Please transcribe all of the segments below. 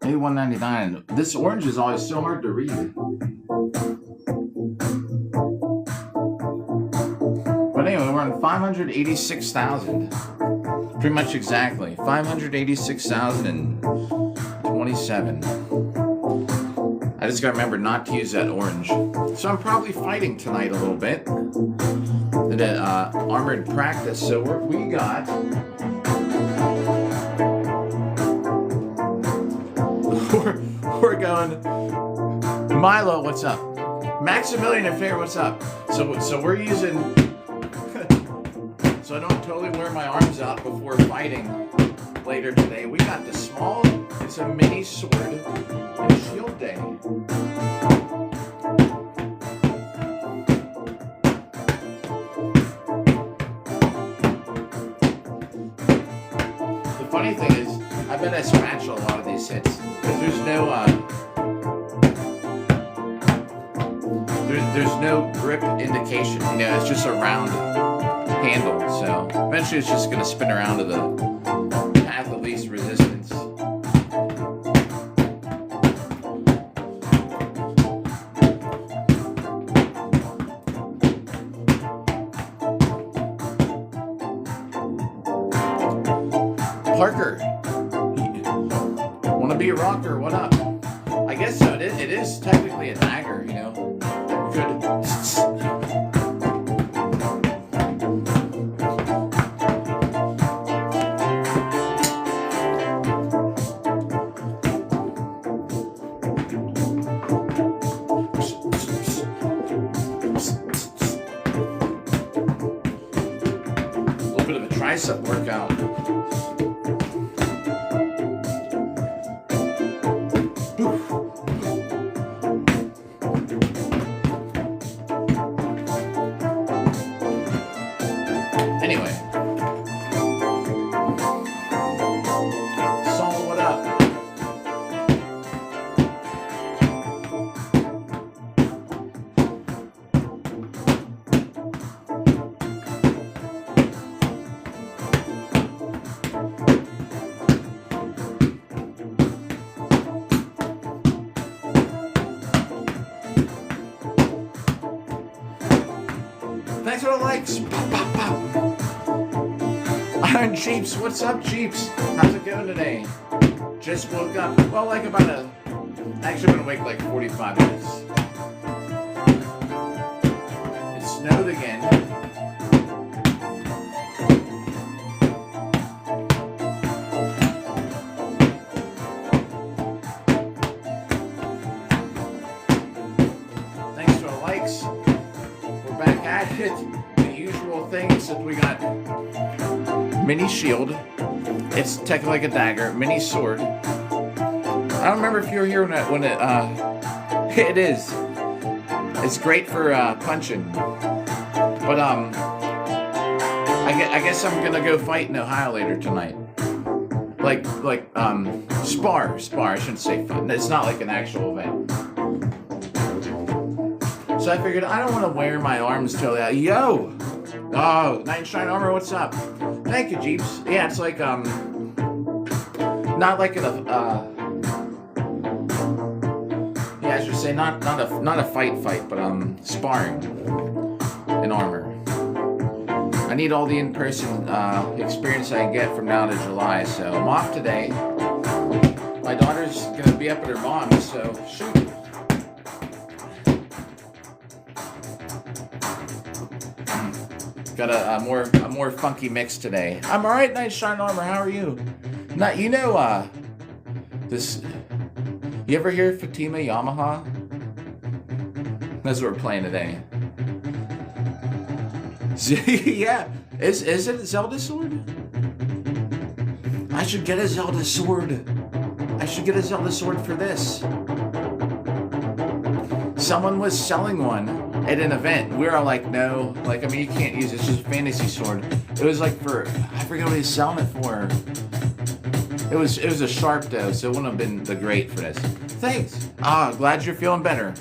$81.99. This orange is always so hard to read. But anyway, we're on 586,000. Pretty much exactly. 586,027. I just gotta remember not to use that orange. So I'm probably fighting tonight a little bit. Did an armored practice. So we got... We're going... Milo, what's up? Maximilian Affair, what's up? So we're using... so I don't totally wear my arms out before fighting later today. We got the small... It's a mini sword and shield day. The funny thing is, I bet I scratch a lot of these hits. Because there's no, there's no grip indication. You know, it's just a round handle. So eventually it's just going to spin around to the path of least resistance. Parker, wanna be a rocker? What up? I guess so. It is technically a dagger, you know. Good. A little bit of a tricep workout. Anyway, Saul, what up? Thanks for the likes. Pop, pop, pop. Iron Jeeps, what's up, Jeeps? How's it going today? Just woke up. Well, like about actually been awake like 45 minutes. It snowed again. Thanks for the likes. We're back at it. The usual thing, except we got mini shield. It's technically like a dagger. Mini sword. I don't remember if you were here when it it is. It's great for punching. But I guess I'm gonna go fight in Ohio later tonight. Like spar. I shouldn't say fight. It's not like an actual event. So I figured I don't want to wear my arms totally out. Yo! Oh, Knight in Shine Armor, what's up? Thank you, Jeeps. Yeah, it's like, not like yeah, I should say not a fight, but sparring in armor. I need all the in-person experience I can get from now to July, so I'm off today. My daughter's gonna be up at her mom's, so shoot. Got a more funky mix today. I'm alright, Knight Shine Armor, how are you? Not, you know, this, you ever hear Fatima Yamaha? That's what we're playing today. Yeah, is it a Zelda sword? I should get a Zelda sword. I should get a Zelda sword for this. Someone was selling one at an event. We were all like, no, like, I mean, you can't use it. It's just a fantasy sword. It was like for, I forget what he was selling it for. It was a sharp though, so it wouldn't have been the great for this. Thanks. Ah, glad you're feeling better.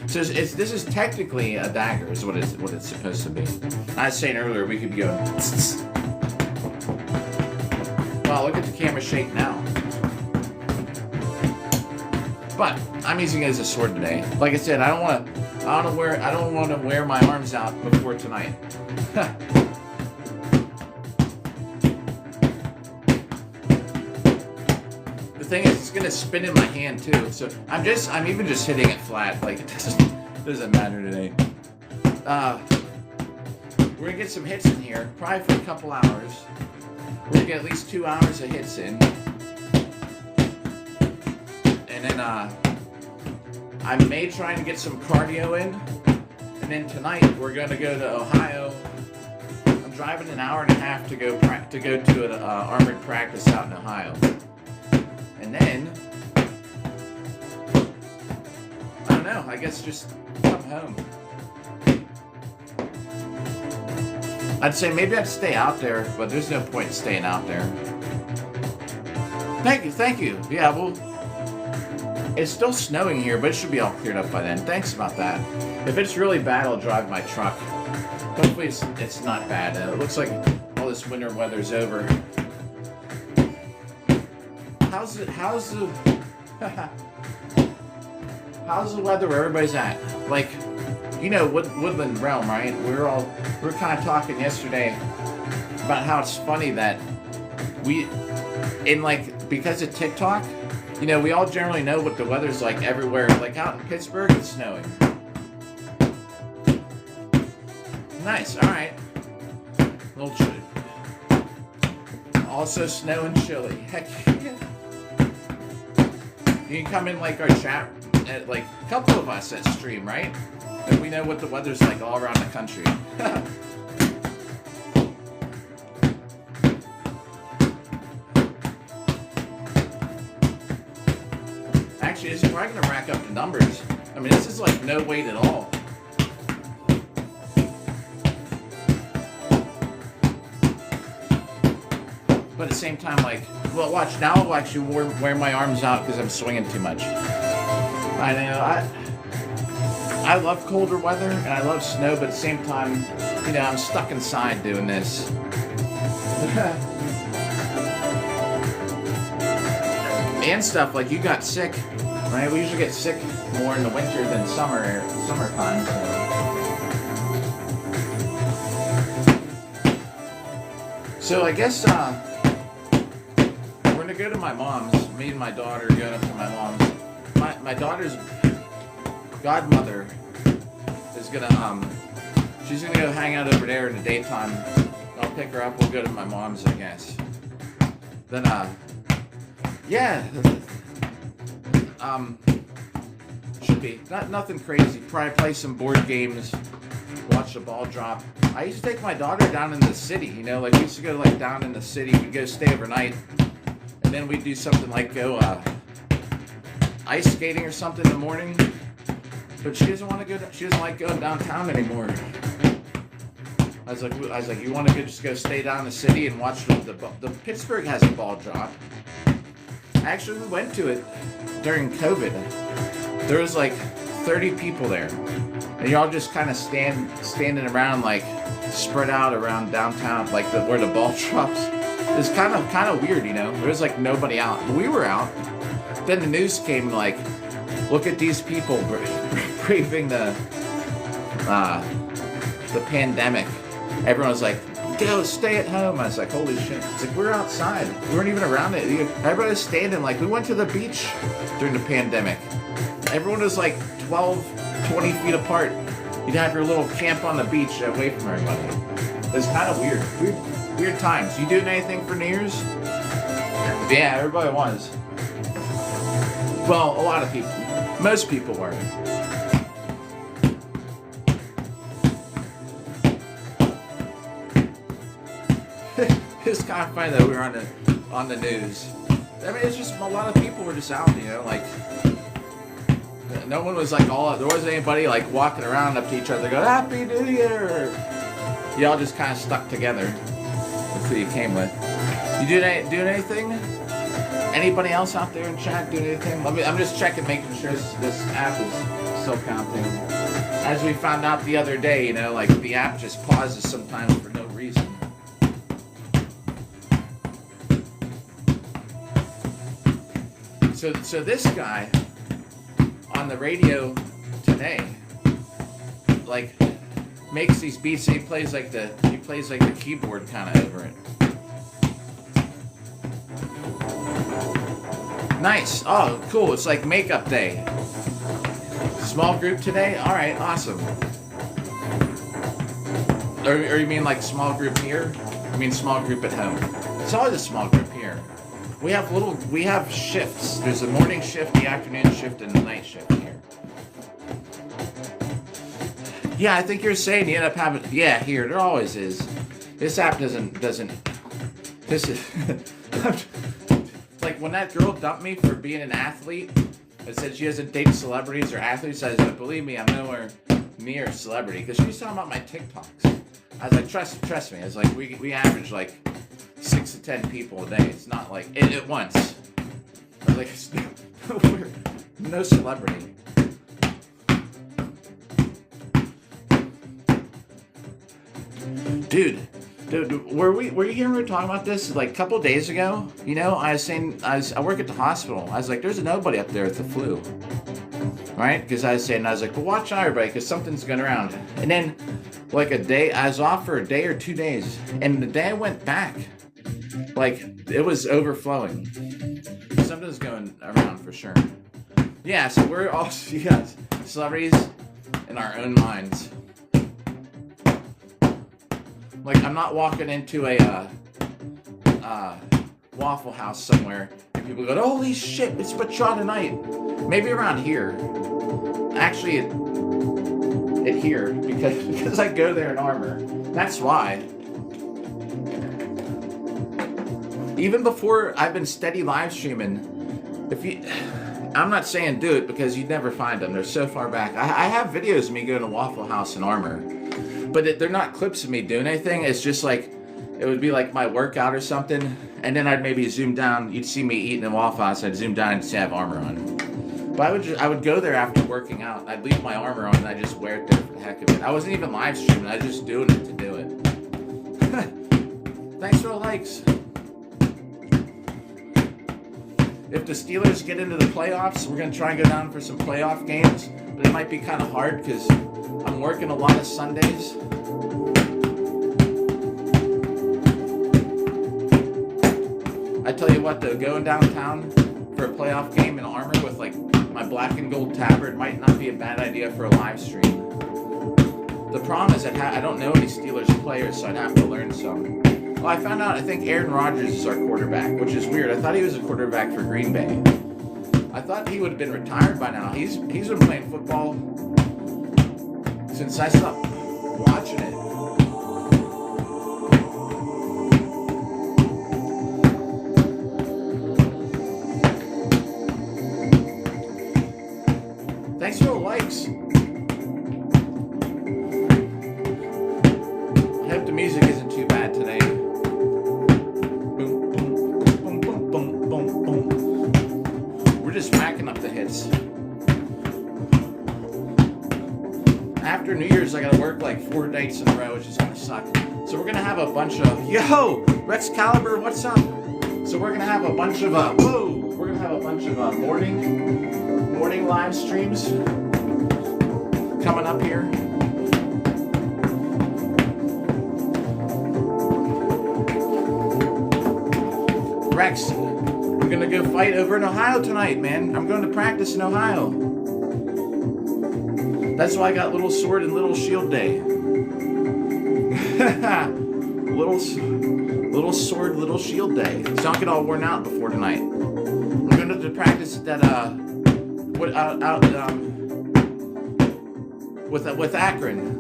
So this is technically a dagger, is what it's supposed to be. I was saying earlier we could go. Wow, look at the camera shake now. But I'm using it as a sword today. Like I said, I don't want to wear my arms out before tonight. The thing is, it's gonna spin in my hand too. So I'm even just hitting it flat. Like it doesn't matter today. We're gonna get some hits in here, probably for a couple hours. We're gonna get at least 2 hours of hits in. And then I may try and get some cardio in. And then tonight we're gonna go to Ohio. I'm driving an hour and a half to go to an armored practice out in Ohio. And then I don't know. I guess just come home. I'd say maybe I'd stay out there, but there's no point in staying out there. Thank you. Yeah, well, it's still snowing here, but it should be all cleared up by then. Thanks about that. If it's really bad, I'll drive my truck. Hopefully it's not bad. It looks like all this winter weather's over. How's the weather where everybody's at? Like, you know, Woodland Realm, right? We were kind of talking yesterday about how it's funny that because of TikTok, you know, we all generally know what the weather's like everywhere. Like out in Pittsburgh, it's snowing. Nice, all right. A little chilly. Also snow and chilly. Heck yeah. You can come in like our chat, like a couple of us that stream, right? And we know what the weather's like all around the country. Actually, this is probably going to rack up the numbers. I mean, this is like no weight at all. But at the same time, like, well, watch, now I'll actually wear my arms out because I'm swinging too much. I know, I love colder weather and I love snow, but at the same time, you know, I'm stuck inside doing this. And stuff, like you got sick, right? We usually get sick more in the winter than summertime. So I guess we're gonna go to my mom's. Me and my daughter are going up to my mom's. My daughter's godmother is gonna she's gonna go hang out over there in the daytime. I'll pick her up. We'll go to my mom's, I guess. Then yeah, should be nothing crazy. Probably play some board games, watch the ball drop. I used to take my daughter down in the city. You know, like we used to go like down in the city. We'd go stay overnight, and then we'd do something like go ice skating or something in the morning. But she doesn't want to go. She doesn't like going downtown anymore. I was like, you want to just go stay down in the city and watch the Pittsburgh has a ball drop. Actually, we went to it during COVID. There was like 30 people there, and y'all just kind of standing around, like spread out around downtown, like where the ball drops. It's kind of weird, you know. There was like nobody out. We were out. Then the news came, like, look at these people braving the pandemic. Everyone was like, go, stay at home. I was like, holy shit. It's like, we're outside. We weren't even around it. Everybody was standing. Like, we went to the beach during the pandemic. Everyone was like 12, 20 feet apart. You'd have your little camp on the beach away from everybody. It was kind of weird. Weird times. You doing anything for New Year's? Yeah, everybody was. Well, a lot of people. Most people were. It's kind of funny that we were on the news. I mean, it's just a lot of people were just out, you know, like no one was like there wasn't anybody like walking around up to each other going, Happy New Year! Y'all just kind of stuck together. That's who you came with. You doing anything? Anybody else out there in chat doing anything? I'm just checking, making sure this app is still counting. As we found out the other day, you know, like the app just pauses sometimes for no reason. So this guy, on the radio today, like, makes these beats. And he plays like the keyboard kind of over it. Nice. Oh, cool. It's like makeup day. Small group today? All right, awesome. Or you mean like small group here? I mean small group at home. It's always a small group here. We have shifts. There's a morning shift, the afternoon shift, and the night shift here. Yeah, I think you're saying you end up having, yeah, here, there always is. This app doesn't, this is, like when that girl dumped me for being an athlete and said she doesn't date celebrities or athletes, I said, believe me, I'm nowhere near a celebrity. Because she was talking about my TikToks. I was like, trust me. I was like, we average like 6 to 10 people a day. It's not like, at once. I was like, we're no celebrity. Dude, were you here when we were talking about this like a couple days ago? You know, I was saying, I work at the hospital. I was like, there's nobody up there with the flu. Right? Because I was saying, I was like, well, watch out, everybody, because something's going around. And then, like a day, I was off for a day or 2 days. And the day I went back, like, it was overflowing. Something's going around for sure. Yeah, so we're all, yes, celebrities in our own minds. Like, I'm not walking into a Waffle House somewhere and people go, holy shit, it's Bachata night. Maybe around here. Actually, it here, because I go there in armor. That's why. Even before I've been steady live streaming, I'm not saying do it because you'd never find them. They're so far back. I have videos of me going to Waffle House in armor. But they're not clips of me doing anything. It's just like, it would be like my workout or something. And then I'd maybe zoom down. You'd see me eating in Waffle House. I'd zoom down and see I have armor on. But I would go there after working out. I'd leave my armor on and I'd just wear it there for the heck of it. I wasn't even live streaming. I was just doing it to do it. Thanks for the likes. If the Steelers get into the playoffs, we're going to try and go down for some playoff games. But it might be kind of hard because I'm working a lot of Sundays. I tell you what though, going downtown for a playoff game in armor with like my black and gold tabard might not be a bad idea for a live stream. The problem is that I don't know any Steelers players, so I'd have to learn some. Well, I found out I think Aaron Rodgers is our quarterback, which is weird. I thought he was a quarterback for Green Bay. I thought he would have been retired by now. He's been playing football since I stopped watching it. Thanks for the likes. I hope the music isn't too bad today. Boom, boom, boom, boom, boom, boom, boom. We're just racking up the hits. After New Year's, I gotta work like 4 nights in a row, which is gonna suck. So we're gonna have a bunch of, yo, Rex Caliber, what's up? So we're gonna have a bunch of, we're gonna have a bunch of morning live streams coming up here. Rex, we're gonna go fight over in Ohio tonight, man. I'm going to practice in Ohio. That's why I got Little Sword and Little Shield Day. little Sword, Little Shield Day. So don't get all worn out before tonight. I'm going to practice at that, with Akron.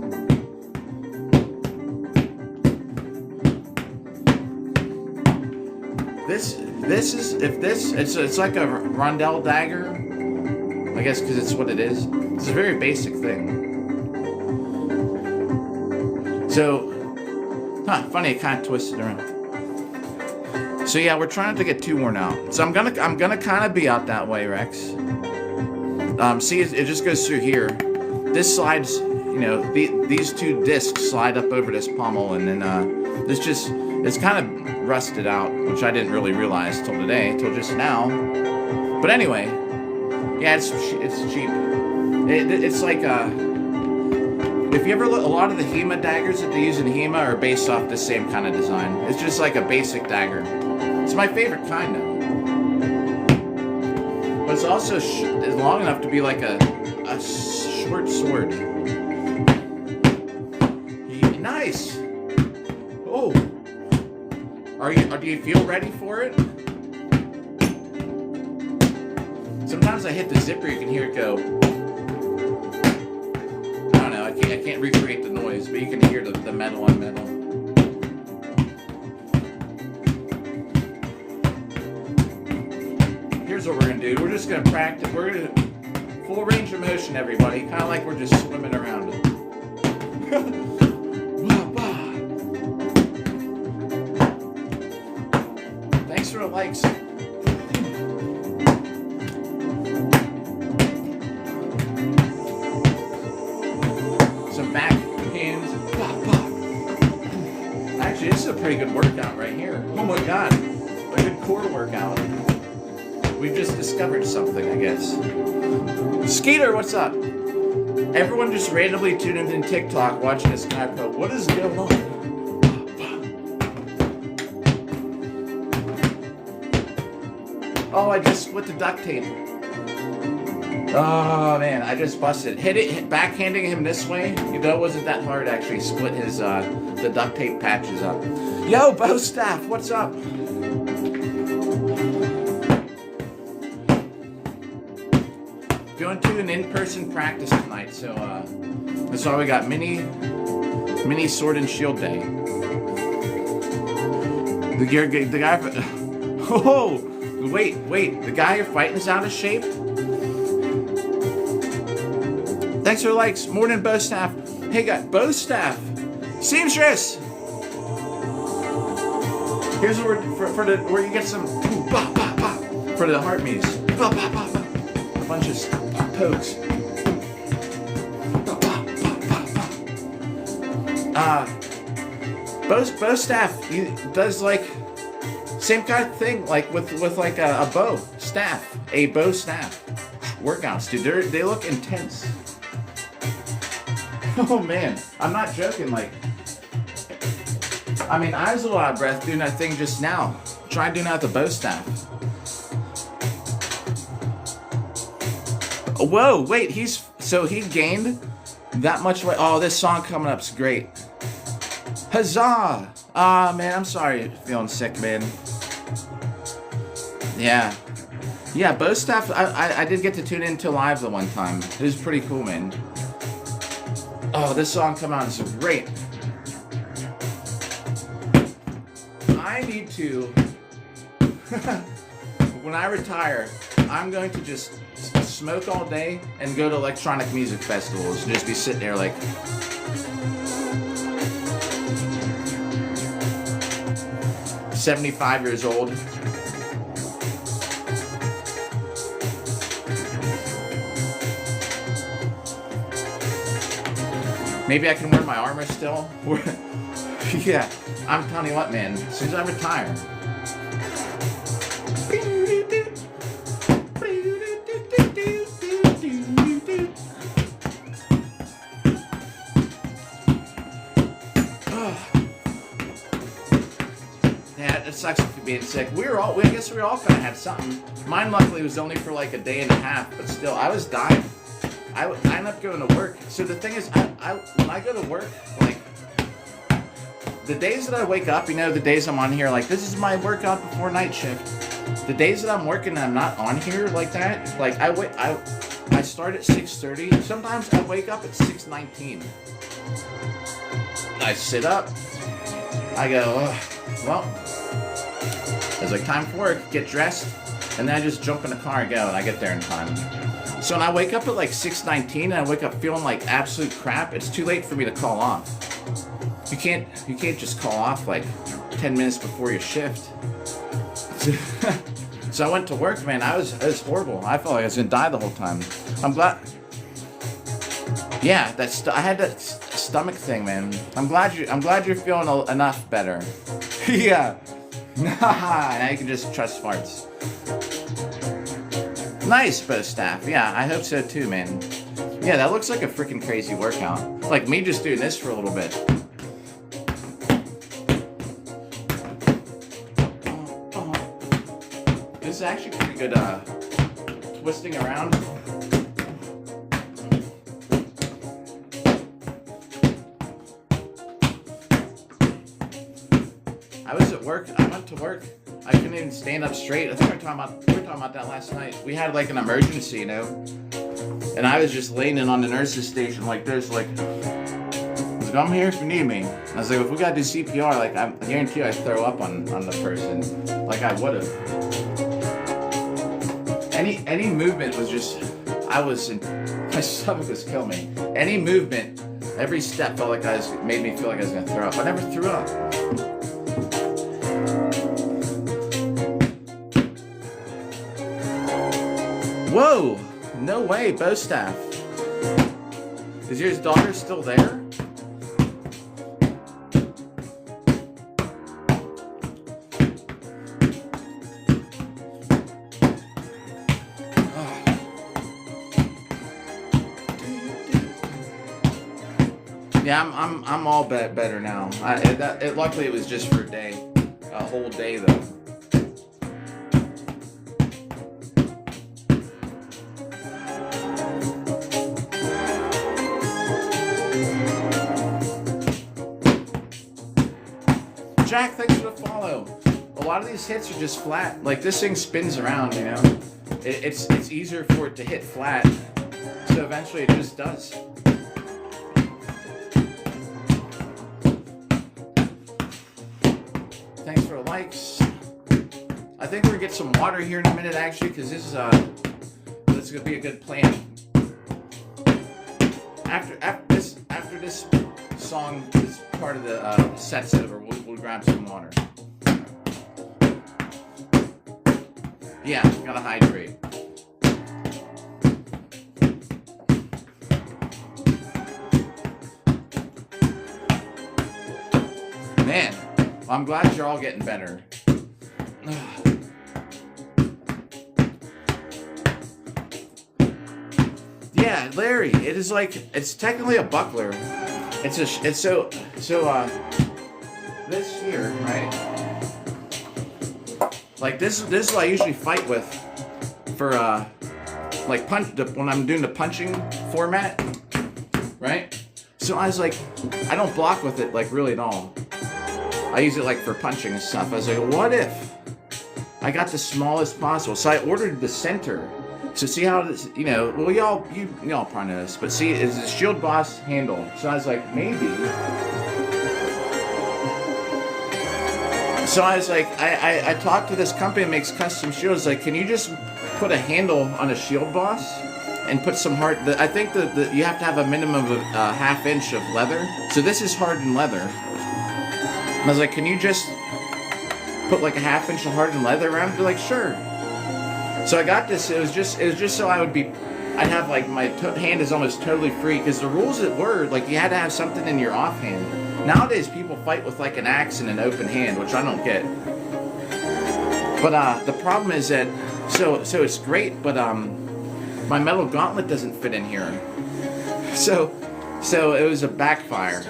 It's like a rondelle dagger, I guess, because it's what it is. It's a very basic thing. So, funny, it kind of twisted around. So yeah, we're trying not to get too worn out. So I'm gonna kind of be out that way, Rex. See, it just goes through here. This slides, you know, these two discs slide up over this pommel, and then it's kind of rusted out, which I didn't really realize till today, till just now. But anyway, Yeah, it's cheap. It's like if you ever look, a lot of the HEMA daggers that they use in HEMA are based off the same kind of design. It's just like a basic dagger. It's my favorite kind though. But it's also it's long enough to be like a short sword. Nice. Oh. Do you feel ready for it? Sometimes I hit the zipper, you can hear it go. I don't know, I can't recreate the noise, but you can hear the metal on metal. Here's what we're gonna do. We're just gonna practice. We're gonna full range of motion, everybody. Kind of like we're just swimming around it. Thanks for the likes. Some back hands. Actually, this is a pretty good workout right here. Oh my god. A good core workout. We've just discovered something, I guess. Skeeter, what's up? Everyone just randomly tuned in TikTok watching this guy pro. What is going on? Oh, I just split the duct tape. Oh man, I just busted. Backhanding him this way. You know, it wasn't that hard to actually split his the duct tape patches up. Yo, Bo Staff, what's up? Going to an in-person practice tonight, so that's why we got mini sword and shield day. The guy. Oh, wait, the guy you're fighting is out of shape. Thanks for the likes. Morning, Bo Staff. Hey, guys, Bo Staff, seamstress. Here's where where you get some for the heart me's. A bunch of pokes. Bo Staff, he does like same kind of thing, like with like a bow staff, workouts, dude. They look intense. Oh man, I'm not joking. Like, I mean, I was a little out of breath doing that thing just now. Try doing that with the bow staff. Whoa, wait, he gained that much weight. Oh, this song coming up's great. Huzzah! Ah, man, I'm sorry, feeling sick, man. Yeah, Bo Staff. I did get to tune into live the one time. It was pretty cool, man. Oh, this song coming out is great. I need to. When I retire, I'm going to just smoke all day and go to electronic music festivals and just be sitting there like. "75 years old. Maybe I can wear my armor still. Yeah, I'm telling you what, man. As soon as I retire. Yeah, it sucks being sick. I guess we all kind of had something. Mine luckily was only for like a day and a half, but still, I was dying. I end up going to work. So the thing is, when I go to work, like, the days that I wake up, you know, the days I'm on here, like, this is my workout before night shift. The days that I'm working and I'm not on here like that, like, I start at 6:30. Sometimes I wake up at 6:19. I sit up. I go, well, it's like time for work, get dressed, and then I just jump in the car and go, and I get there in time. So when I wake up at like 6:19 and I wake up feeling like absolute crap, it's too late for me to call off. You can't just call off like 10 minutes before your shift. So I went to work, man. It was horrible. I felt like I was gonna die the whole time. I'm glad. Yeah, I had that stomach thing, man. I'm glad you're feeling enough better. Yeah. Now you can just trust farts. Nice, bow staff. Yeah, I hope so too, man. Yeah, that looks like a freaking crazy workout. Like me just doing this for a little bit. This is actually pretty good twisting around. I was at work. I went to work. I couldn't even stand up straight. I think we were talking about that last night. We had like an emergency, you know, and I was just laying in on the nurse's station like this, like, I was like, I'm here if you need me. I was like, if we gotta do CPR, like, I guarantee I'd throw up on the person, like I would have. Any movement was just, my stomach was killing me. Any movement, every step felt like made me feel like I was gonna throw up. I never threw up. Whoa! No way, bow staff. Is your daughter still there? Yeah, I'm all better now. Luckily it was just for a whole day though. Jack, thanks for the follow. A lot of these hits are just flat. Like this thing spins around, you know. It's easier for it to hit flat, so eventually it just does. Thanks for the likes. I think we're gonna get some water here in a minute, actually, because this is gonna be a good plan. After this song, this part of the set's over, we'll grab some water. Yeah, gotta hydrate. Man, well, I'm glad you're all getting better. Yeah, Larry, it is like, it's technically a buckler. It's so this here, right? Like this is what I usually fight with for like when I'm doing the punching format, right? So I was like, I don't block with it like really at all. I use it like for punching and stuff. I was like, what if I got the smallest possible? So I ordered the center. So see how this, you know, well y'all probably know this, but see, it's a Shield Boss handle. So I was like, maybe. So I was like, I talked to this company that makes custom shields. Like, can you just put a handle on a Shield Boss and put some I think that you have to have a minimum of a ½ inch of leather. So this is hardened leather. And I was like, can you just put like a ½ inch of hardened leather around? They're like, sure. So I got this. It was just so I'd have like my hand is almost totally free, because the rules that were like you had to have something in your offhand. Nowadays people fight with like an axe and an open hand, which I don't get. But the problem is that so it's great, but my metal gauntlet doesn't fit in here. So it was a backfire.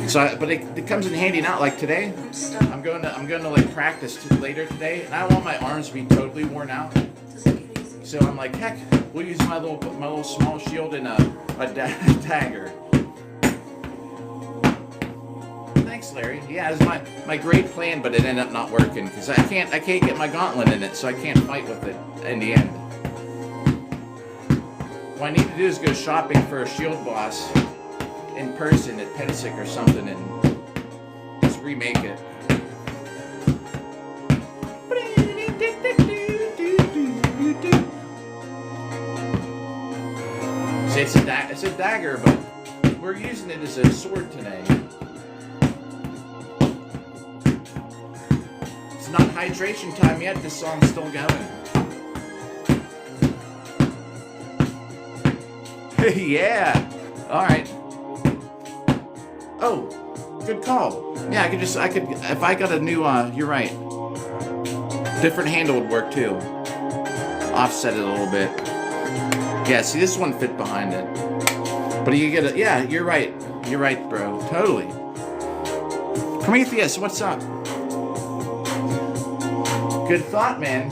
So, but it comes in handy now. Like today, I'm going to like practice later today, and I don't want my arms to be totally worn out. So I'm like, heck, we'll use my little small shield and a dagger. Thanks, Larry. Yeah, it was my great plan, but it ended up not working because I can't get my gauntlet in it, so I can't fight with it in the end. What I need to do is go shopping for a Shield Boss in person at Pensick or something and just remake it. See, it's a dagger, but we're using it as a sword today. It's not hydration time yet, this song's still going. Yeah! Alright. Oh, good call. Yeah, I could, if I got a new, you're right. Different handle would work too. Offset it a little bit. Yeah, see, this one fit behind it. But you get it. Yeah, you're right. You're right, bro. Totally. Prometheus, what's up? Good thought, man.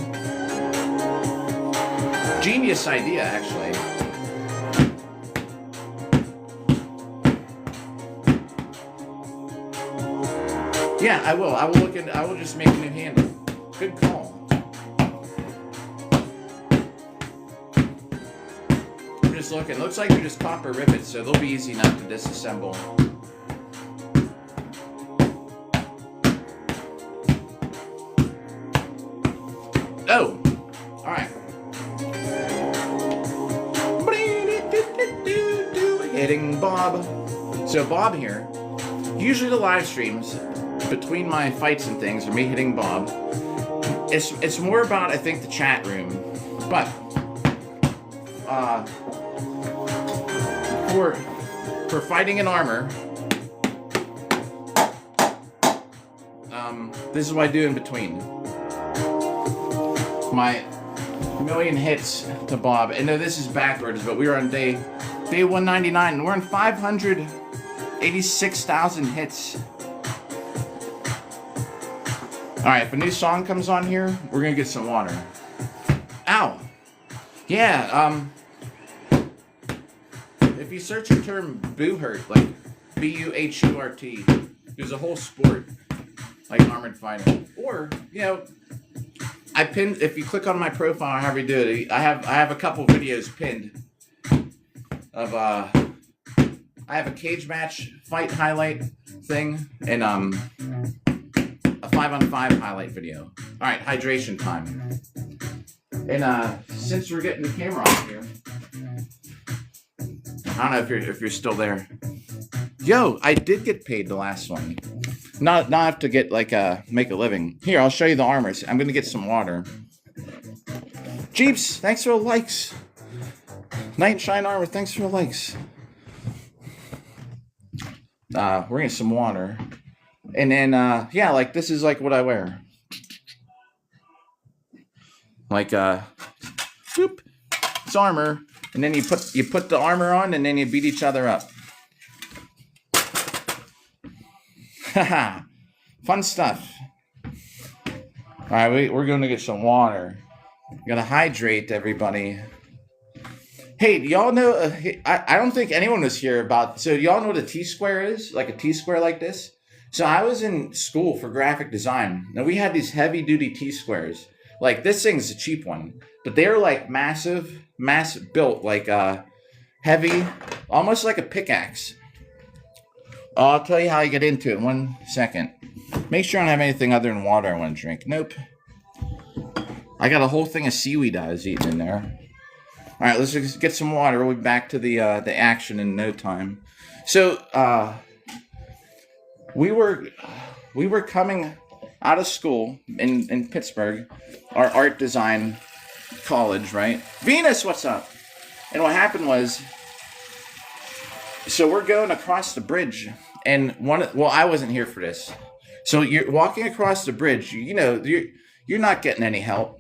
Genius idea, actually. Yeah, I will. I will just make a new handle. Good call. I'm just looking. Looks like they're just copper rivets, so they'll be easy enough to disassemble. Oh, all right. Hitting Bob. So Bob here. Usually the live streams between my fights and things are me hitting Bob. It's more about, I think, the chat room, but for fighting in armor, this is what I do in between my million hits to Bob. I know this is backwards, but we were on day 199, and we're on 586,000 hits. Alright, if a new song comes on here, we're gonna get some water. Ow! Yeah, if you search the term boohurt, like B-U-H-U-R-T, there's a whole sport, like armored fighting. Or, you know, I pinned, if you click on my profile, however you do it, I have a couple videos pinned of, I have a cage match fight highlight thing, and, a 5-on-5 highlight video. Alright, hydration time. And since we're getting the camera on here, I don't know if you're still there. Yo, I did get paid the last one. Not have to get like make a living. Here, I'll show you the armors. I'm gonna get some water. Jeeps, thanks for the likes. Knight Shine Armor, thanks for the likes. We're gonna get some water. And then, yeah, like, this is, like, what I wear. Like, whoop, it's armor. And then you put the armor on, and then you beat each other up. Haha, fun stuff. All right, we're going to get some water. Gotta hydrate, everybody. Hey, do y'all know, I don't think anyone was here about, so do y'all know what a T-square is? Like a T-square like this? So I was in school for graphic design. Now we had these heavy duty T-squares. Like this thing's a cheap one, but they're like massive built, like heavy, almost like a pickaxe. I'll tell you how you get into it in 1 second. Make sure I don't have anything other than water I want to drink. Nope. I got a whole thing of seaweed I was eating in there. All right, let's just get some water. We'll be back to the action in no time. So, we were coming out of school in Pittsburgh, our art design college, right? Venus, what's up? And what happened was, so we're going across the bridge, and I wasn't here for this. So you're walking across the bridge, you know, you're not getting any help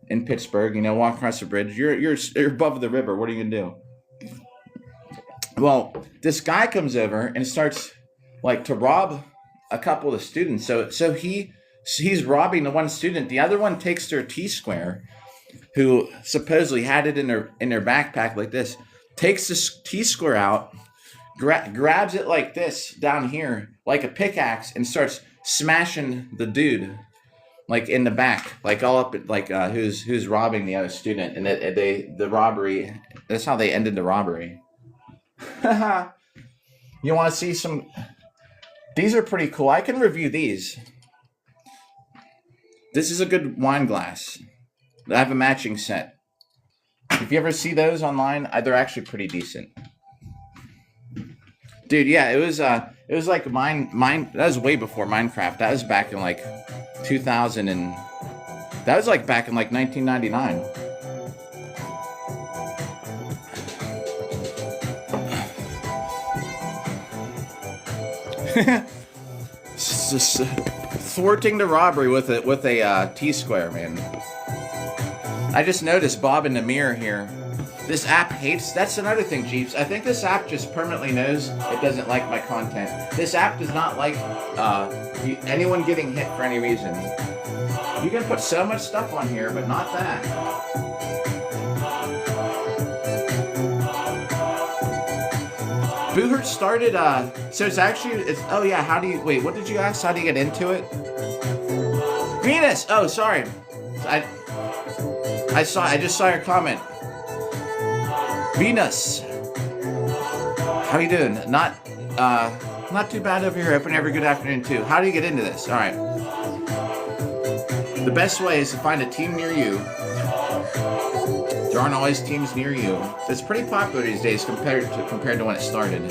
in Pittsburgh, you know, walking across the bridge. You're above the river. What are you gonna do? Well, this guy comes over and starts like to rob a couple of the students. So he's robbing the one student. The other one takes their T-square, who supposedly had it in their backpack like this, takes this T-square out, grabs it like this down here, like a pickaxe, and starts smashing the dude, like in the back, like all up at like who's robbing the other student, and the robbery. That's how they ended the robbery. You want to see some? These are pretty cool. I can review these. This is a good wine glass. I have a matching set. If you ever see those online, they're actually pretty decent. Dude, yeah, it was like mine. That was way before Minecraft. That was back in like 2000, and that was like back in like 1999. thwarting the robbery with a T-square, man. I just noticed Bob in the mirror here. This app hates... That's another thing, Jeeps. I think this app just permanently knows it doesn't like my content. This app does not like anyone getting hit for any reason. You can put so much stuff on here, but not that. Boohurt started, so it's actually... oh yeah, how do you... Wait, what did you ask? How do you get into it? Venus! Oh, sorry. I just saw your comment. Venus, how you doing? Not too bad over here. Open every good afternoon too. How do you get into this? All right. The best way is to find a team near you. There aren't always teams near you. It's pretty popular these days compared to when it started.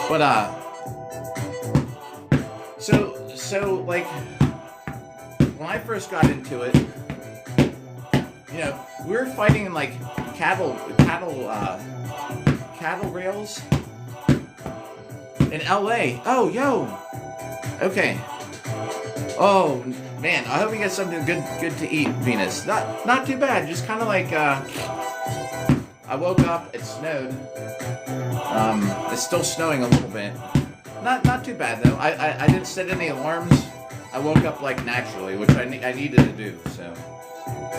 But so like when I first got into it, you know, we were fighting in like cattle rails in LA. Oh, yo. Okay. Oh man, I hope you get something good to eat, Venus. Not too bad. Just kind of like I woke up. It snowed. It's still snowing a little bit. Not too bad though. I didn't set any alarms. I woke up like naturally, which I needed to do.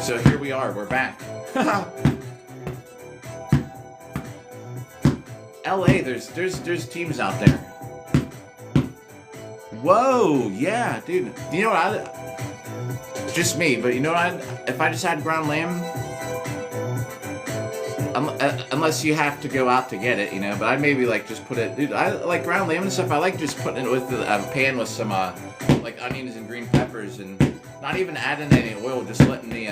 So here we are. We're back. LA, there's teams out there. Whoa, yeah, dude. You know what? Just me, but you know what? If I just had ground lamb, unless you have to go out to get it, you know. But I'd maybe like just put it. Dude, I like ground lamb and stuff. I like just putting it with a pan with some like onions and green peppers, and not even adding any oil, just letting the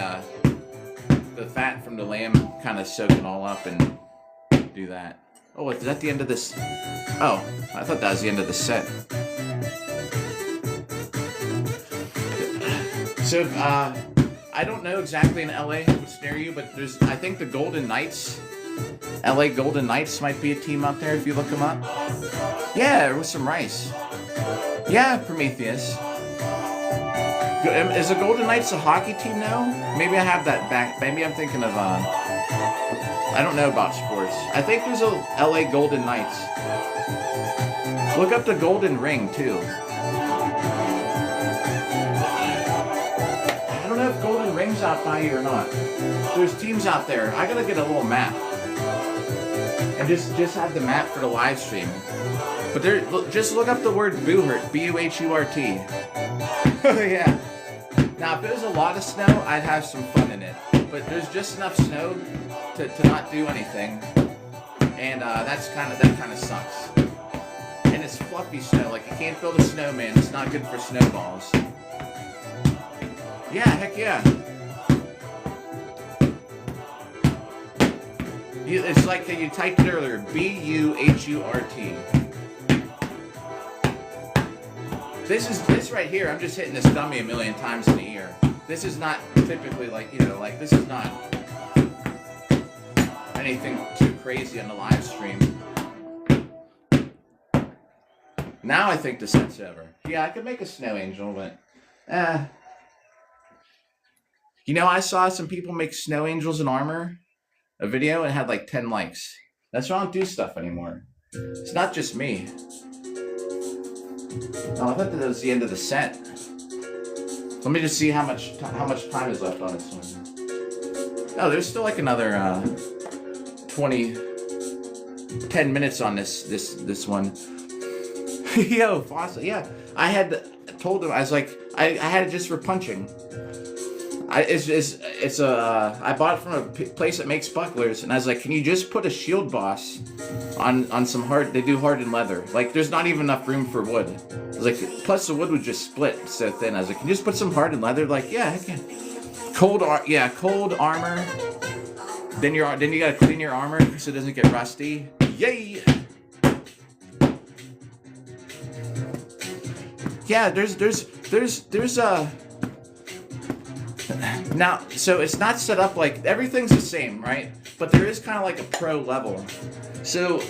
fat from the lamb kind of soak it all up and do that. Oh, is that the end of this? Oh, I thought that was the end of the set. So, I don't know exactly in LA what's near you, but I think the Golden Knights, LA Golden Knights might be a team out there if you look them up. Yeah, with some rice. Yeah, Prometheus. Is the Golden Knights a hockey team now? Maybe I have that back. Maybe I'm thinking of, I don't know about sports. I think there's a LA Golden Knights. Look up the Golden Ring, too. I don't know if Golden Ring's out by you or not. There's teams out there. I gotta get a little map. And just have the map for the live stream. But just look up the word Boohurt. B-U-H-U-R-T. Yeah. Now, if it was a lot of snow, I'd have some fun in it. But there's just enough snow to not do anything, and that kind of sucks. And it's fluffy snow, like you can't build a snowman. It's not good for snowballs. Yeah, heck yeah. It's like you typed it earlier, B-U-H-U-R-T. This right here, I'm just hitting this dummy a million times in the ear. This is not typically like, you know, like this is not anything too crazy on the live stream. Now I think the set's over. Yeah, I could make a snow angel, but you know, I saw some people make snow angels in armor, a video, and it had like 10 likes. That's why I don't do stuff anymore. It's not just me. Oh, I thought that was the end of the set. Let me just see how much time is left on this one. Oh, there's still like another 10 minutes on this one. Yo, Fossil, yeah. I had told him, I was like, I had it just for punching. I bought it from a place that makes bucklers, and I was like, can you just put a shield boss on some they do hardened leather. Like, there's not even enough room for wood. I was like, plus the wood would just split so thin. I was like, can you just put some hardened leather? Like, yeah, I can. Cold armor. Then you gotta clean your armor so it doesn't get rusty. Yay! Yeah, there's now, so it's not set up like everything's the same, right? But there is kind of like a pro level. So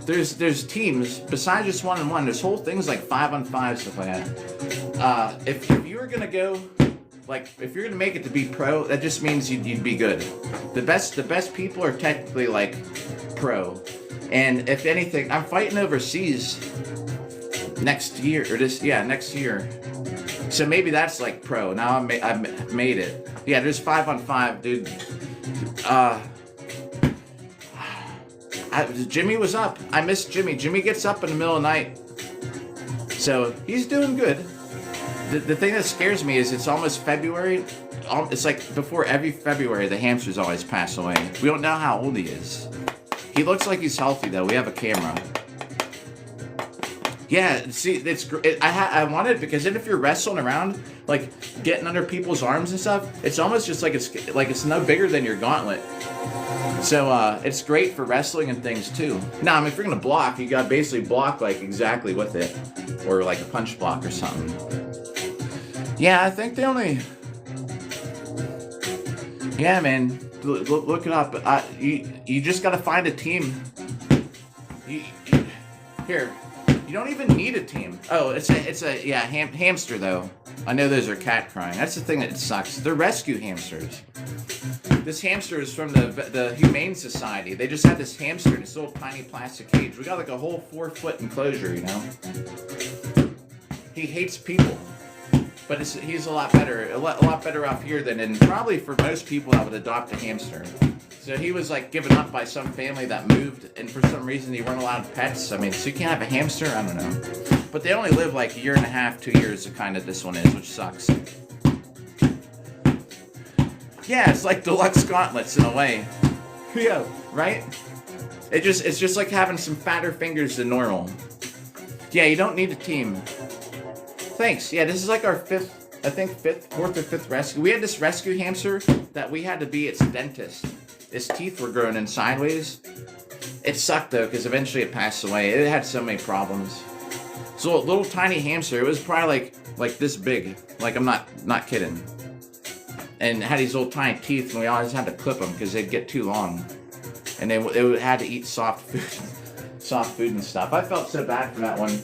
there's teams besides just 1-on-1. There's whole things like 5-on-5 stuff like that. if you were gonna go, like, if you're gonna make it to be pro, that just means you'd be good. The best people are technically like pro, and if anything, I'm fighting overseas next year next year. So maybe that's like pro. Now I've made it. Yeah, there's 5-on-5, dude. Jimmy was up. I missed Jimmy. Jimmy gets up in the middle of the night, so he's doing good. The thing that scares me is it's almost February. It's like before every February, the hamsters always pass away. We don't know how old he is. He looks like he's healthy though. We have a camera. Yeah, see, I wanted, because then if you're wrestling around, like getting under people's arms and stuff, it's almost just like it's no bigger than your gauntlet. So it's great for wrestling and things too. Now, I mean, if you're gonna block, you gotta basically block like exactly with it, or like a punch block or something. Yeah, I think they only. Yeah, man, look it up. You just gotta find a team. Here. You don't even need a team. Oh, it's a hamster though. I know those are cat crying. That's the thing that sucks. They're rescue hamsters. This hamster is from the Humane Society. They just had this hamster in this little tiny plastic cage. We got like a whole 4-foot enclosure, you know. He hates people, but he's a lot better off here than probably for most people that would adopt a hamster. So he was like given up by some family that moved, and for some reason he weren't allowed pets. I mean, so you can't have a hamster? I don't know. But they only live like 1.5 years, 2 years, kind of this one is, which sucks. Yeah, it's like deluxe gauntlets in a way. Yeah, right? It's just like having some fatter fingers than normal. Yeah, you don't need a team. Thanks. Yeah, this is like our fourth or fifth rescue. We had this rescue hamster that we had to be its dentist. Its teeth were growing in sideways. It sucked though, because eventually it passed away. It had so many problems. So a little tiny hamster, it was probably like this big. Like, I'm not kidding. And it had these little tiny teeth, and we always had to clip them because they'd get too long. And they had to eat soft food and stuff. I felt so bad for that one.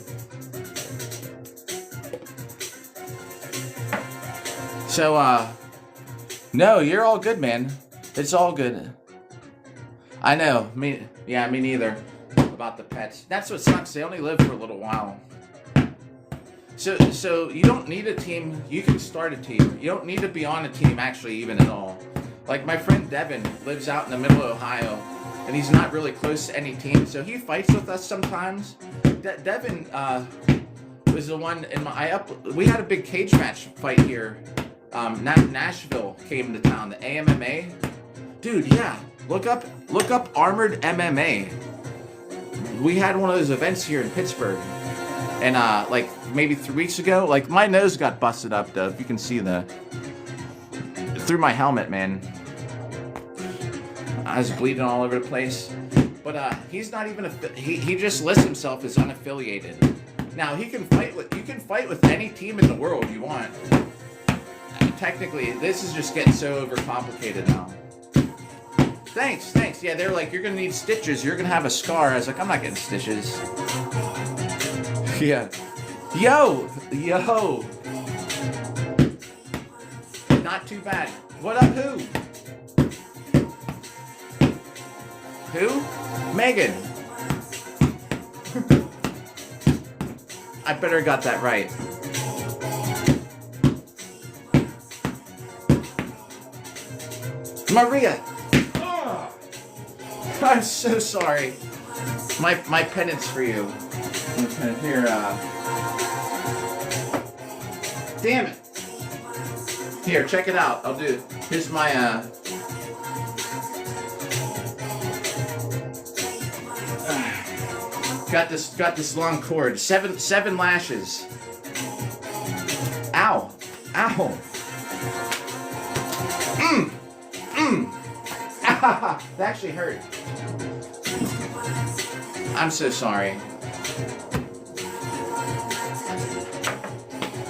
So, no, you're all good, man. It's all good. I know. Me neither. About the pets. That's what sucks. They only live for a little while. So you don't need a team. You can start a team. You don't need to be on a team, actually, even at all. Like, my friend Devin lives out in the middle of Ohio, and he's not really close to any team, so he fights with us sometimes. Devin was the one in we had a big cage match fight here. Nashville came to town, the AMMA. Dude, yeah, look up Armored MMA. We had one of those events here in Pittsburgh, and like maybe 3 weeks ago, like my nose got busted up though, if you can see through my helmet, man. I was bleeding all over the place. But he's not even he just lists himself as unaffiliated. Now you can fight with any team in the world you want. Technically, this is just getting so overcomplicated now. Thanks. Yeah, they're like, you're gonna need stitches. You're gonna have a scar. I was like, I'm not getting stitches. Yeah. Yo. Not too bad. What up, who? Who? Megan. I better got that right. Maria. Oh, I'm so sorry. My penance for you. Okay, here, damn it. Here, check it out. I'll do. Here's my, got this long cord. Seven lashes. Ow. That actually hurt. I'm so sorry.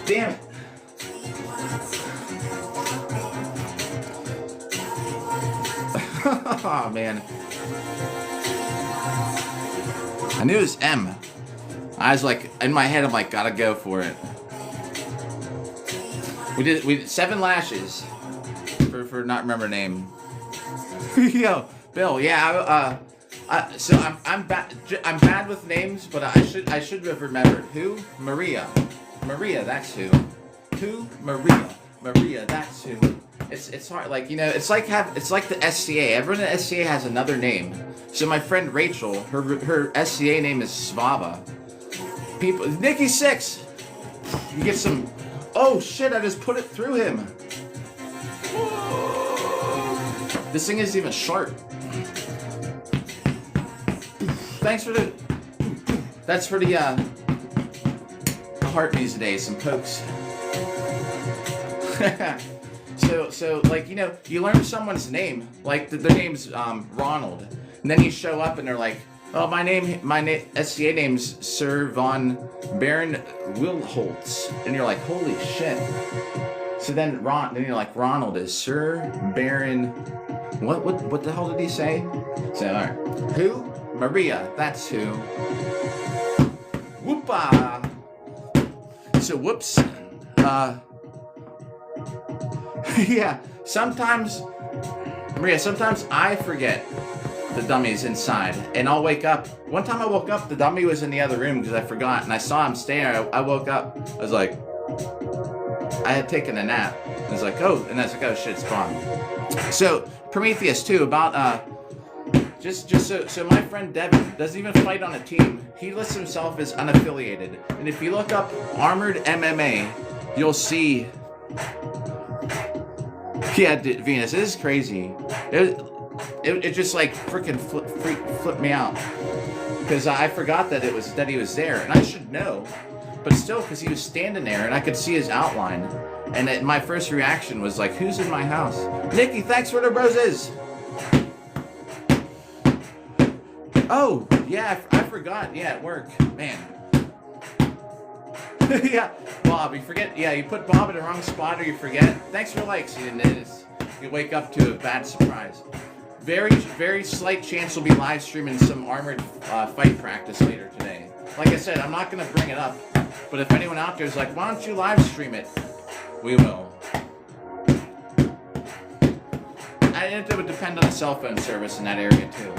Damn it. Oh, man. I knew it was M. I was like, in my head, I'm like, gotta go for it. We did 7 lashes for not remember name. Yo, Bill. Yeah. So I'm bad with names, but I should have remembered. Who? Maria. Maria. That's who. Who? Maria. Maria. That's who. It's hard. Like, you know, it's like the SCA. Everyone in the SCA has another name. So my friend Rachel, her SCA name is Svava. People. Nikki 6. You get some. Oh shit! I just put it through him. This thing isn't even sharp. Thanks for the. That's for the heart these days. Some pokes. So like, you know, you learn someone's name. Like their name's Ronald, and then you show up and they're like, oh, my SCA name's Sir Von Baron Wilholtz, and you're like, holy shit. So then you're like, Ronald is Sir Baron. What the hell did he say? So all right, who? Maria. That's who. Whoopa. So whoops. Yeah. Sometimes, Maria. Sometimes I forget the dummy's inside, and I'll wake up. One time I woke up, the dummy was in the other room because I forgot, and I saw him staying there. I woke up, I was like, I had taken a nap. I was like, oh, and I was like, oh shit, it's gone. So Prometheus too, about just so my friend Devin doesn't even fight on a team. He lists himself as unaffiliated, and if you look up Armored MMA, you'll see. Yeah, Venus, this is crazy. It just like freaking flipped me out because I forgot that he was there, and I should know, but still, because he was standing there and I could see his outline, and my first reaction was like, who's in my house? Nikki, thanks for the roses. Oh yeah, I forgot. Yeah, at work, man. Yeah, Bob, you forget. Yeah, you put Bob in the wrong spot or you forget. Thanks for likes. You wake up to a bad surprise. Very, very slight chance we'll be live streaming some armored fight practice later today. Like I said, I'm not going to bring it up, but if anyone out there is like, why don't you live stream it? We will. And it would depend on the cell phone service in that area too.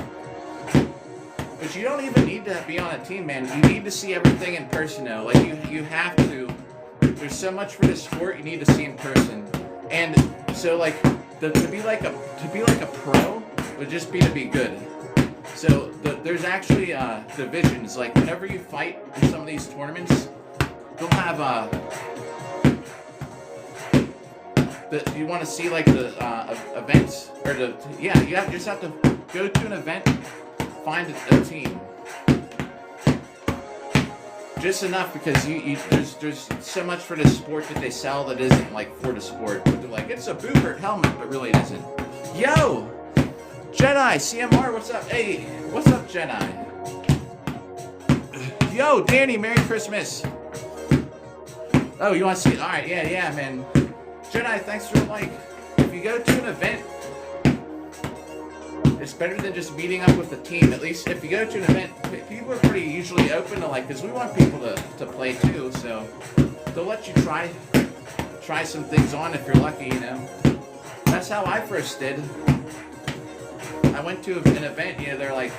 But you don't even need to be on a team, man. You need to see everything in person now. Like you have to. There's so much for this sport you need to see in person. And so like to be like a pro would just be to be good. So there's actually divisions. Like whenever you fight in some of these tournaments, they'll have you want to see like the events or you just have to go to an event, find a team. Just enough because there's so much for the sport that they sell that isn't like for the sport. But they're like, it's a Boohurt helmet, but really it isn't. Yo! Jedi, CMR, what's up? Hey, what's up, Jedi? Yo, Danny, Merry Christmas. Oh, you want to see it? Alright, yeah, man. Jedi, thanks for the like. If you go to an event, it's better than just meeting up with the team. At least if you go to an event, people are pretty usually open to like, because we want people to play too, so they'll let you try some things on if you're lucky, you know. That's how I first did. I went to an event, you know, they're like,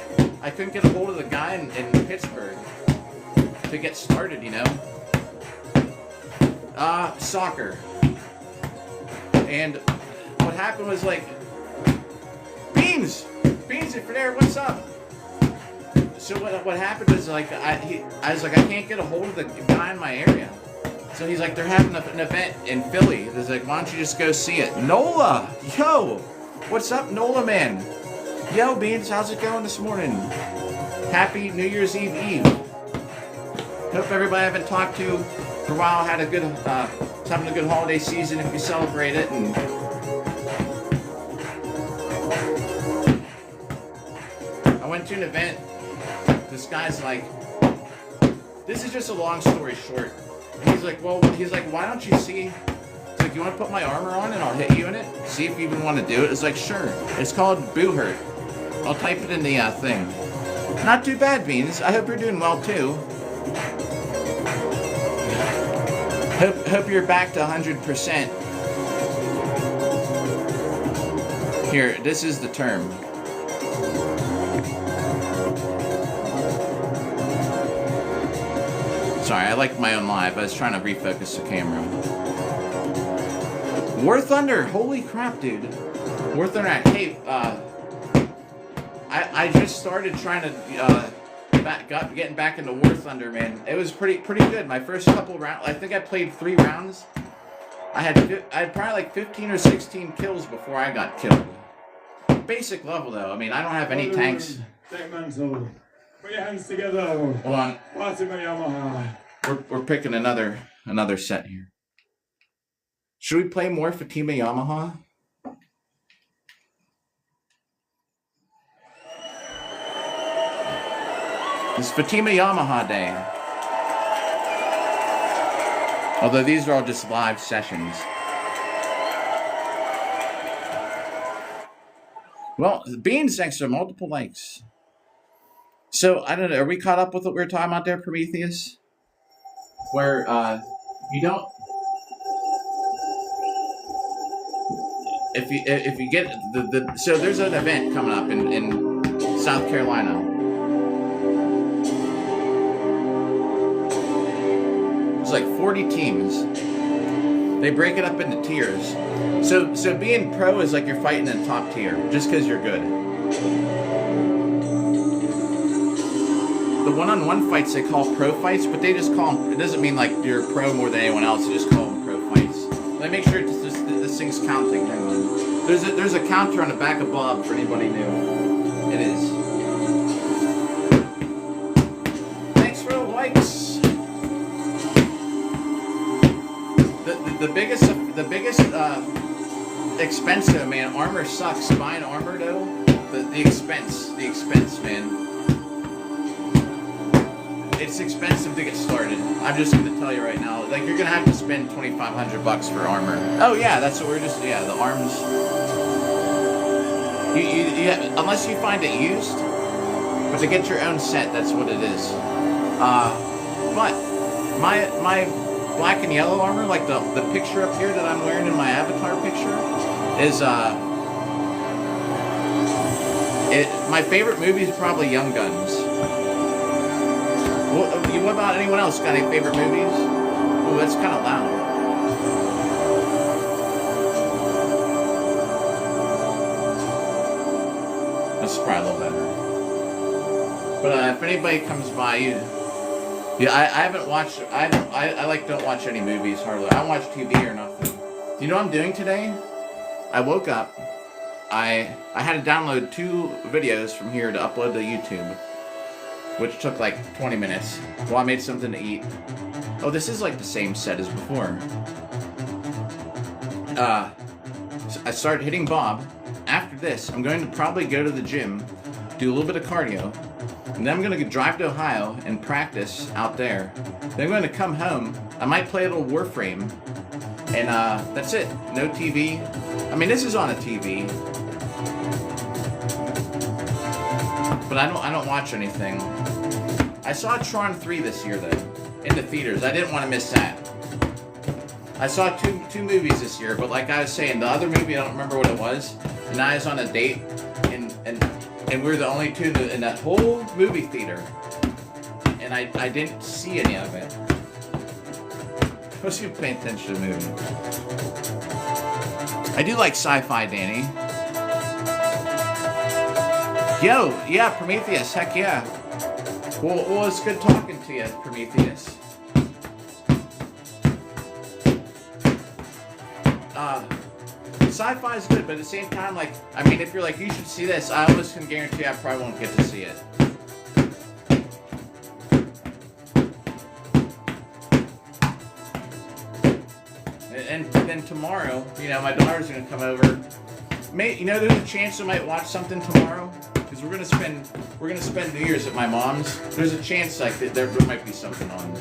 I couldn't get a hold of the guy in Pittsburgh to get started, you know. Soccer. And what happened was like, Beans, if you're there, what's up? So what happened was like, I was like, I can't get a hold of the guy in my area. So he's like, they're having an event in Philly. He's like, why don't you just go see it? Nola, yo, what's up, Nola, man? Yo, Beans, how's it going this morning? Happy New Year's Eve. Hope everybody I haven't talked to for a while had a good, having a good holiday season if you celebrate it. And I went to an event. This guy's like, this is just a long story short. And he's like, why don't you see? He's like, you want to put my armor on and I'll hit you in it? See if you even want to do it. It's like, sure. It's called Boohurt. I'll type it in the thing. Not too bad, Beans. I hope you're doing well too. Hope you're back to 100%. Here, this is the term. Sorry, I like my own live. I was trying to refocus the camera. War Thunder! Holy crap, dude. War Thunder. Hey, I just started trying to getting back into War Thunder, man. It was pretty good. My first couple rounds, I think I played 3 rounds. I had probably like 15 or 16 kills before I got killed. Basic level though. I mean, I don't have any tanks. Take mantle. Put your hands together. Hold on. We're picking another set here. Should we play more Fatima Yamaha? It's Fatima Yamaha Day. Although these are all just live sessions. Well, Beans, thanks for multiple likes. So, I don't know, are we caught up with what we were talking about there, Prometheus? Where, you don't... If you get so there's an event coming up in South Carolina. It's like 40 teams. They break it up into tiers. So being pro is like you're fighting in top tier just because you're good. The one-on-one fights they call pro fights, but they just call them. It doesn't mean like you're pro more than anyone else. You just call them pro fights. Let me make sure this thing's counting. Hang on. There's a counter on the back of Bob for anybody new. It is. Thanks for the likes. The biggest expense though, man. Armor sucks. Buying armor though, the expense, man. It's expensive to get started. I'm just gonna tell you right now. Like you're gonna have to spend $2,500 for armor. Oh yeah, that's what we're just. Yeah, the arms. You unless you find it used, but to get your own set, that's what it is. But my black and yellow armor, like the picture up here that I'm wearing in my avatar picture, is my favorite movie is probably Young Guns. What about anyone else? Got any favorite movies? Oh, that's kind of loud. That's probably a little better. But if anybody comes by, I haven't watched. I don't watch any movies hardly. I don't watch TV or nothing. Do you know what I'm doing today? I woke up. I had to download 2 videos from here to upload to YouTube, which took like 20 minutes while I made something to eat. Oh, this is like the same set as before. So I started hitting Bob. After this, I'm going to probably go to the gym, do a little bit of cardio, and then I'm going to drive to Ohio and practice out there. Then I'm going to come home. I might play a little Warframe, and that's it. No TV. I mean, this is on a TV, but I don't watch anything. I saw Tron 3 this year though, in the theaters. I didn't want to miss that. I saw two movies this year, but like I was saying, the other movie I don't remember what it was. And I was on a date, and we were the only 2 in that whole movie theater, and I didn't see any of it. I was even paying attention to the movie. I do like sci-fi, Danny. Yo, yeah, Prometheus, heck yeah. Well, it's good talking to you, Prometheus. Sci-fi is good, but at the same time, like, I mean, if you're like, you should see this, I almost can guarantee I probably won't get to see it. And then tomorrow, you know, my daughter's gonna come over. There's a chance I might watch something tomorrow because we're gonna spend New Year's at my mom's. There's a chance like that there might be something on.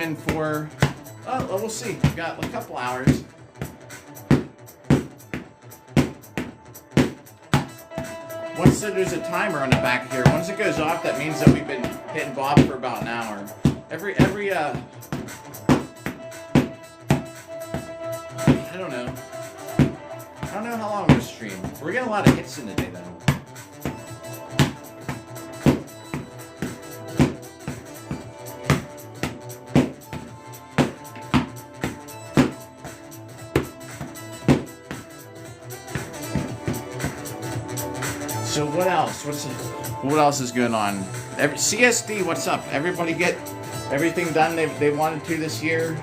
in for, oh, well, we'll see. We've got a couple hours. Once there's a timer on the back here, once it goes off, that means that we've been hitting Bob for about an hour. I don't know. I don't know how long we'll stream. We're getting a lot of hits in the day, though. So what else? What else is going on? CSD, what's up? Everybody get everything done they wanted to this year?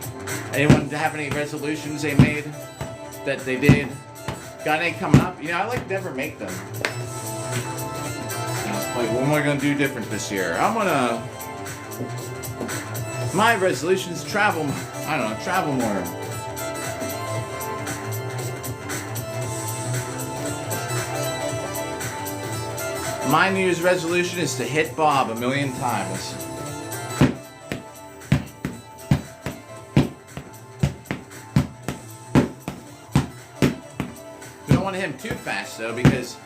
Anyone have any resolutions they made that they did? Got any coming up? You know, I like never make them. Like, what am I gonna do different this year? My resolutions travel. I don't know, travel more. My New Year's resolution is to hit Bob 1,000,000 times. We don't want to hit him too fast though, because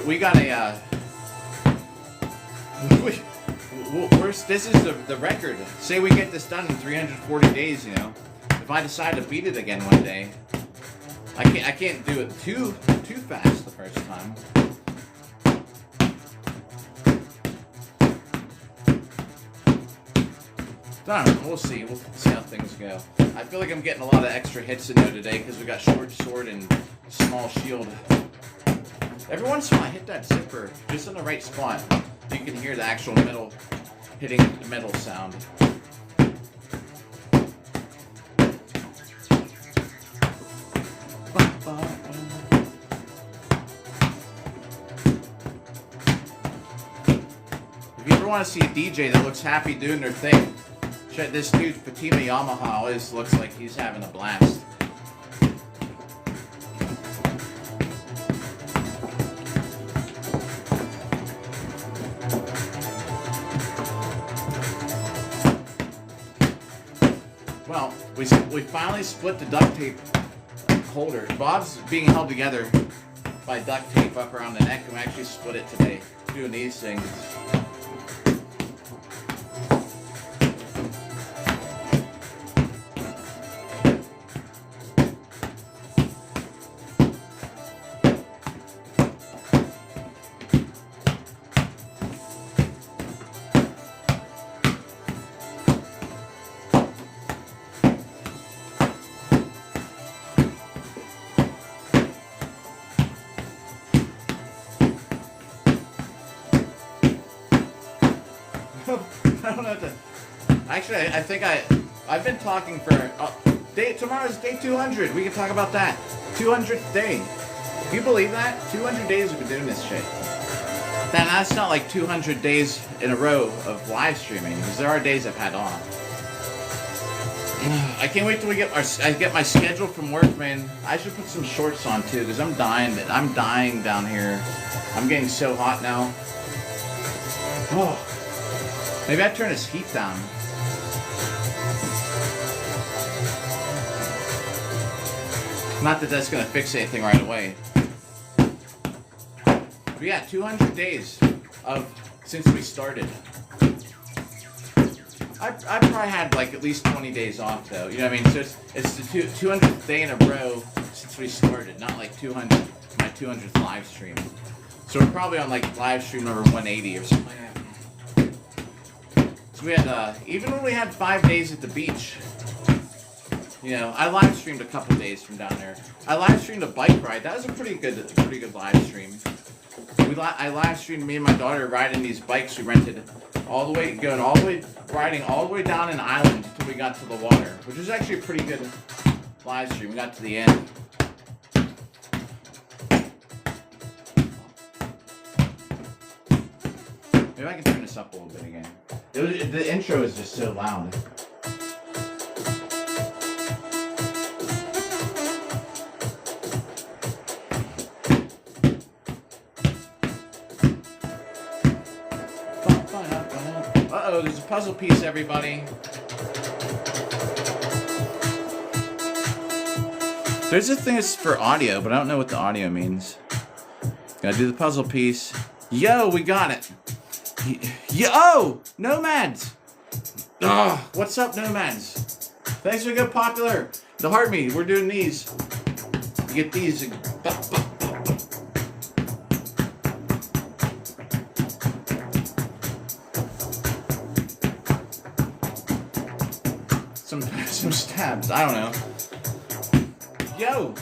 we got a. This is the record. Say we get this done in 340 days. You know, if I decide to beat it again one day, I can't do it too fast the first time. I don't know, we'll see. We'll see how things go. I feel like I'm getting a lot of extra hits in there today because we got short sword and small shield. Every once in a while I hit that zipper just in the right spot. You can hear the actual metal hitting the metal sound. If you ever want to see a DJ that looks happy doing their thing, this dude, Fatima Yamaha, always looks like he's having a blast. Well, we finally split the duct tape holder. Bob's being held together by duct tape up around the neck, and we actually split it today, doing these things. I don't know what to... Actually, I think I've been talking for... tomorrow's day 200. We can talk about that. 200th day. Do you believe that? 200 days we've been doing this shit. That's not like 200 days in a row of live streaming, because there are days I've had off. I can't wait till I get my schedule from work, man. I should put some shorts on too, because I'm dying. I'm dying down here. I'm getting so hot now. Oh. Maybe I turn his heat down. Not that that's gonna fix anything right away. But yeah, 200 days since we started. I probably had like at least 20 days off though. You know what I mean? So it's the 200th day in a row since we started, not like my 200th live stream. So we're probably on like live stream number 180 or something like that. We had, even when we had 5 days at the beach, you know, I live streamed a couple days from down there. I live streamed a bike ride. That was a pretty good live stream. I live streamed me and my daughter riding these bikes we rented, riding all the way down an island until we got to the water, which was actually a pretty good live stream. We got to the end. Maybe I can turn this up a little bit again. The intro is just so loud. Uh-oh, there's a puzzle piece, everybody. There's a thing that's for audio, but I don't know what the audio means. Gotta do the puzzle piece. Yo, we got it. Yo, Nomads. Oh, what's up, Nomads? Thanks for good popular. The heart me, we're doing these. You get these. Some stabs. I don't know. Yo.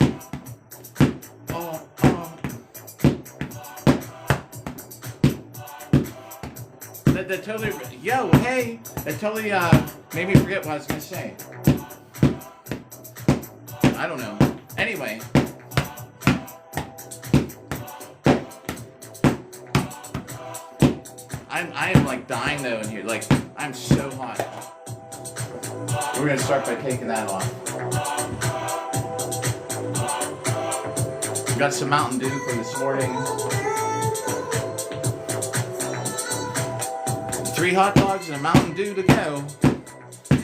That totally. Yo, hey. That totally made me forget what I was gonna say. I don't know. Anyway. I am like dying though in here. Like I'm so hot. We're gonna start by taking that off. We got some Mountain Dew from this morning. 3 hot dogs and a Mountain Dew to go.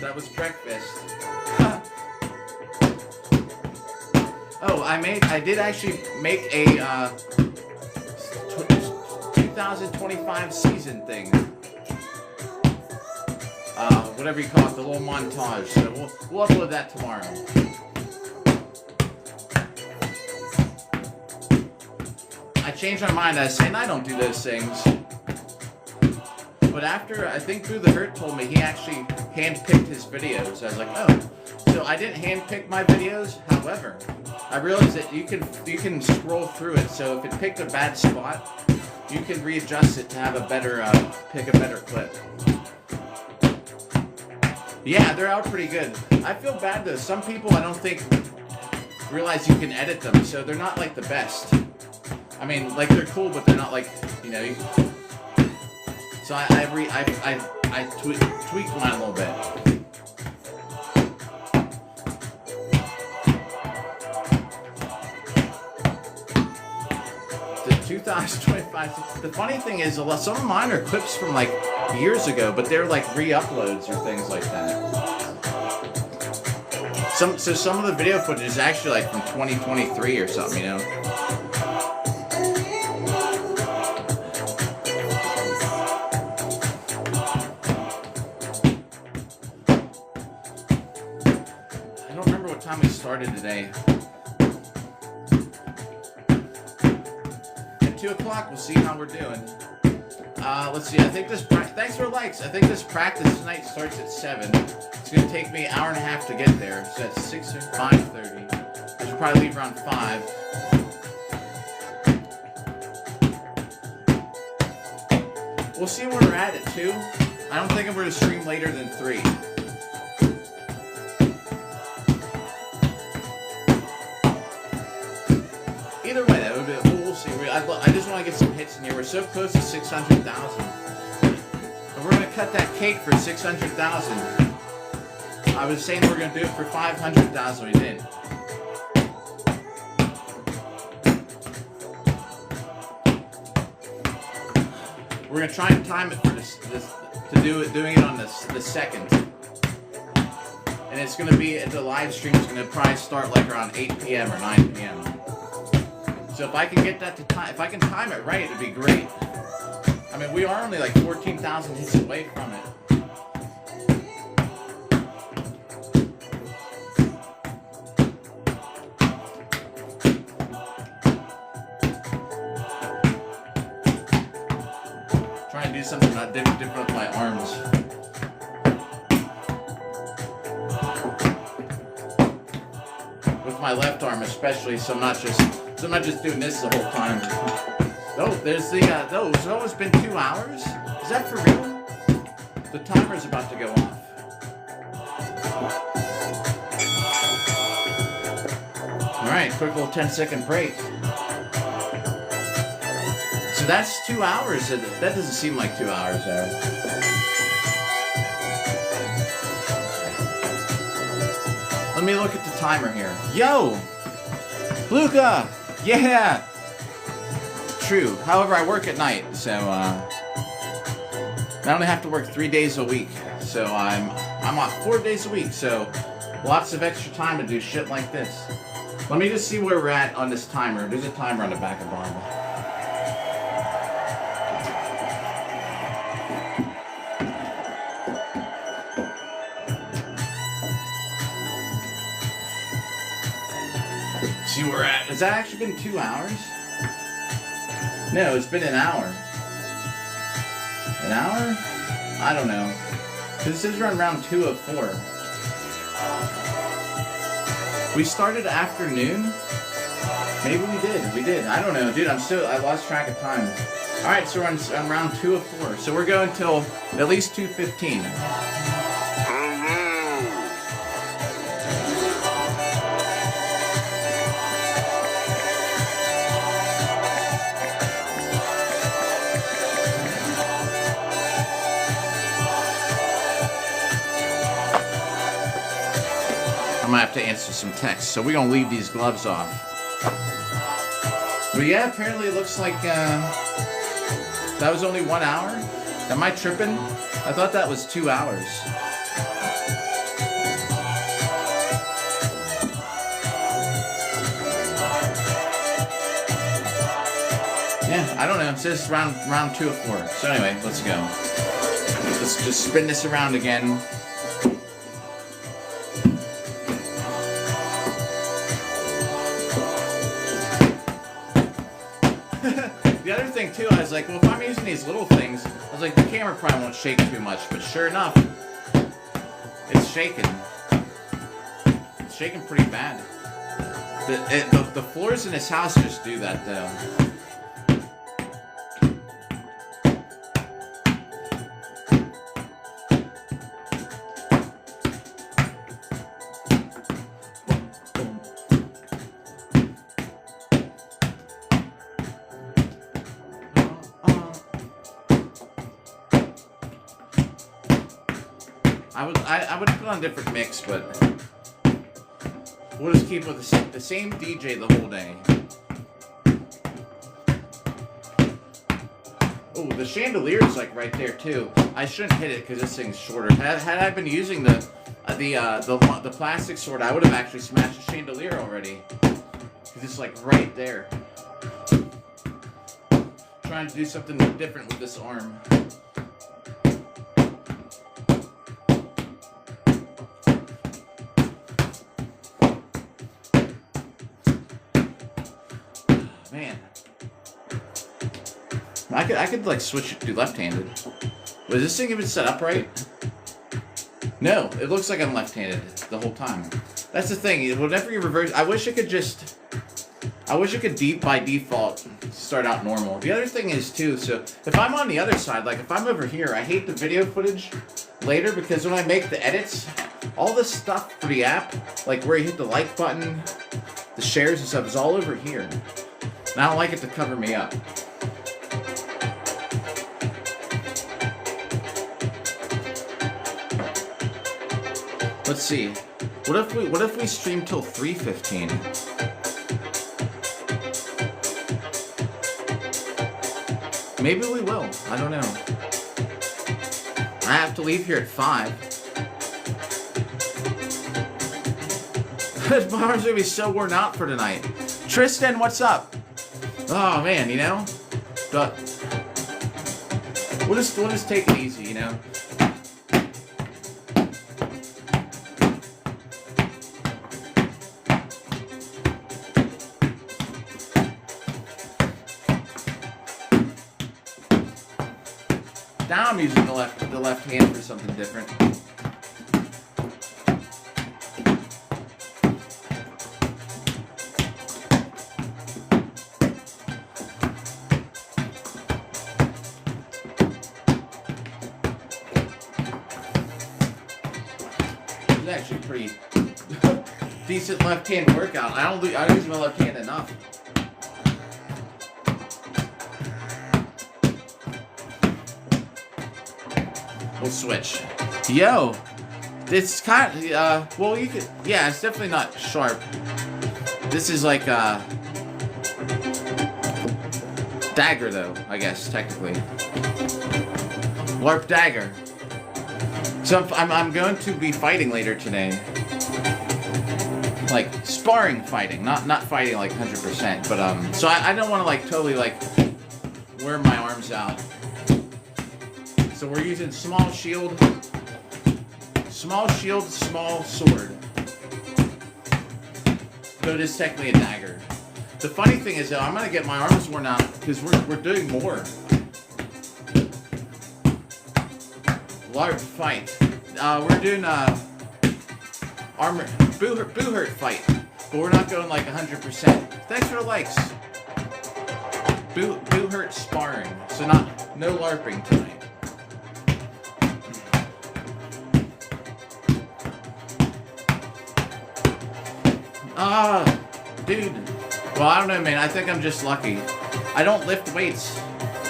That was breakfast. Oh, I did actually make a 2025 season thing. Whatever you call it, the little montage. So we'll upload that tomorrow. I changed my mind. I was saying I don't do those things. But after, I think Through the Hurt told me he actually handpicked his videos. I was like, oh. So I didn't handpick my videos. However, I realized that you can scroll through it. So if it picked a bad spot, you can readjust it to have a better, pick a better clip. Yeah, they're out pretty good. I feel bad though. Some people I don't think realize you can edit them, so they're not like the best. I mean, like they're cool, but they're not like, you know. So I tweaked mine a little bit. The 2025. The funny thing is, some of mine are clips from like years ago, but they're like re-uploads or things like that. So some of the video footage is actually like from 2023 or something, you know. I don't remember what time we started today. At 2 o'clock, we'll see how we're doing. Let's see, I think this, thanks for likes. I think this practice tonight starts at 7. It's going to take me an hour and a half to get there. So that's 6 or 5:30. I should probably leave around 5. We'll see where we're at 2. I don't think I'm going to stream later than 3. Either way, we'll see. I just want to get some hits in here. We're so close to 600,000. And we're going to cut that cake for 600,000. I was saying we're going to do it for 500,000. We did. We're going to try and time it for doing it on the 2nd. And it's going to be, the live stream is going to probably start like around 8 p.m. or 9 p.m. So if I can get that to time, if I can time it right, it'd be great. I mean, we are only like 14,000 hits away from it. Trying to do something not different with my arms. With my left arm especially, so I'm not just doing this the whole time. Oh, there's the, it's almost been 2 hours? Is that for real? The timer's about to go off. Alright, quick little 10-second break. So that's 2 hours. That doesn't seem like 2 hours though. Let me look at the timer here. Yo! Luca! Yeah! True. However, I work at night, so I only have to work 3 days a week. So I'm off 4 days a week, so lots of extra time to do shit like this. Let me just see where we're at on this timer. There's a timer on the back of Barb. See where we're at. Has that actually been 2 hours? No, it's been an hour. An hour? I don't know. This is round 2 of 4. We started afternoon? Maybe we did. We did. I don't know. Dude, I lost track of time. Alright, so we're on round 2 of 4. So we're going till at least 2:15. I might have to answer some texts, so we're gonna leave these gloves off. But yeah, apparently it looks like that was only 1 hour. Am I tripping? I thought that was 2 hours. Yeah, I don't know. It says round 2 of 4. So anyway, let's go. Let's just spin this around again. The other thing too, I was like, well, if I'm using these little things, I was like, the camera probably won't shake too much. But sure enough, it's shaking. It's shaking pretty bad. The floors in this house just do that though. I would put on a different mix, but we'll just keep with the same DJ the whole day. Oh, the chandelier is like right there too. I shouldn't hit it because this thing's shorter. Had I been using the plastic sword, I would have actually smashed the chandelier already. Because it's like right there. Trying to do something different with this arm. Man, I could like switch it to left-handed. Was this thing even set up right? No, it looks like I'm left-handed the whole time. That's the thing. Whenever you reverse, I wish it could by default start out normal. The other thing is too. So if I'm on the other side, like if I'm over here, I hate the video footage later because when I make the edits, all this stuff for the app, like where you hit the like button, the shares and stuff, is all over here. And I don't like it to cover me up. Let's see. What if we stream till 3:15? Maybe we will. I don't know. I have to leave here at 5. This arm's gonna be so worn out for tonight. Tristan, what's up? Oh man, you know, but we'll just take it easy, you know. Now I'm using the left hand for something different. Actually pretty decent left hand workout. I don't use my left hand enough. We'll switch. Yo, it's kind of well, you could, yeah, it's definitely not sharp. This is like dagger though, I guess technically. Warp dagger. So I'm going to be fighting later today. like sparring fighting, not fighting like 100%, but so I don't want to like totally like wear my arms out. So we're using small shield, small sword. So it is technically a dagger. The funny thing is though, I'm gonna get my arms worn out because we're doing more. Large fight. We're doing armor boo hurt fight, but we're not going like 100%. Thanks for the likes. Boo hurt sparring. So no LARPing tonight. Dude. Well, I don't know, man. I think I'm just lucky. I don't lift weights.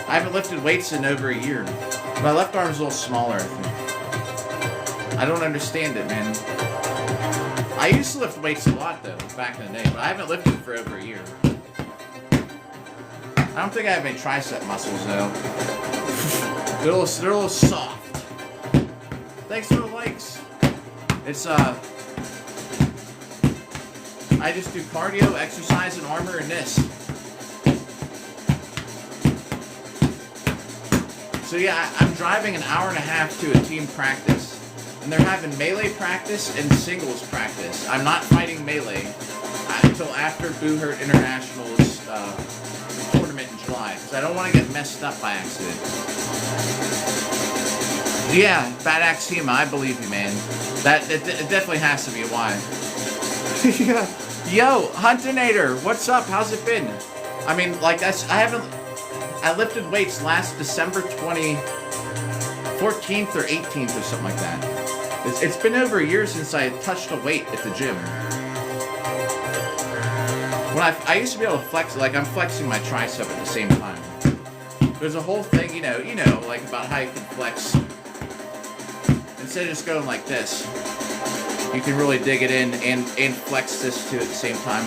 I haven't lifted weights in over a year. My left arm's a little smaller, I think. I don't understand it, man. I used to lift weights a lot, though, back in the day, but I haven't lifted for over a year. I don't think I have any tricep muscles, though. They're a little soft. Thanks for the likes. It's, I just do cardio, exercise, and armor, and this. So yeah, I'm driving an hour and a half to a team practice. And they're having melee practice and singles practice. I'm not fighting melee until after Boo Hurt International's tournament in July. Because I don't want to get messed up by accident. Yeah, Bad Axioma, I believe you, man. It definitely has to be a why. Yeah. Yo, Huntinator, what's up? How's it been? I mean, like, I lifted weights last December 14th or 18th or something like that. It's been over a year since I touched a weight at the gym. When I used to be able to flex, like I'm flexing my tricep at the same time. There's a whole thing, you know, like about how you can flex. Instead of just going like this, you can really dig it in and flex this too at the same time.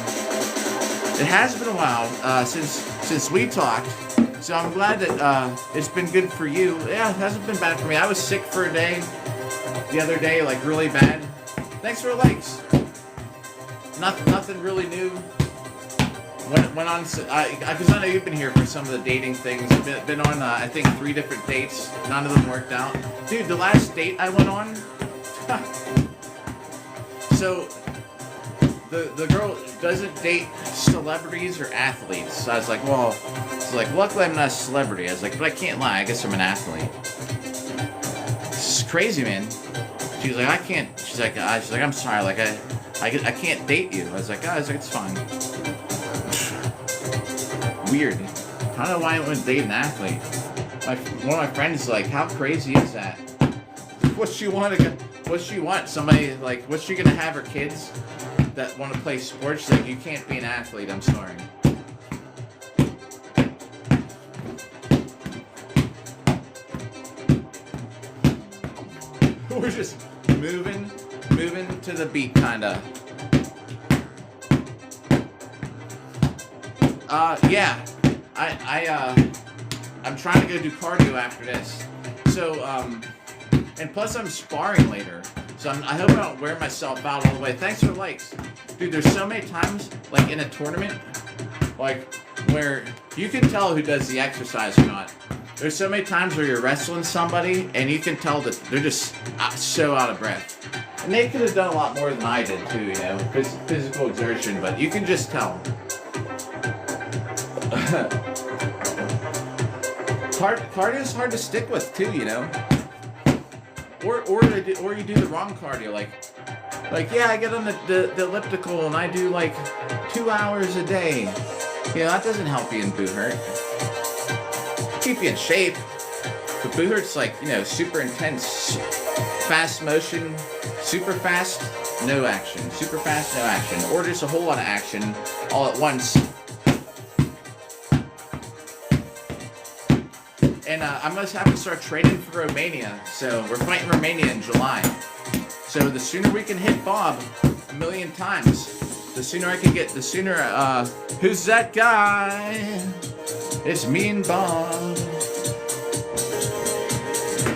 It has been a while since we talked, so I'm glad that it's been good for you. Yeah, it hasn't been bad for me. I was sick for a day the other day, like really bad. Thanks for the likes. Nothing really new. Went on, because I know you've been here for some of the dating things. Been on, I think, 3 different dates. None of them worked out. Dude, the last date I went on, so the girl doesn't date celebrities or athletes. So I was like, well, luckily I'm not a celebrity. I was like, but I can't lie. I guess I'm an athlete. It's crazy, man. She's like, I can't. She's like, I'm sorry. Like, I can't date you. I was like, it's fine. Weird. I don't know why I wouldn't date an athlete. One of my friends is like, how crazy is that? What's she want? Somebody like, what's she gonna have her kids that want to play sports? She's like, you can't be an athlete. I'm sorry. We're just moving to the beat, kinda. Yeah. I'm trying to go do cardio after this. So, and plus I'm sparring later. So I hope I don't wear myself out all the way. Thanks for the likes. Dude, there's so many times, like in a tournament, like, where you can tell who does the exercise or not. There's so many times where you're wrestling somebody, and you can tell that they're just so out of breath. And they could have done a lot more than I did, too, you know, physical exertion, but you can just tell. Cardio's hard to stick with, too, you know? Or you do the wrong cardio, like yeah, I get on the elliptical and I do like 2 hours a day. You know, that doesn't help you in Boo Hurt. Keep you in shape. But Boo Hurt's like, you know, super intense, fast motion, super fast, no action, super fast, no action, or just a whole lot of action all at once. And I'm going to have to start training for Romania. So we're fighting Romania in July. So the sooner we can hit Bob 1,000,000 times, the sooner I can get, the sooner, who's that guy? It's me and Bob.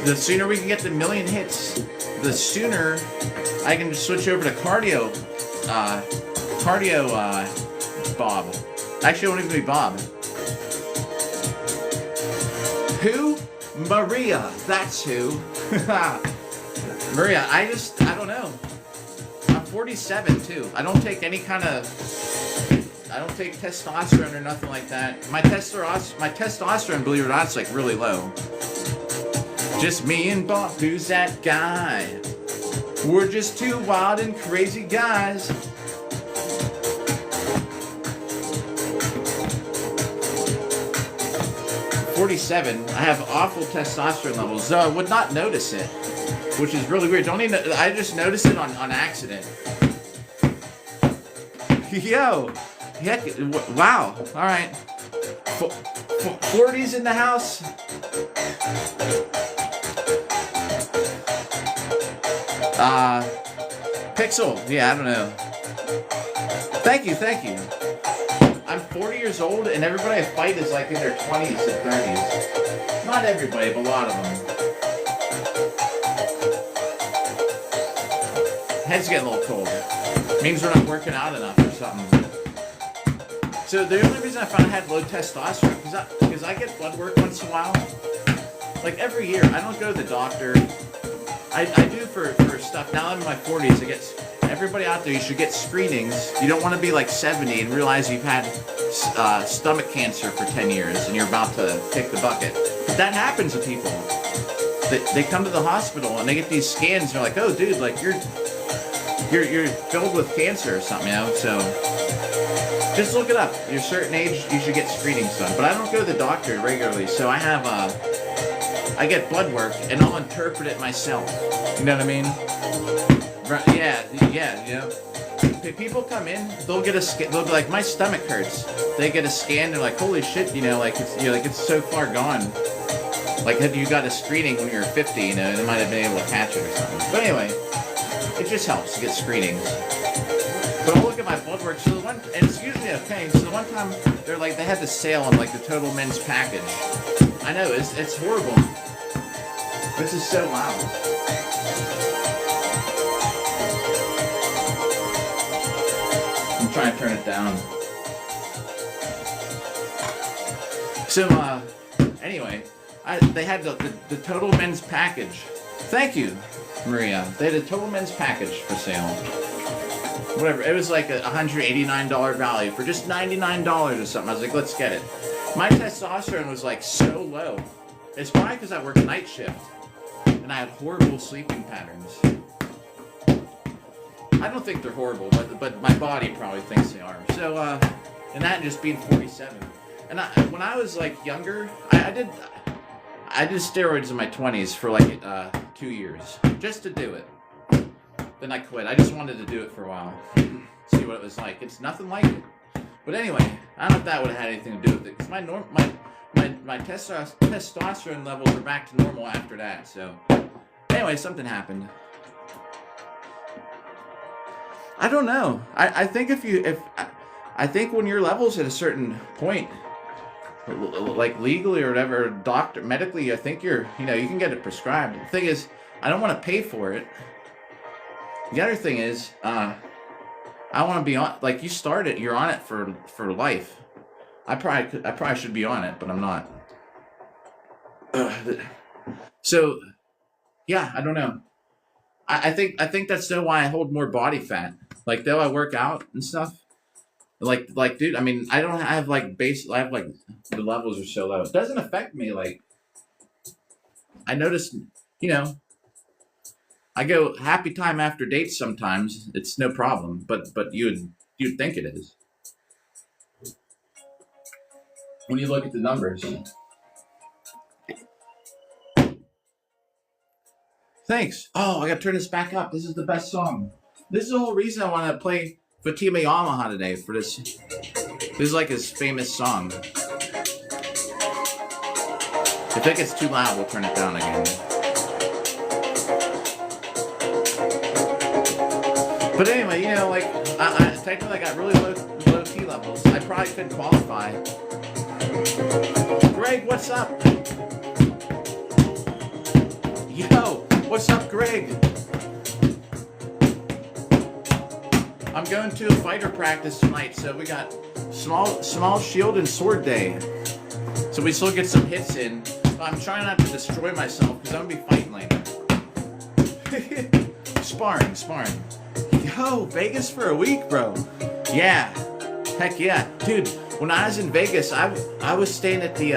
The sooner we can get the 1,000,000 hits, the sooner I can switch over to cardio cardio, Bob. Actually, it won't even be Bob. Who? Maria. That's who. Maria, I don't know. I'm 47 too. I don't take any kind of, I don't take testosterone or nothing like that. My testosterone, believe it or not, is like really low. Just me and Bob. Who's that guy? We're just two wild and crazy guys. .47. I have awful testosterone levels, though I would not notice it, which is really weird. Don't even. I just noticed it on accident. Yo, heck, wow. All right, 40s in the house. Pixel. Yeah, I don't know. Thank you. I'm 40 years old, and everybody I fight is like in their 20s and 30s. Not everybody, but a lot of them. Head's getting a little cold. Means we're not working out enough or something. So the only reason I found I had low testosterone, because I get blood work once in a while. Like every year, I don't go to the doctor. I do for stuff. Now I'm in my 40s. Everybody out there, you should get screenings. You don't want to be like 70 and realize you've had stomach cancer for 10 years and you're about to kick the bucket. But that happens to people. They come to the hospital and they get these scans. And they're like, oh, dude, like you're filled with cancer or something, you know. So just look it up. You're a certain age, you should get screenings done. But I don't go to the doctor regularly, so I have I get blood work and I'll interpret it myself. You know what I mean? Yeah, you know. People come in, they'll get a scan. They'll be like, my stomach hurts. They get a scan. They're like, holy shit, you know, like it's so far gone. Like, have you got a screening when you're 50? You know, they might have been able to catch it or something. But anyway, it just helps to get screenings. But I'll look at my blood work. So and it's usually okay. So the one time they had the sale on like the Total Men's package. I know it's horrible. This is so loud. Try and turn it down. So, anyway, they had the Total Men's package. Thank you, Maria. They had a Total Men's package for sale. Whatever. It was like a $189 value for just $99 or something. I was like, let's get it. My testosterone was like so low. It's probably because I worked night shift and I had horrible sleeping patterns. I don't think they're horrible, but my body probably thinks they are. So, and that just being 47. And when I was like younger, I did steroids in my 20s for like 2 years just to do it. Then I quit. I just wanted to do it for a while, see what it was like. It's nothing like it. But anyway, I don't know if that would have had anything to do with it, because my testosterone levels were back to normal after that. So, anyway, something happened. I don't know. I think I think when your level's at a certain point, like legally or whatever, medically, I think you can get it prescribed. The thing is, I don't want to pay for it. The other thing is, I want to be on, like you started, you're on it for life. I probably should be on it, but I'm not. So, yeah, I don't know. I think that's still why I hold more body fat. Like, though I work out and stuff, like, dude, I mean, I have like the levels are so low. It doesn't affect me. Like, I notice, I go happy time after dates sometimes. It's no problem, but you'd think it is when you look at the numbers. Thanks. Oh, I gotta turn this back up. This is the best song. This is the whole reason I want to play Fatima Yamaha today for this. This is like his famous song. If it gets too loud, we'll turn it down again. But anyway, like, I technically got really low T levels. I probably couldn't qualify. Greg, what's up? Yo, what's up, Greg? I'm going to a fighter practice tonight, so we got small shield and sword day. So we still get some hits in. I'm trying not to destroy myself because I'm gonna be fighting later. Sparring. Yo, Vegas for a week, bro. Yeah. Heck yeah. Dude, when I was in Vegas, I was staying at the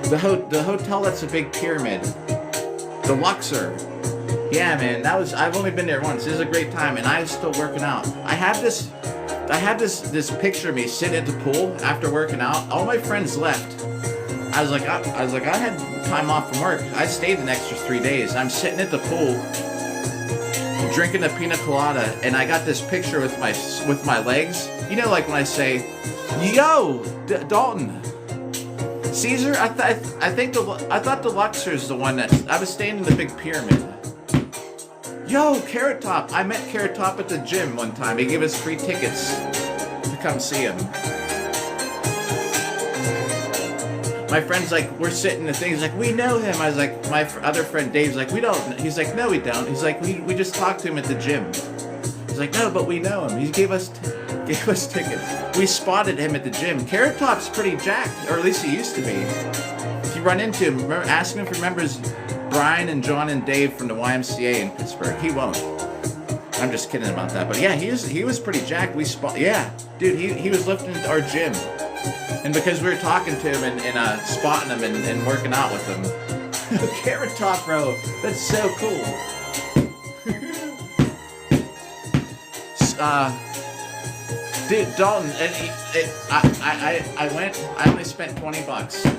the hotel that's a big pyramid. The Luxor. Yeah, man, I've only been there once. It was a great time, and I was still working out. I have this picture of me sitting at the pool after working out. All my friends left. I was like, I had time off from work. I stayed an extra 3 days. I'm sitting at the pool, drinking a pina colada, and I got this picture with my legs. You know, like when I say, "Yo, Dalton." Caesar, I thought the Luxor's the one that I was staying in the big pyramid. Yo, Carrot Top. I met Carrot Top at the gym one time. He gave us free tickets to come see him. My friend's like, we're sitting in the thing. He's like, we know him. I was like, my other friend Dave's like, we don't. He's like, no, we don't. He's like, we just talked to him at the gym. He's like, no, but we know him. He gave us tickets. We spotted him at the gym. Carrot Top's pretty jacked, or at least he used to be. If you run into him, ask him if he remembers Brian and John and Dave from the YMCA in Pittsburgh. He won't. I'm just kidding about that. But yeah, he was pretty jacked. Yeah, dude, he was lifting at our gym. And because we were talking to him and spotting him and working out with him. Carrot Top, bro. That's so cool. Dude, Dalton, I went, I only spent $20.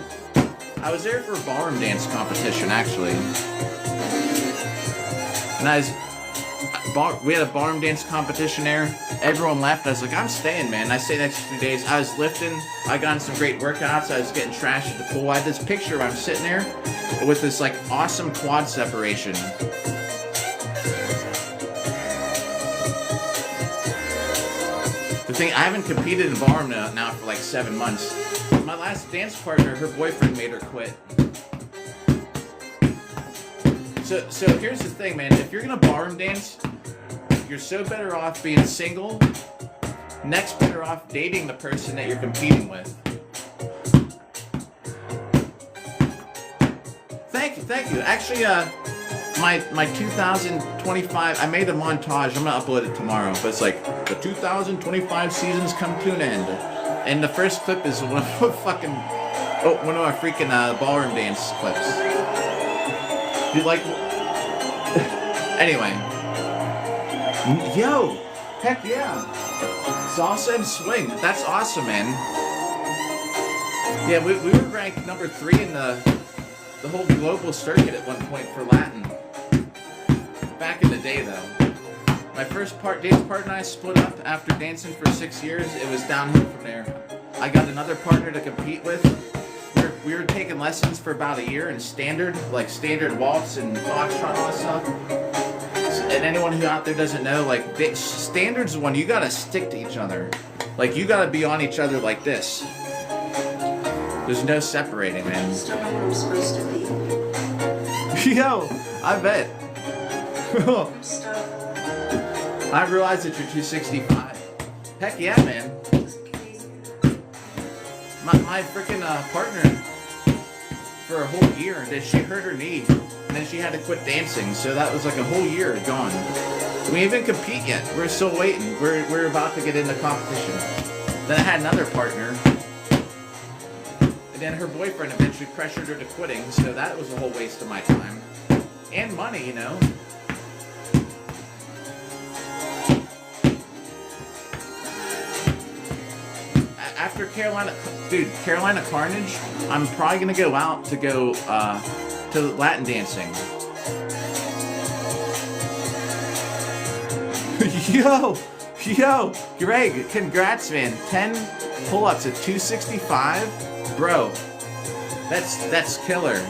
I was there for a ballroom dance competition, actually. And we had a ballroom dance competition there. Everyone left. I was like, I'm staying, man. I stayed the next 2 days. I was lifting. I got in some great workouts. I was getting trashed at the pool. I had this picture where I'm sitting there with this like awesome quad separation. The thing, I haven't competed in ballroom now for like 7 months. My last dance partner, her boyfriend made her quit. So here's the thing, man. If you're gonna ballroom dance, you're so better off being single. Next, better off dating the person that you're competing with. Thank you. Actually, my 2025, I made a montage. I'm gonna upload it tomorrow. But it's like the 2025 seasons come to an end, and the first clip is one of our freaking ballroom dance clips. Dude, like, anyway. Yo, heck yeah. Salsa and swing. That's awesome, man. Yeah, we were ranked number 3 in the whole global circuit at one point for Latin. Back in the day, though. My first dance partner and I split up after dancing for 6 years. It was downhill from there. I got another partner to compete with. We were taking lessons for about a year in standard waltz and foxtrot and all that stuff. And anyone who out there doesn't know, like, standard's the one you gotta stick to each other. Like, you gotta be on each other like this. There's no separating, man. I'm supposed to be. Yo, I bet. I realized that you're 265. Heck yeah, man. My freaking partner for a whole year, that she hurt her knee, and then she had to quit dancing. So that was like a whole year gone. We didn't even compete yet. We're still waiting. We're about to get in the competition. Then I had another partner, and then her boyfriend eventually pressured her to quitting. So that was a whole waste of my time and money, you know. After Carolina Carnage, I'm probably gonna go out to Latin dancing. Yo, Greg, congrats, man. 10 pull-ups at 265, bro. That's killer.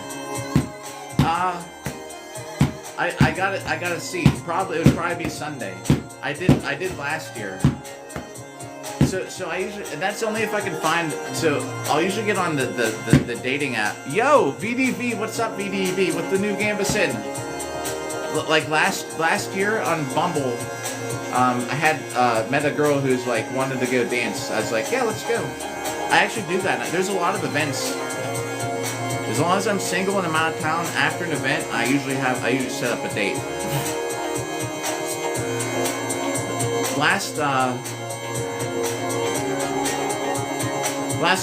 I gotta see. It would probably be Sunday. I did last year. So I usually, and that's only if I can find, so I'll usually get on the dating app. Yo, VDV, what's up, VDV, with the new Gambus in? like last year on Bumble, I had met a girl who's like wanted to go dance. I was like, yeah, let's go. I actually do that. There's a lot of events. As long as I'm single and I'm out of town after an event, I usually set up a date. Last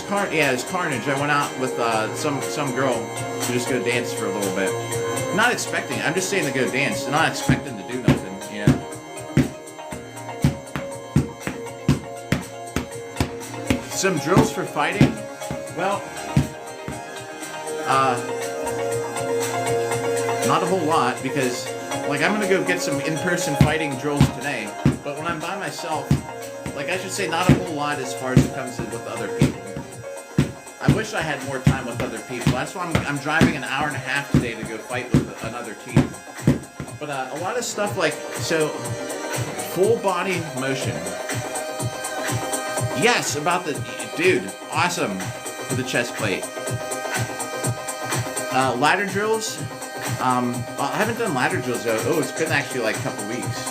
Carnage. I went out with some girl to just go dance for a little bit. Not expecting it. I'm just saying to go dance. I'm not expecting to do nothing, you know. Some drills for fighting. Well, not a whole lot because, like, I'm gonna go get some in-person fighting drills today. But when I'm by myself, like, I should say not a whole lot as far as it comes to with other people. I wish I had more time with other people. That's why I'm driving an hour and a half today to go fight with another team. But a lot of stuff like, so, full body motion. Yes, about the, dude, awesome for the chest plate. Ladder drills. Well, I haven't done ladder drills though. Oh, it's been actually like a couple weeks.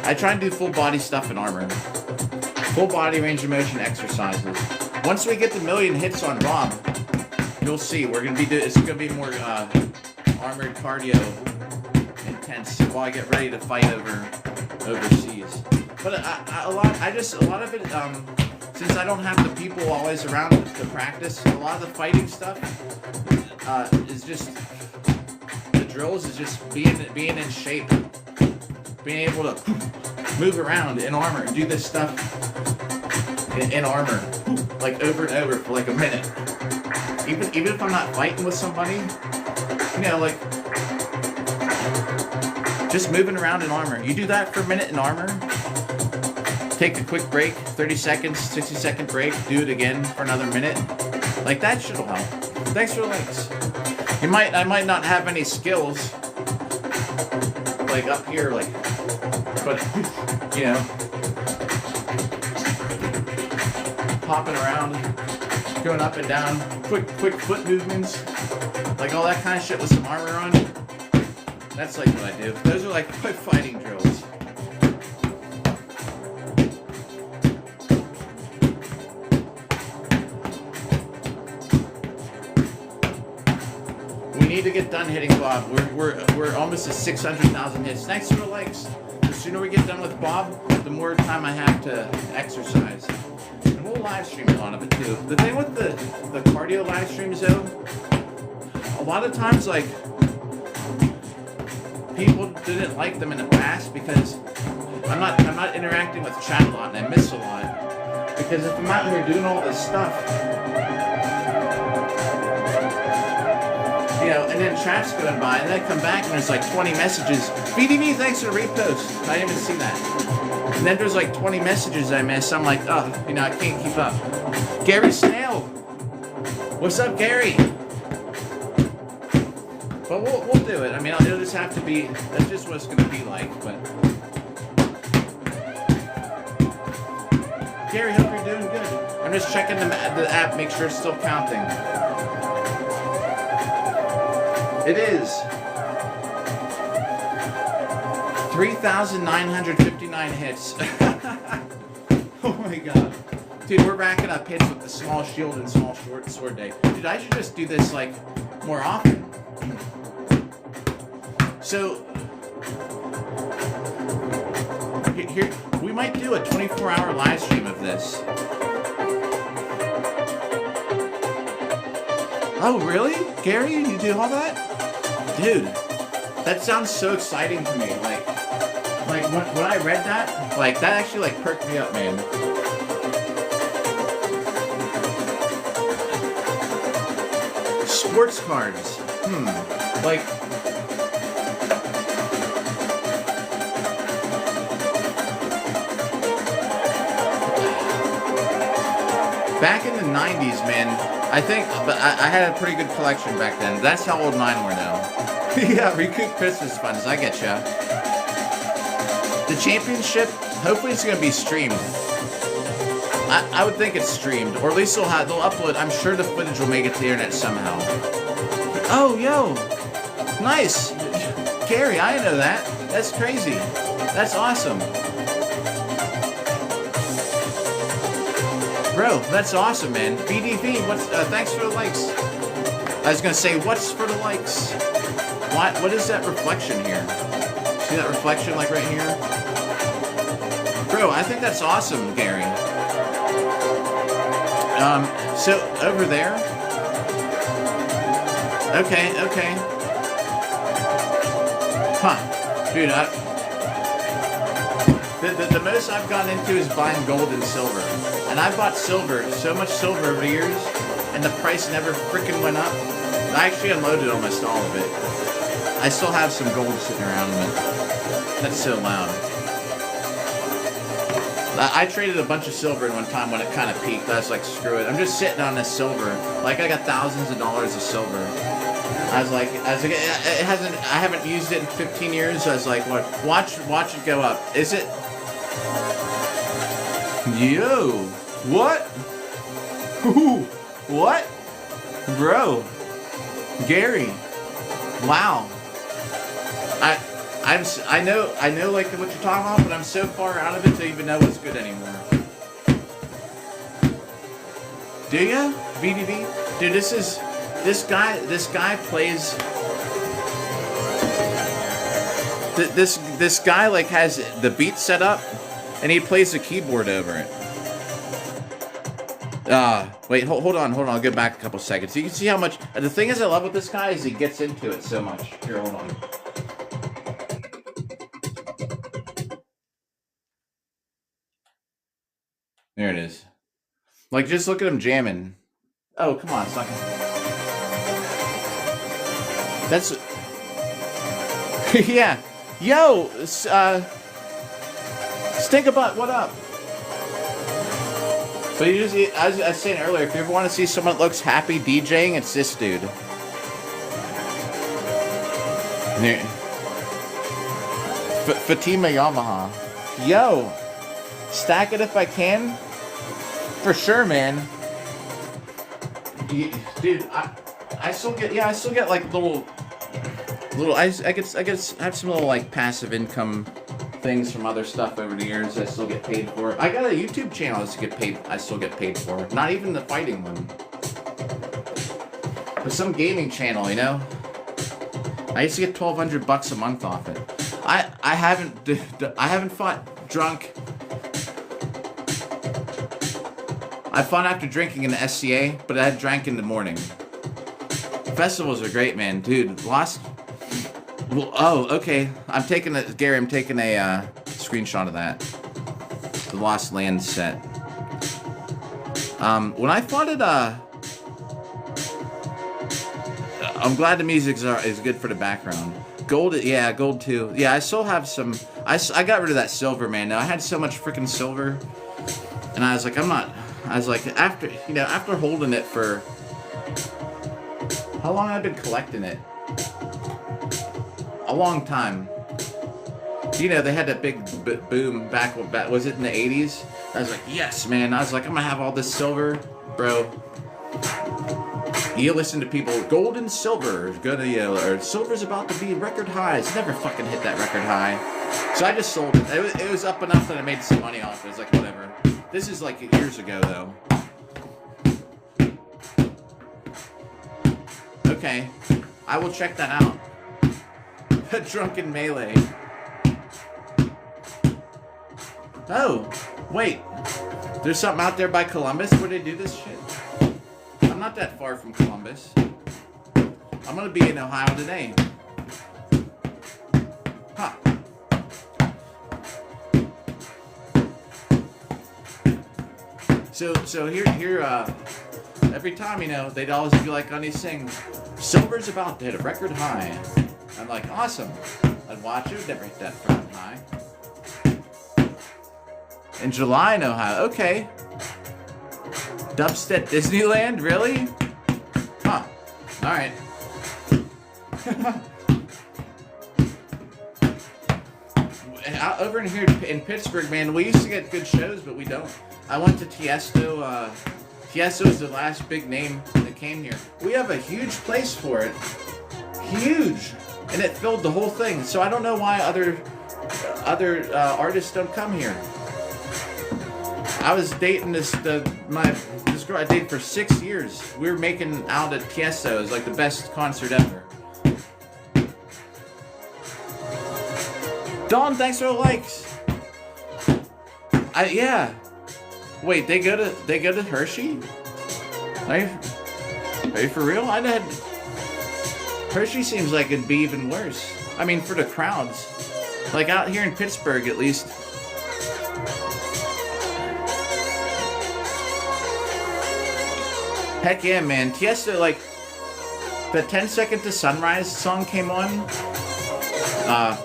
I try and do full body stuff in armor. Full body range of motion exercises. Once we get the 1,000,000 hits on Bob, you'll see we're gonna be it's gonna be more armored cardio intense while I get ready to fight overseas. But a lot of it, since I don't have the people always around to practice, a lot of the fighting stuff is just the drills is just being in shape, being able to move around in armor and do this stuff in armor like over and over for like a minute. Even if I'm not fighting with somebody, you know, like just moving around in armor. You do that for a minute in armor. Take a quick break, 30 seconds, 60-second break, do it again for another minute. Like that shit'll help. Thanks for the links. I might not have any skills like up here, like, but you know, hopping around, going up and down, quick foot movements, like all that kind of shit with some armor on. That's like what I do. Those are like quick fighting drills. We need to get done hitting Bob. We're almost at 600,000 hits. Thanks for the likes. The sooner we get done with Bob, the more time I have to exercise. And we'll live stream a lot of it too. The thing with the cardio live streams though, a lot of times like people didn't like them in the past because I'm not interacting with chat a lot and I miss a lot. Because if I'm out here doing all this stuff, you know, and then chat's going by, and then I come back and there's like 20 messages. BDV, thanks for the repost. I didn't even see that. And then there's like 20 messages I missed. I'm like, oh, you know, I can't keep up. Gary Snail. What's up, Gary? But we'll do it. I mean, it'll just have to be, that's just what it's going to be like. But Gary, hope you're doing good. I'm just checking the app, make sure it's still counting. It is 3,959 hits. Oh my god. Dude, we're racking up hits with the small shield and small short sword day. Dude, I should just do this like more often. So here we might do a 24-hour live stream of this. Oh really? Gary, you do all that? Dude, that sounds so exciting to me. Like when I read that, like that actually like perked me up, man. Sports cards. Like back in the 90s, man. I think, but I had a pretty good collection back then. That's how old mine were now. Yeah, recoup Christmas funds. I get ya. The championship, hopefully it's going to be streamed. I would think it's streamed, or at least they'll upload. I'm sure the footage will make it to the internet somehow. Oh, yo, nice. Gary, I didn't know that. That's crazy. That's awesome. Bro, that's awesome, man. BDV, thanks for the likes. I was gonna say, what's for the likes? What is that reflection here? See that reflection, like right here? Bro, I think that's awesome, Gary. So over there. Okay. Huh, dude, the most I've gotten into is buying gold and silver. And I've bought silver, so much silver over the years, and the price never freaking went up. I actually unloaded almost all of it. I still have some gold sitting around, but that's so loud. I traded a bunch of silver in one time when it kind of peaked. I was like, screw it. I'm just sitting on this silver. Like, I got thousands of dollars of silver. I was like, I haven't used it in 15 years. So I was like, what? Watch it go up. Is it? Yo, what? Ooh, what? Bro, Gary, wow. I know like what you're talking about, but I'm so far out of it to even know what's good anymore. Do ya? VDV? Dude, this guy plays. This guy like has the beat set up, and he plays the keyboard over it. Wait, hold on. I'll go back a couple seconds. You can see how much. The thing is, I love with this guy is he gets into it so much. Here, hold on. There it is. Like, just look at him jamming. Oh, come on, it's not gonna... That's... yeah. Yo, Stinkabutt, what up? So you just, as I was saying earlier, if you ever want to see someone that looks happy DJing, it's this dude. Fatima Yamaha. Yo, stack it if I can. For sure, man. Dude, I still get like little. I have some little like passive income things from other stuff over the years I still get paid for. I got a YouTube channel I still get paid for. Not even the fighting one. But some gaming channel, you know? I used to get $1,200 a month off it. I haven't fought drunk. I fought after drinking in the SCA, but I had drank in the morning. Festivals are great, man. Dude, lost... Well, oh, okay. Gary, I'm taking a screenshot of that. The Lost Land set. When I fought it, I'm glad the music is good for the background. Gold, yeah, gold too. Yeah, I still have some. I got rid of that silver, man. Now I had so much freaking silver, and I was like, after holding it for how long I've been collecting it. A long time. You know, they had that big boom back, was it in the 80s? I was like, yes, man. I was like, I'm gonna have all this silver, bro. You listen to people, gold and silver is gonna, or silver's about to be record highs. Never fucking hit that record high. So I just sold it. It was up enough that I made some money off it. It was like, whatever. This is like years ago, though. Okay. I will check that out. A drunken melee. Oh, wait. There's something out there by Columbus where they do this shit? I'm not that far from Columbus. I'm gonna be in Ohio today. Huh. So here, every time, they'd always be like on these things, silver's about to hit a record high. I'm like, awesome. I'd watch it, never hit that front high. In July in Ohio, okay. Dubstep Disneyland, really? Huh. Alright. Over in here in Pittsburgh, man, we used to get good shows, but we don't. I went to Tiesto. Tiesto is the last big name that came here. We have a huge place for it. Huge. and it filled the whole thing. So I don't know why other artists don't come here. I was dating this girl I dated for 6 years. We were making out at Tiesto. It was like the best concert ever. Dawn, thanks for the likes. Yeah. Wait, they go to Hershey? Are you for real? Hershey seems like it'd be even worse. I mean, for the crowds. Like out here in Pittsburgh, at least. Heck yeah, man. Tiesto, like, the 10 Second to Sunrise song came on.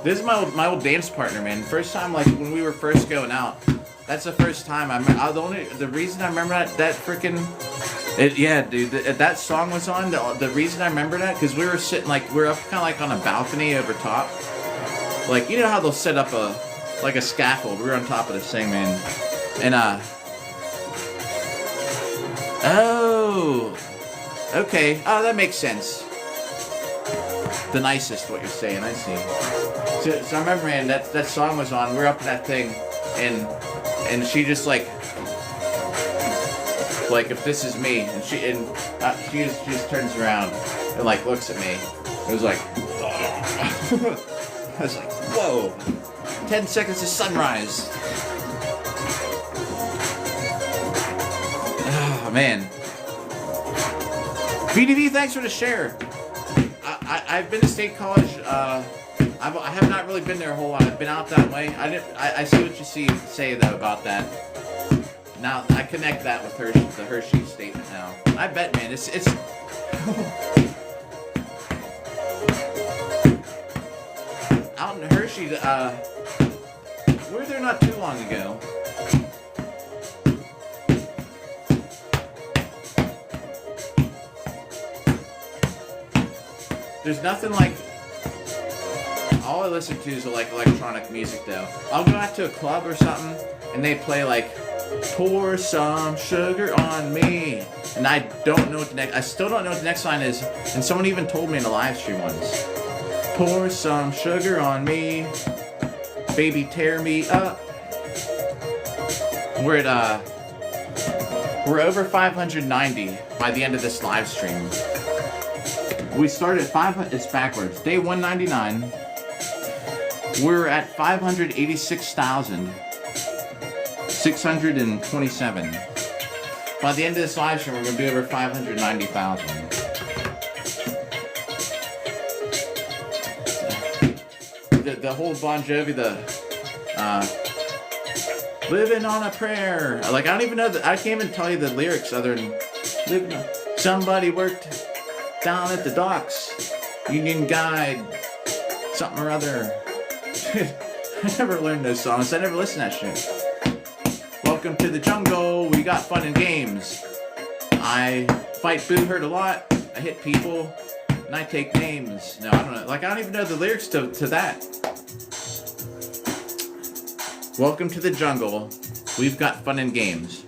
This is my old dance partner, man. First time, like, when we were first going out. That's the first time the reason I remember that freaking... Yeah, dude, that song was on. The reason I remember that, because we were sitting, like, we're up kind of like on a balcony over top. Like, you know how they'll set up a scaffold. We were on top of this thing, man. And, oh, okay. Oh, that makes sense. The nicest, what you're saying, I see. So I remember, man, that song was on. We were up in that thing, and she just, like, if this is me, and she just turns around and, like, looks at me. It was like, I was like, whoa, 10 seconds to sunrise. Oh, man. VDV, thanks for the share. I've been to State College. I have not really been there a whole lot. I've been out that way. I see what you say though about that. Now I connect that with the Hershey statement now. I bet, man, it's out in Hershey. We were there not too long ago. There's nothing like... All I listen to is like electronic music though. I'll go out to a club or something and they play like Pour Some Sugar on Me. And I don't know what I still don't know what the next line is. And someone even told me in a live stream once. Pour some sugar on me. Baby, tear me up. We're over 590 by the end of this live stream. We started at 500, it's backwards. Day 199. We're at 586,627. By the end of this live stream, we're going to be over 590,000. The whole Bon Jovi, Living on a Prayer. Like, I don't even know I can't even tell you the lyrics other than living on. Somebody worked down at the docks, Union Guide, something or other. I never learned those songs. I never listened to that shit. Welcome to the jungle. We got fun and games. I fight Boo Hurt a lot. I hit people. And I take names. No, I don't know. Like, I don't even know the lyrics to that. Welcome to the jungle. We've got fun and games.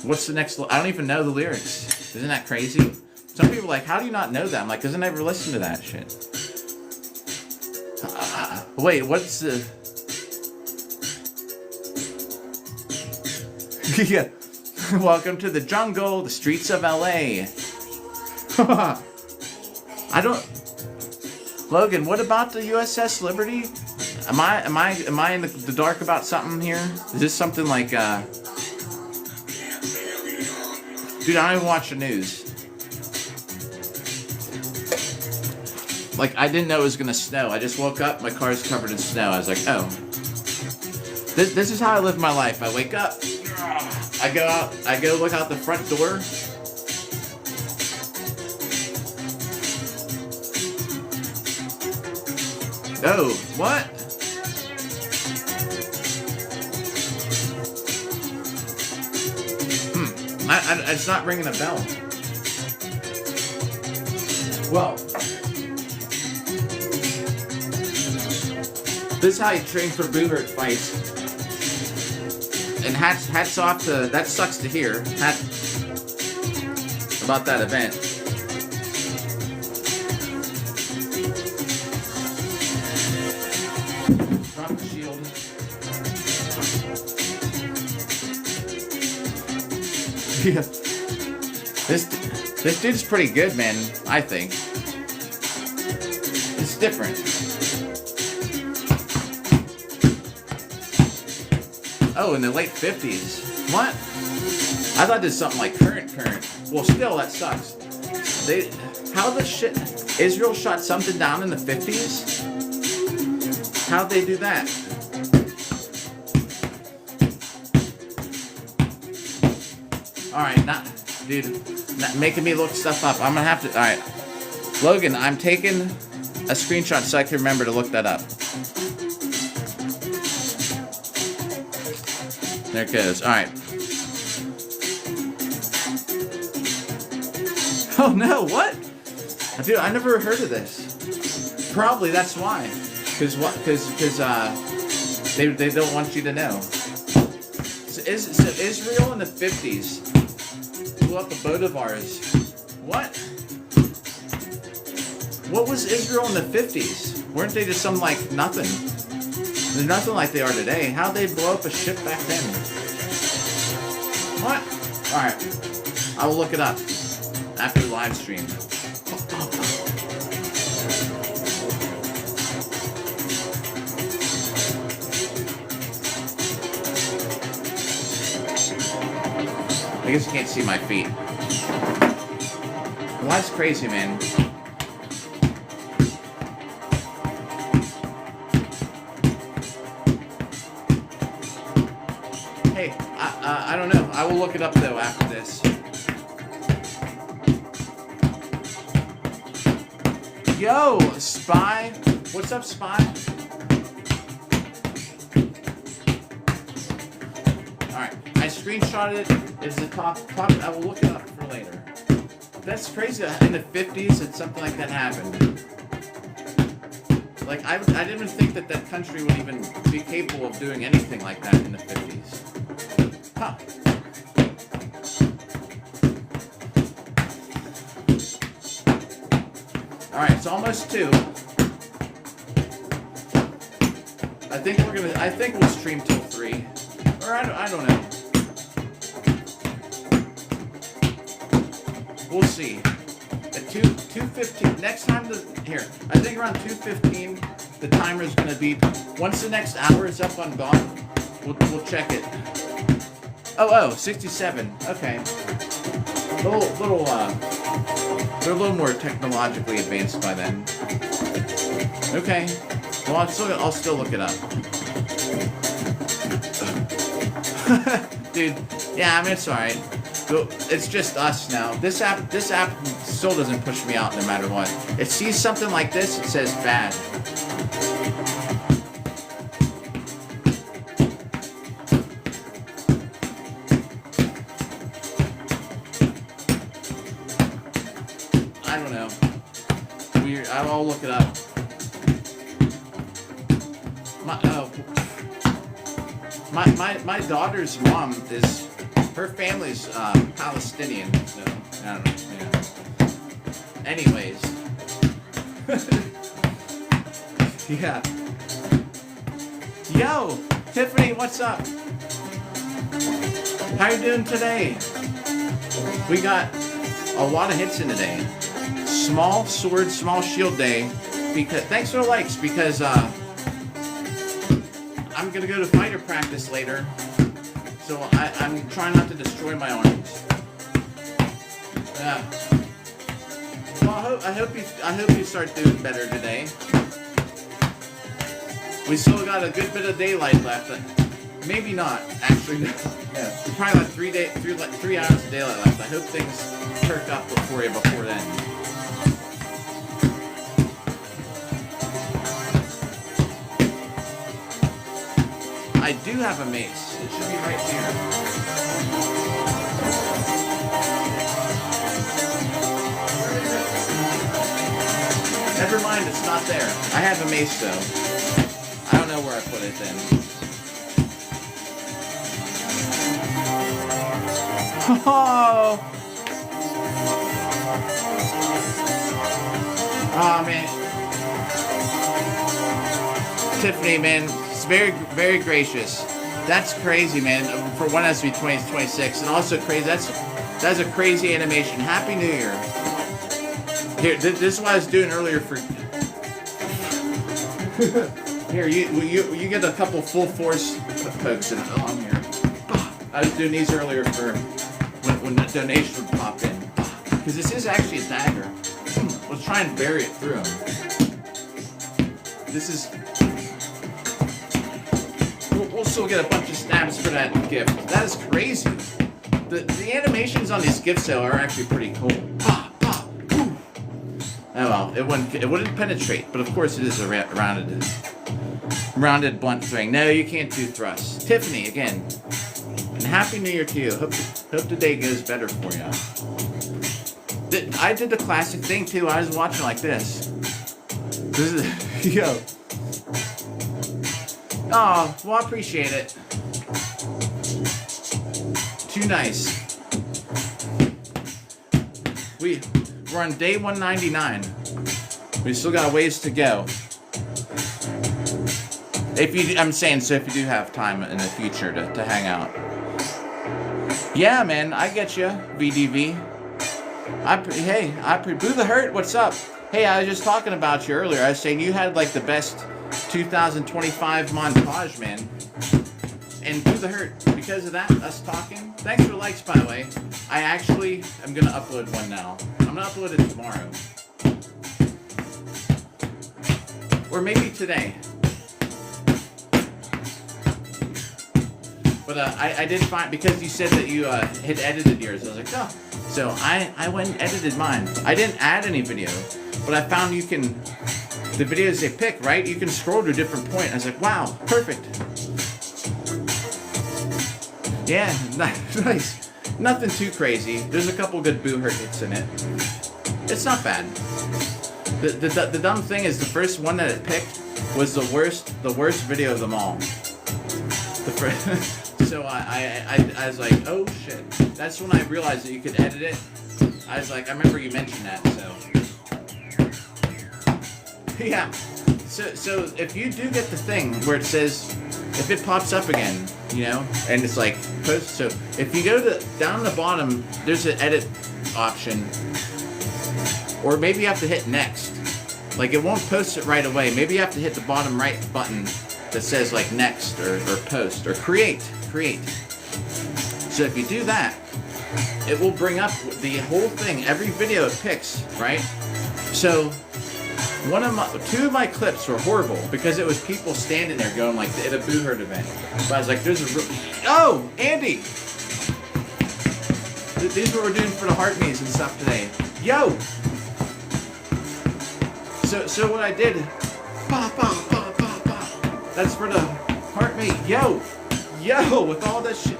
What's the next... I don't even know the lyrics. Isn't that crazy? Some people are like, how do you not know that? I'm like, because I never listened to that shit. Wait, what's the... Yeah. Welcome to the jungle, the streets of LA. I don't... Logan, what about the USS Liberty? Am I in the dark about something here? Is this something like, Dude, I don't even watch the news. Like, I didn't know it was gonna snow. I just woke up, my car's covered in snow. I was like, oh. This is how I live my life. I wake up, I go out, I go look out the front door. Oh, what? It's not ringing a bell. Well, this is how you train for Boo Hurt fights. And hats off to, that sucks to hear. About that event. Drop the shield. Yeah. This dude's pretty good, man. I think. It's different. Oh, in the late 50s. What? I thought this was something like current. Well, still, that sucks. How the shit? Israel shot something down in the 50s? How'd they do that? Alright, not making me look stuff up. I'm gonna have to. Alright. Logan, I'm taking a screenshot so I can remember to look that up. There it goes. Alright. Oh no, what? Dude, I never heard of this. Probably that's why. Because they don't want you to know. So Israel in the 50s blew up a boat of ours. What? What was Israel in the 50s? Weren't they just some like nothing? They're nothing like they are today. How'd they blow up a ship back then? What? Alright. I will look it up after the live stream. I guess you can't see my feet. Well, that's crazy, man. Hey, I don't know. I will look it up, though, after this. Yo, Spy. What's up, Spy? Alright, I screenshotted it. It's the top. I will look it up for later. That's crazy. In the 50s, that something like that happened. Like, I didn't even think that country would even be capable of doing anything like that in the 50s. Huh. Alright, it's almost 2. I think we'll stream till 3. Or I don't know. We'll see. At 2:15. Next time here. I think around 2:15 the timer is gonna be. Once the next hour is up on gone, we'll check it. Oh, 67. Okay. They're a little more technologically advanced by then. Okay. Well, I'll still look it up. Dude, yeah, I mean it's alright. It's just us now. This app still doesn't push me out no matter what. It sees something like this, it says bad. I don't know. Weird. I'll look it up. My daughter's mom is, her family's Palestinian, so I don't know. Yeah. Anyways. Yeah. Yo, Tiffany, what's up? How you doing today? We got a lot of hits in today. Small sword, small shield day. Because thanks for the likes, because I'm gonna go to fighter practice later, so I'm trying not to destroy my arms. Yeah. Well, I hope you start doing better today. We still got a good bit of daylight left. Maybe not, actually. Yeah, probably like 3 hours of daylight left. I hope things perk up before then. I do have a mace. It should be right here. Never mind, it's not there. I have a mace though. I don't know where I put it then. Oh! Oh man. Tiffany, man, it's very, very gracious. That's crazy, man. For one has to be 26, and also crazy. That's a crazy animation. Happy New Year. Here, this is what I was doing earlier for. Here, you get a couple full force pokes in on here. I was doing these earlier for when the donation would pop in, because this is actually a dagger. Let's try and bury it through him. This is. We'll still get a bunch of stabs for that gift. That is crazy. The animations on these gift sale are actually pretty cool. Oh well, it wouldn't penetrate, but of course it is a rounded blunt thing. No, you can't do thrusts. Tiffany, again, and Happy New Year to you. Hope the day goes better for you. I did the classic thing too. I was watching like this. This is yo. Oh, well, I appreciate it. Too nice. We're on day 199. We still got a ways to go. I'm saying, so if you do have time in the future to hang out. Yeah, man, I get you, VDV. Boo the Hurt, what's up? Hey, I was just talking about you earlier. I was saying you had like the best 2025 montage, man. And Boo the Hurt, because of that, us talking. Thanks for the likes, by the way. I actually am going to upload one now. I'm going to upload it tomorrow. Or maybe today. But I did find, because you said that you had edited yours, I was like, oh. So I went and edited mine. I didn't add any video, but I found you can, the videos they pick, right? You can scroll to a different point. I was like, wow, perfect. Yeah, nice. Nothing too crazy. There's a couple good Boo Hurt hits in it. It's not bad. The dumb thing is the first one that it picked was the worst video of them all. So I was like, oh shit. That's when I realized that you could edit it. I was like, I remember you mentioned that, so. Yeah. So if you do get the thing where it says, if it pops up again, you know, and it's like post, so if you go to down the bottom, there's an edit option, or maybe you have to hit next. Like it won't post it right away. Maybe you have to hit the bottom right button that says like next or post or create. So if you do that, it will bring up the whole thing, every video it picks, right? So two of my clips were horrible because it was people standing there going like at a Boo Hurt event. But I was like, oh, Andy! These are what we're doing for the heart me's and stuff today. Yo! So what I did, that's for the heart me. Yo, with all this shit.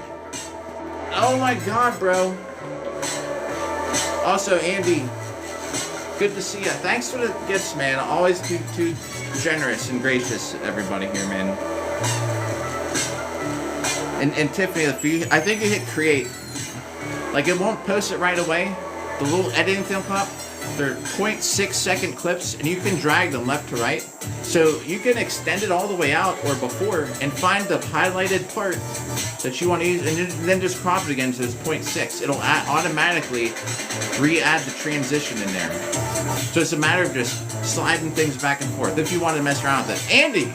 Oh my God, bro. Also, Andy, good to see you. Thanks for the gifts, man. Always too generous and gracious, everybody here, man. And Tiffany, I think you hit create. Like it won't post it right away. The little editing thing up. They're 0.6 second clips, and you can drag them left to right. So you can extend it all the way out or before and find the highlighted part that you want to use, and then just crop it again to this 0.6. It'll automatically re-add the transition in there. So it's a matter of just sliding things back and forth if you want to mess around with it. Andy!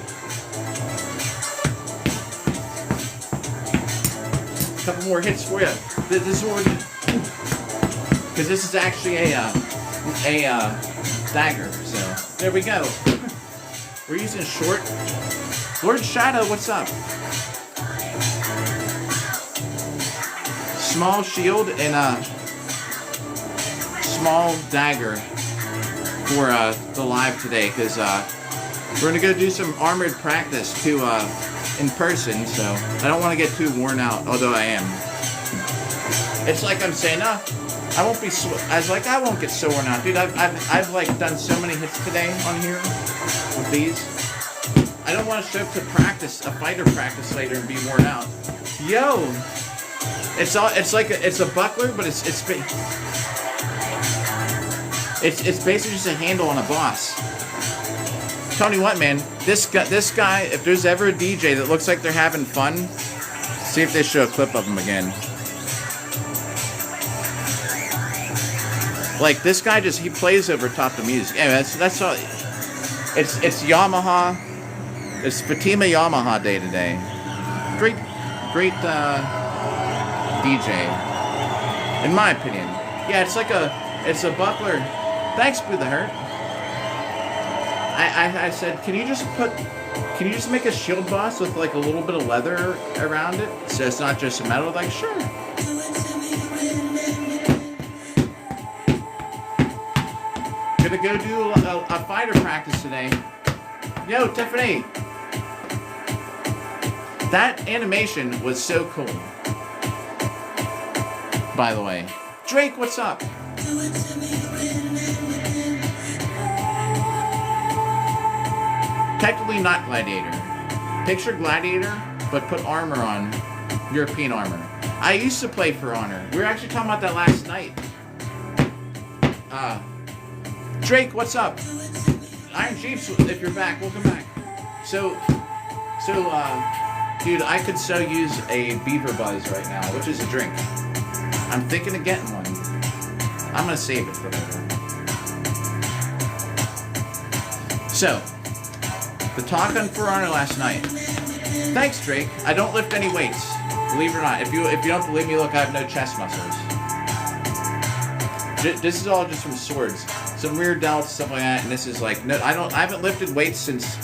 A couple more hits for you. This is what we're doing. Because this is actually a dagger, so there we go. We're using short. Lord Shadow, what's up? Small shield and a small dagger for the live today, because we're gonna go do some armored practice too in person, so I don't want to get too worn out, although I am. It's like I'm saying, I won't be. I was like, I won't get so worn out, dude. I've like done so many hits today on here with these. I don't want to show up to practice, a fighter practice later, and be worn out. Yo, it's a buckler, but it's basically just a handle on a boss. Tony, what, man? This guy, if there's ever a DJ that looks like they're having fun, see if they show a clip of him again. Like this guy he plays over top the music. Anyway, that's all. It's Yamaha. It's Fatima Yamaha Day today. Great DJ, in my opinion. Yeah, it's a buckler. Thanks, Boo the Hurt. I said, can you just make a shield boss with like a little bit of leather around it, so it's not just metal? Like, sure. Gonna go do a fighter practice today. Yo, Tiffany. That animation was so cool. By the way. Drake, what's up? Technically not Gladiator. Picture Gladiator, but put armor on. European armor. I used to play For Honor. We were actually talking about that last night. Drake, what's up? Iron Chiefs, if you're back, welcome back. So, dude, I could so use a Beaver Buzz right now, which is a drink. I'm thinking of getting one. I'm gonna save it for later. So, the talk on For Honor last night. Thanks, Drake. I don't lift any weights. Believe it or not. If you don't believe me, look, I have no chest muscles. This is all just from swords. Some rear delts, stuff like that, and this is like, no, I haven't lifted weights since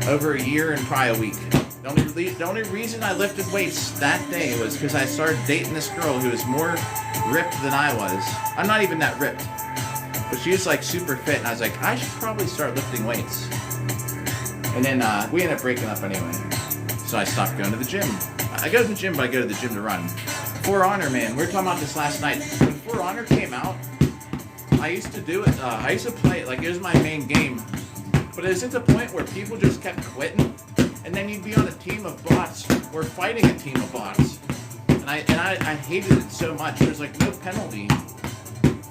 over a year and probably a week. The only reason I lifted weights that day was because I started dating this girl who was more ripped than I was. I'm not even that ripped, but she was like super fit, and I was like, I should probably start lifting weights. And then we ended up breaking up anyway, so I stopped going to the gym. I go to the gym, but I go to the gym to run. For Honor, man, we were talking about this last night. When For Honor came out, I used to do it. I used to play it like it was my main game, but it was at the point where people just kept quitting, and then you'd be on a team of bots or fighting a team of bots, and I hated it so much. There's like no penalty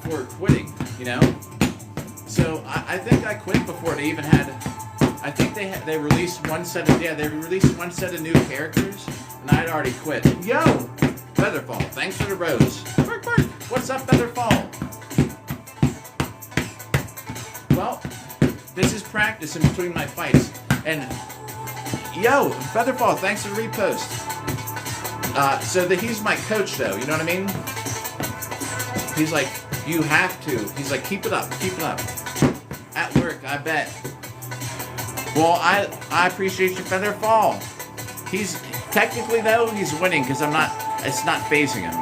for quitting, you know. So I think I quit before they even had. I think they released one set of new characters, and I had already quit. Yo, Featherfall, thanks for the rose. What's up, Featherfall? Well, this is practice in between my fights. And, yo, Featherfall, thanks for the repost. So that he's my coach, though, you know what I mean? He's like, you have to. He's like, keep it up. At work, I bet. Well, I appreciate you, Featherfall. He's, technically, though, he's winning because it's not phasing him.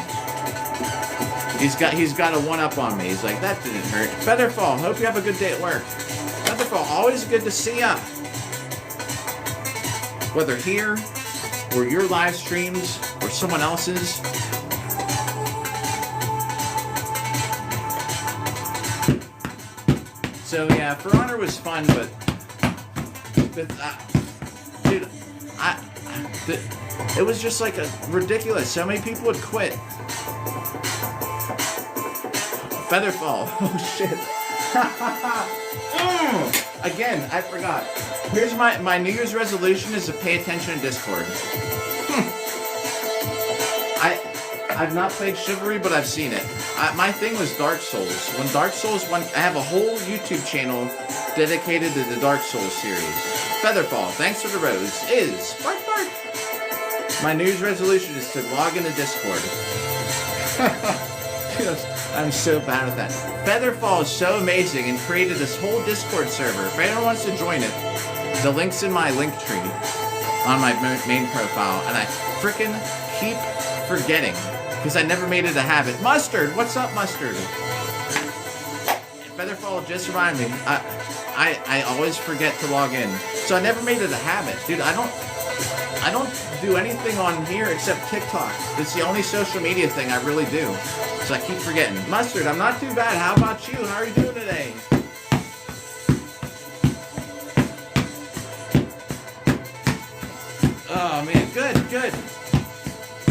He's got a one-up on me. He's like, that didn't hurt. Featherfall, hope you have a good day at work. Featherfall, always good to see ya. Whether here, or your live streams, or someone else's. So yeah, For Honor was fun, but dude, it was just like ridiculous. So many people would quit. Featherfall. Oh shit. Again, I forgot. Here's my New Year's resolution is to pay attention to Discord. I've not played Chivalry, but I've seen it. My thing was Dark Souls. When Dark Souls went, I have a whole YouTube channel dedicated to the Dark Souls series. Featherfall, thanks for the rose. Bark. My New Year's resolution is to log into Discord. I'm so bad at that. Featherfall is so amazing and created this whole Discord server. If anyone wants to join it, the link's in my link tree on my main profile, and I frickin' keep forgetting because I never made it a habit. Mustard, what's up, Mustard? Featherfall just reminded me. I always forget to log in, so I never made it a habit, dude. I don't do anything on here except TikTok. It's the only social media thing I really do. So I keep forgetting. Mustard, I'm not too bad. How about you? How are you doing today? Oh man, good.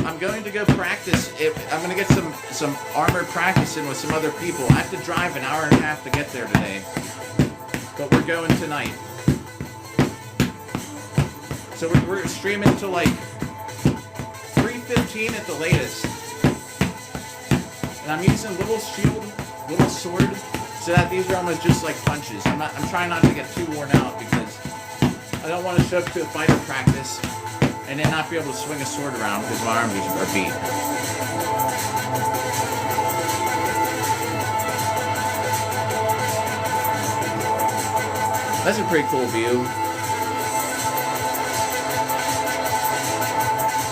I'm going to go practice. I'm going to get some armor practice in with some other people. I have to drive an hour and a half to get there today. But we're going tonight. So we're streaming to like 3:15 at the latest. And I'm using little shield, little sword, so that these are almost just like punches. I'm trying not to get too worn out because I don't want to show up to a fighter practice and then not be able to swing a sword around because my arms are beat. That's a pretty cool view.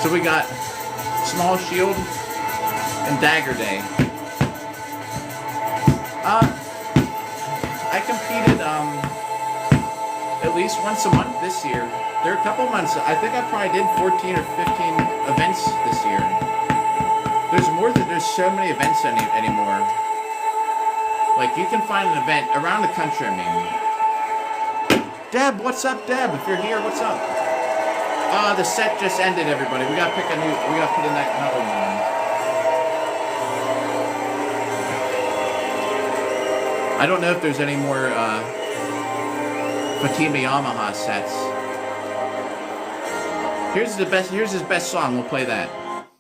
So we got Small Shield and Dagger Day. I competed at least once a month this year. There are a couple months, I think I probably did 14 or 15 events this year. There's so many events anymore. Like, you can find an event around the country, I mean. Deb, what's up, Deb? If you're here, what's up? The set just ended, everybody. We gotta put in another one. I don't know if there's any more Fatima Yamaha sets. Here's his best song. We'll play that.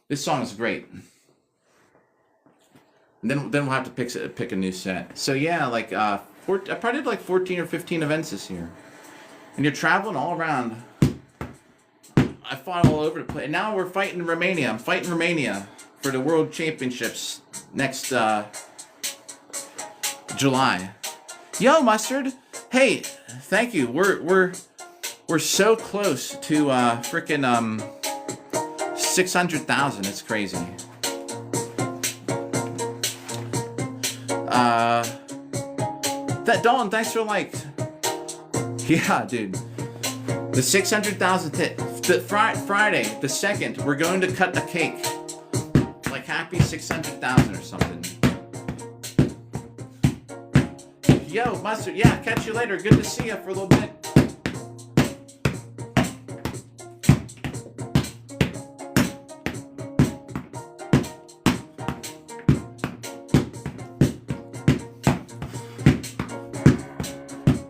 This song is great. And then we'll have to pick a new set. So yeah, like I probably did like 14 or 15 events this year. And you're traveling all around. I fought all over the place. And now we're fighting in Romania. I'm fighting Romania for the World Championships next July. Yo, Mustard. Hey, thank you. We're so close to frickin' 600,000. It's crazy. Dawn, thanks for likes. Yeah, dude. The 600,000 Friday, the 2nd, we're going to cut a cake. Like happy 600,000 or something. Yo, Mustard, yeah, catch you later. Good to see you for a little bit.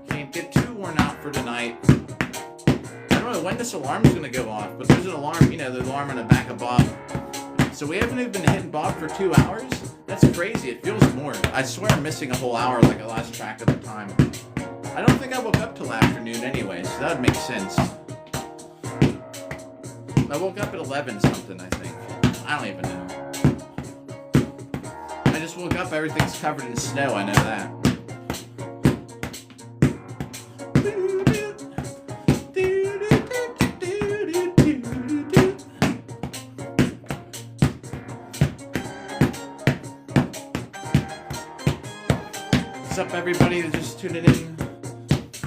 Can't get too worn out for tonight. I don't know when this alarm is going to go off, but there's an alarm, the alarm on the back of Bob. So we haven't even been hitting Bob for 2 hours? That's crazy. It feels more. I swear I'm missing a whole hour, like I lost track of the time. I don't think I woke up till afternoon anyway, so that would make sense. I woke up at 11 something, I think. I don't even know. I just woke up, everything's covered in snow, I know that. What's up, everybody that's just tuning in?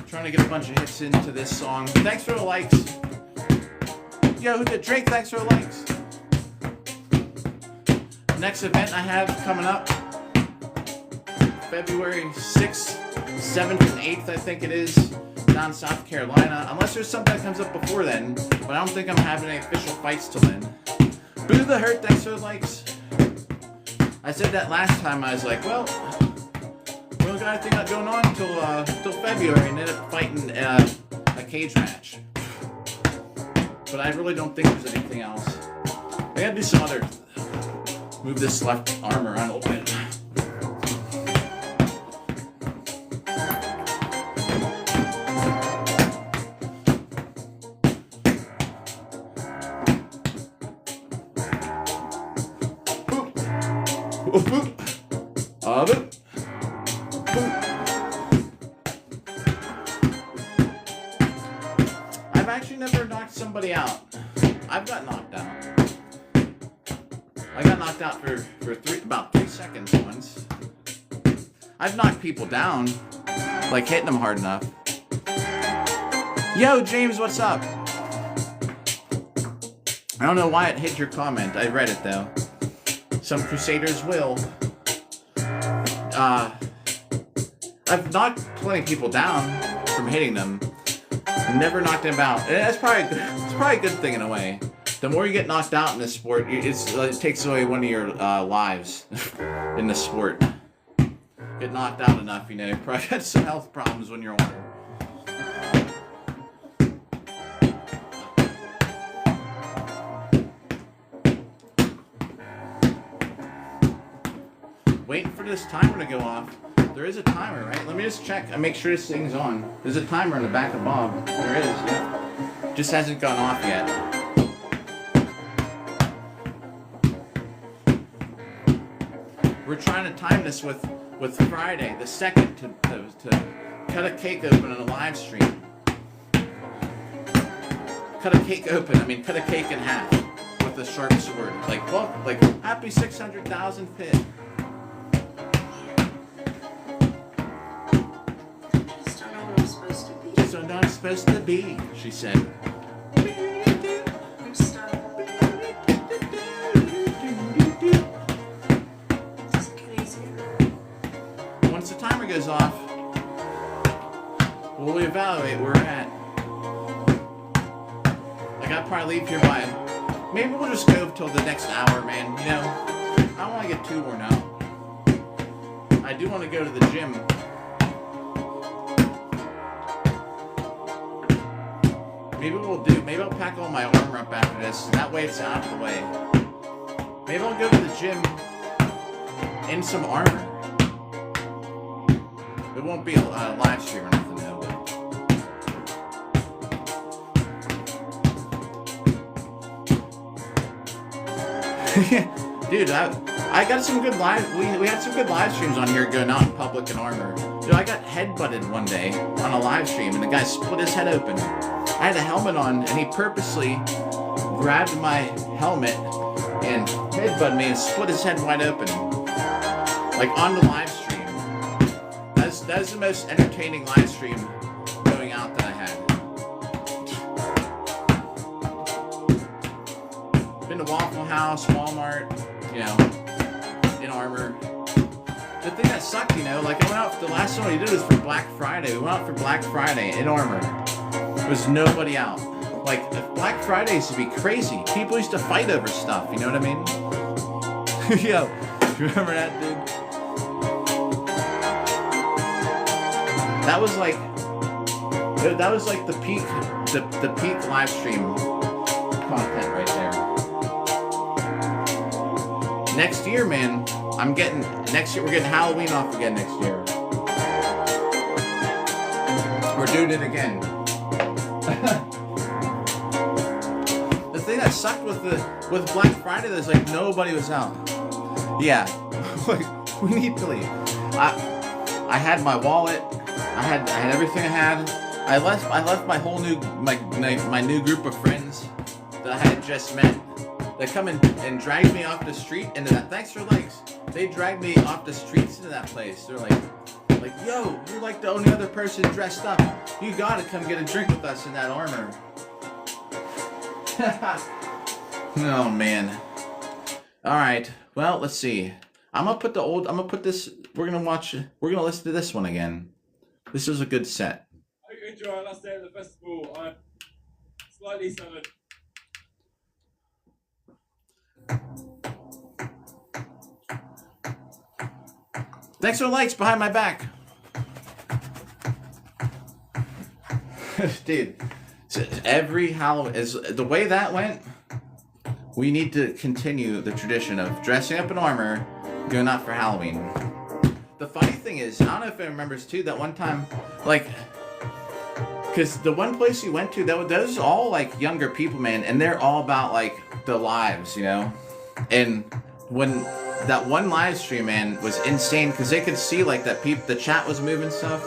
Trying to get a bunch of hits into this song. Thanks for the likes. Yo, who did Drake? Thanks for the likes. Next event I have coming up, February 6th, 7th, and 8th, I think it is, down in South Carolina. Unless there's something that comes up before then, but I don't think I'm having any official fights till then. Boo the Hurt, thanks for the likes. I said that last time. I was like, well, we don't got anything going on till February, and ended up fighting a cage match. But I really don't think there's anything else. I gotta do some other. Move this left arm around a little bit. I've actually never knocked somebody out. I've got knocked out. I got knocked out for about 3 seconds once. I've knocked people down, like hitting them hard enough. Yo, James, what's up? I don't know why it hid your comment. I read it though. Some Crusaders will. I've knocked plenty of people down from hitting them. Never knocked them out. And it's probably a good thing in a way. The more you get knocked out in this sport, it takes away one of your lives in the sport. Get knocked out enough, you probably got some health problems when you're older. waiting for this timer to go off. There is a timer, right? Let me just check and make sure this thing's on. There's a timer in the back of Bob. There is, yeah. Just hasn't gone off yet. We're trying to time this with Friday, the 2nd, to cut a cake open on a live stream. Cut a cake in half with a sharp sword. Like, well, like, happy 600,000 pit. Just don't know what I'm supposed to be. Just don't know what I'm supposed to be, she said. I'm stuck. Does it get easier? Once the timer goes off, we'll evaluate where we're at. Like, I'll probably leave here by... Maybe we'll just go till the next hour, man. You know, I don't want to get too worn out. I do want to go to the gym. Maybe I'll pack all my armor up after this. That way it's out of the way. Maybe I'll go to the gym in some armor. It won't be a live stream or nothing, though. Dude, I got some good live. We had some good live streams on here going out in public in armor. Dude, I got headbutted one day on a live stream, and the guy split his head open. I had a helmet on, and he purposely grabbed my helmet and headbutted me and split his head wide open, like on the live stream. That's the most entertaining live stream going out that I had. Been to Waffle House, Walmart, you know, in armor. The thing that sucked, you know, like I went out, the last one we did was for Black Friday. We went out for Black Friday in armor. There was nobody out. Like, if Black Friday used to be crazy. People used to fight over stuff, you know what I mean? Yo, you remember that, dude? That was like the peak live stream content right there. Next year, man, we're getting Halloween off again next year. We're doing it again. The thing that sucked with Black Friday, there's like nobody was out. Yeah, like we need to leave. I had my wallet. I had everything I had. I left my whole my new group of friends that I had just met. They come and drag me off the street into that. Thanks for likes. They dragged me off the streets into that place. They're like, yo, you're like the only other person dressed up. You gotta come get a drink with us in that armor. Oh man. All right. Well, let's see. We're gonna listen to this one again. This was a good set. I hope you enjoy our last day of the festival. I'm slightly severed. Thanks for the likes behind my back. Dude, so every Halloween is the way that went. We need to continue the tradition of dressing up in armor, going out for Halloween. The funny thing is, I don't know if anyone remembers too, that one time, like, because the one place we went to, those are all like younger people, man, and they're all about like the lives, you know. And when that one live stream, man, was insane because they could see like that the chat was moving stuff.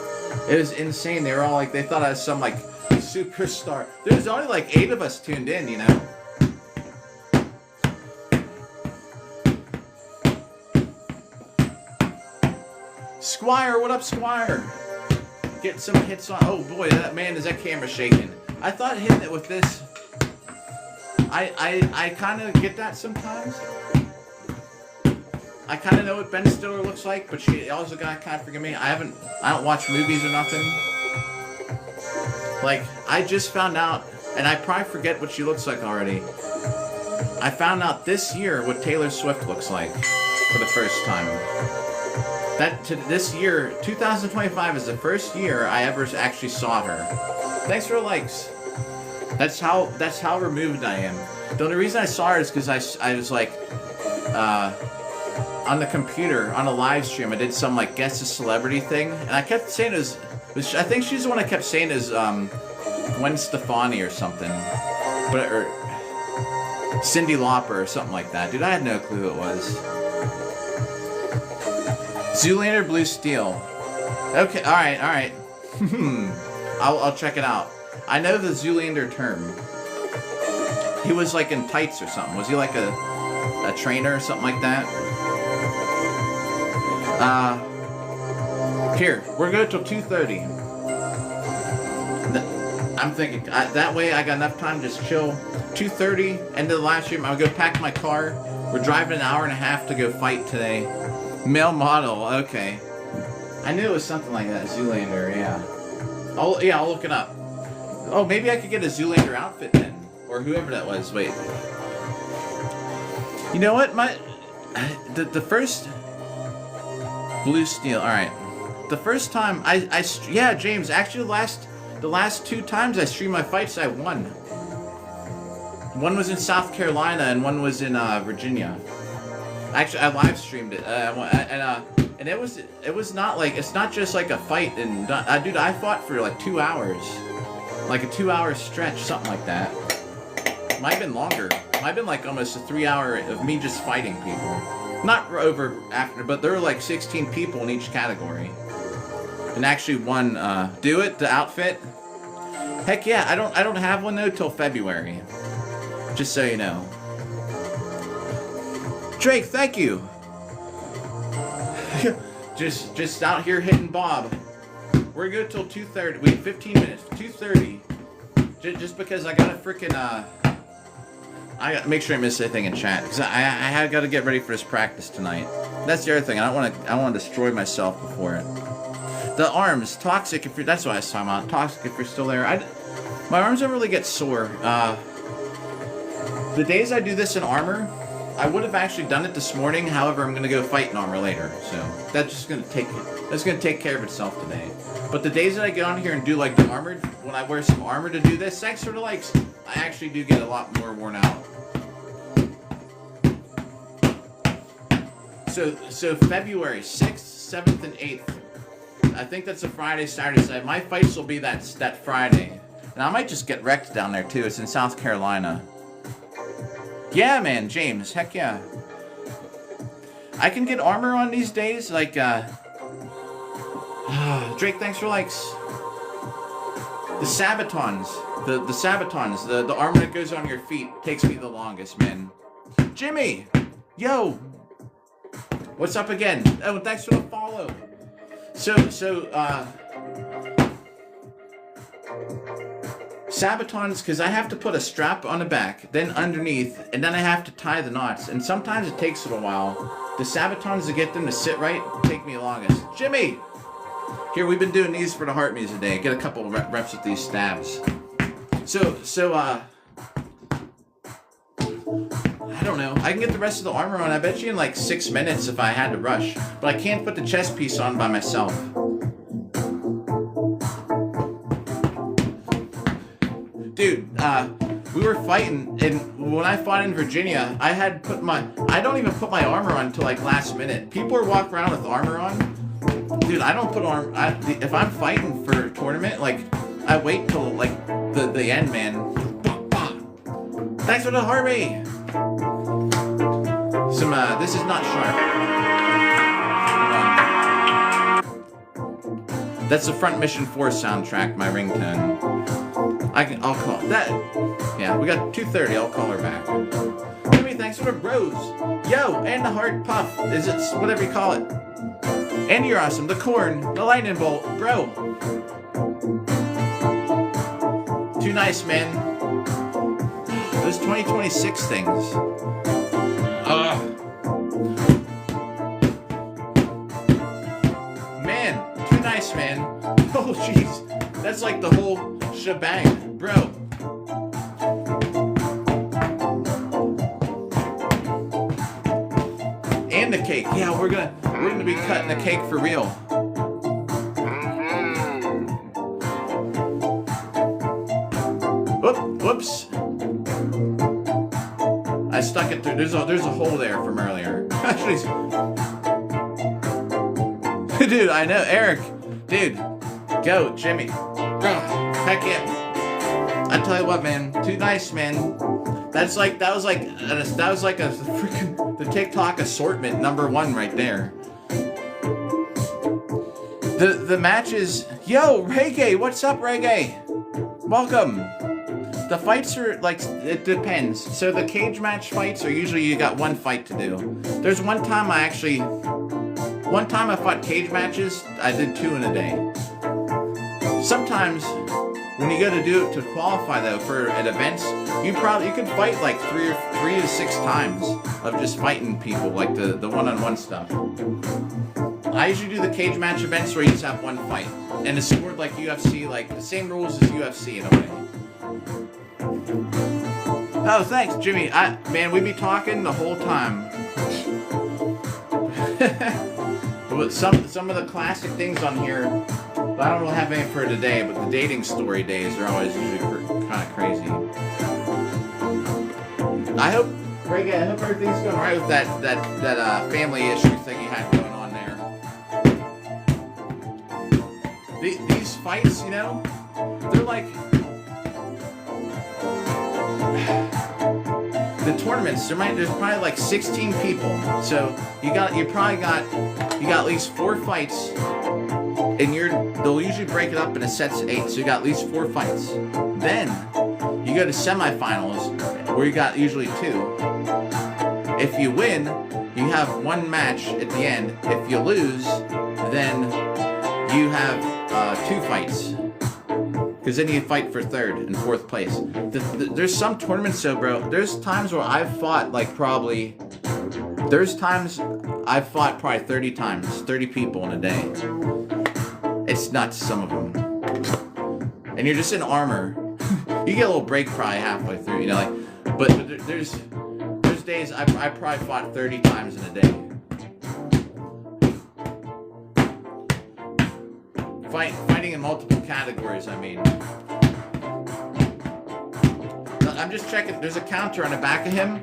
It was insane. They were all like, they thought I was some like superstar. There's only like 8 of us tuned in, you know. Squire, what up, Squire? Get some hits on. Oh boy, is that camera shaking? I thought hitting it with this. I kind of get that sometimes. I kind of know what Ben Stiller looks like, but she also got kind of forgive me. I don't watch movies or nothing. Like, I just found out, and I probably forget what she looks like already. I found out this year what Taylor Swift looks like for the first time. This year, 2025 is the first year I ever actually saw her. Thanks for the likes. That's how removed I am. The only reason I saw her is because I was like, on the computer on a live stream. I did some like guess a celebrity thing, and I kept saying it was I think she's the one I kept saying is Gwen Stefani or something, or Cyndi Lauper or something like that. Dude, I had no clue who it was. Zoolander Blue Steel. Okay, all right. I'll check it out. I know the Zoolander term. He was like in tights or something. Was he like a trainer or something like that? Here, we're good till 2:30. I'm thinking that way I got enough time to just chill. 2:30, end of the live stream. I'll go pack my car. We're driving an hour and a half to go fight today. Male model, okay. I knew it was something like that. Zoolander, yeah. I'll look it up. Oh, maybe I could get a Zoolander outfit then, or whoever that was. Wait. You know what? The first Blue Steel. All right. The first time yeah, James. Actually, the last 2 times I streamed my fights, I won. One was in South Carolina and one was in Virginia. Actually, I live streamed it, and it was not like, it's not just like a fight. And dude, I fought for like 2 hours, like a 2-hour stretch, something like that. Might have been longer. Might have been like almost a 3-hour of me just fighting people. Not over after, but there were like 16 people in each category. And actually one, do it, the outfit. Heck yeah, I don't have one though till February. Just so you know. Drake, thank you. just out here hitting Bob. We're good till 2:30. We have 15 minutes. 2:30. Just because I gotta freaking I gotta make sure I miss anything in chat, because I got to get ready for this practice tonight. That's the other thing. I don't want to destroy myself before it. The arms, toxic. If you're, that's what I was talking about. Toxic. If you're still there, my arms don't really get sore. The days I do this in armor, I would have actually done it this morning. However, I'm gonna go fight in armor later, so that's gonna take care of itself today. But the days that I get on here and do like the armored, when I wear some armor to do this, thanks for the likes, I actually do get a lot more worn out. So February 6th, 7th, and 8th. I think that's a Friday, Saturday, Sunday. My fights will be that Friday. And I might just get wrecked down there too. It's in South Carolina. Yeah, man, James, heck yeah. I can get armor on these days, like, Drake, thanks for likes. The Sabatons, the Sabatons, the armor that goes on your feet takes me the longest, man. Jimmy, yo, what's up again? Oh, thanks for the follow. Sabatons, because I have to put a strap on the back, then underneath, and then I have to tie the knots, and sometimes it takes a little while. The Sabatons, to get them to sit right, take me the longest. Jimmy! Here, we've been doing these for the heart music today. Get a couple of reps with these stabs. I don't know. I can get the rest of the armor on, I bet you in like 6 minutes if I had to rush. But I can't put the chest piece on by myself. Dude, we were fighting, and when I fought in Virginia, I don't even put my armor on until like last minute. People are walking around with armor on. Dude, I don't put armor, if I'm fighting for a tournament, like, I wait till like the end, man. Thanks for the Harvey! This is not sharp. That's the Front Mission 4 soundtrack, my ringtone. I'll call that. Yeah, we got 2:30. I'll call her back. Jimmy, thanks for the bros. Yo, and the hard puff. Is it whatever you call it? And you're awesome. The corn, the lightning bolt, bro. Too nice, man. Those 2026 things. Man, too nice, man. Oh, jeez. That's like the whole shebang, bro. And the cake. Yeah, we're gonna be cutting the cake for real. Whoops. I stuck it through. There's a hole there from earlier. Actually, Dude, I know, Eric. Dude, go, Jimmy. Heck yeah. I tell you what, man. Too nice, man. That was like a freaking the TikTok assortment #1 right there. The matches. Yo, Reggae, what's up, Reggae? Welcome. The fights are like, it depends. So the cage match fights are usually you got one fight to do. There's one time I fought cage matches. I did 2 in a day. Sometimes when you go to do it to qualify though for at events, you could fight like 3 to 6 times of just fighting people, like the one-on-one stuff. I usually do the cage match events where you just have one fight, and it's scored like UFC, like the same rules as UFC in a way. Oh, thanks, Jimmy. Man, we be talking the whole time. Some of the classic things on here. I don't really have any for today, but the dating story days are always usually kind of crazy. I hope everything's going right with that family issue thing you had going on there. These fights, you know, they're like the tournaments. There's probably like 16 people, so you got at least 4 fights. And they'll usually break it up into sets of 8, so you got at least 4 fights. Then you go to semifinals, where you got usually 2. If you win, you have 1 match at the end. If you lose, then you have 2 fights, because then you fight for 3rd and 4th place. There's some tournaments though, bro. There's times where I've fought probably 30 times, 30 people in a day. It's nuts, some of them. And you're just in armor. You get a little break probably halfway through, you know, like. But there's days I probably fought 30 times in a day. Fighting in multiple categories, I mean. I'm just checking. There's a counter on the back of him.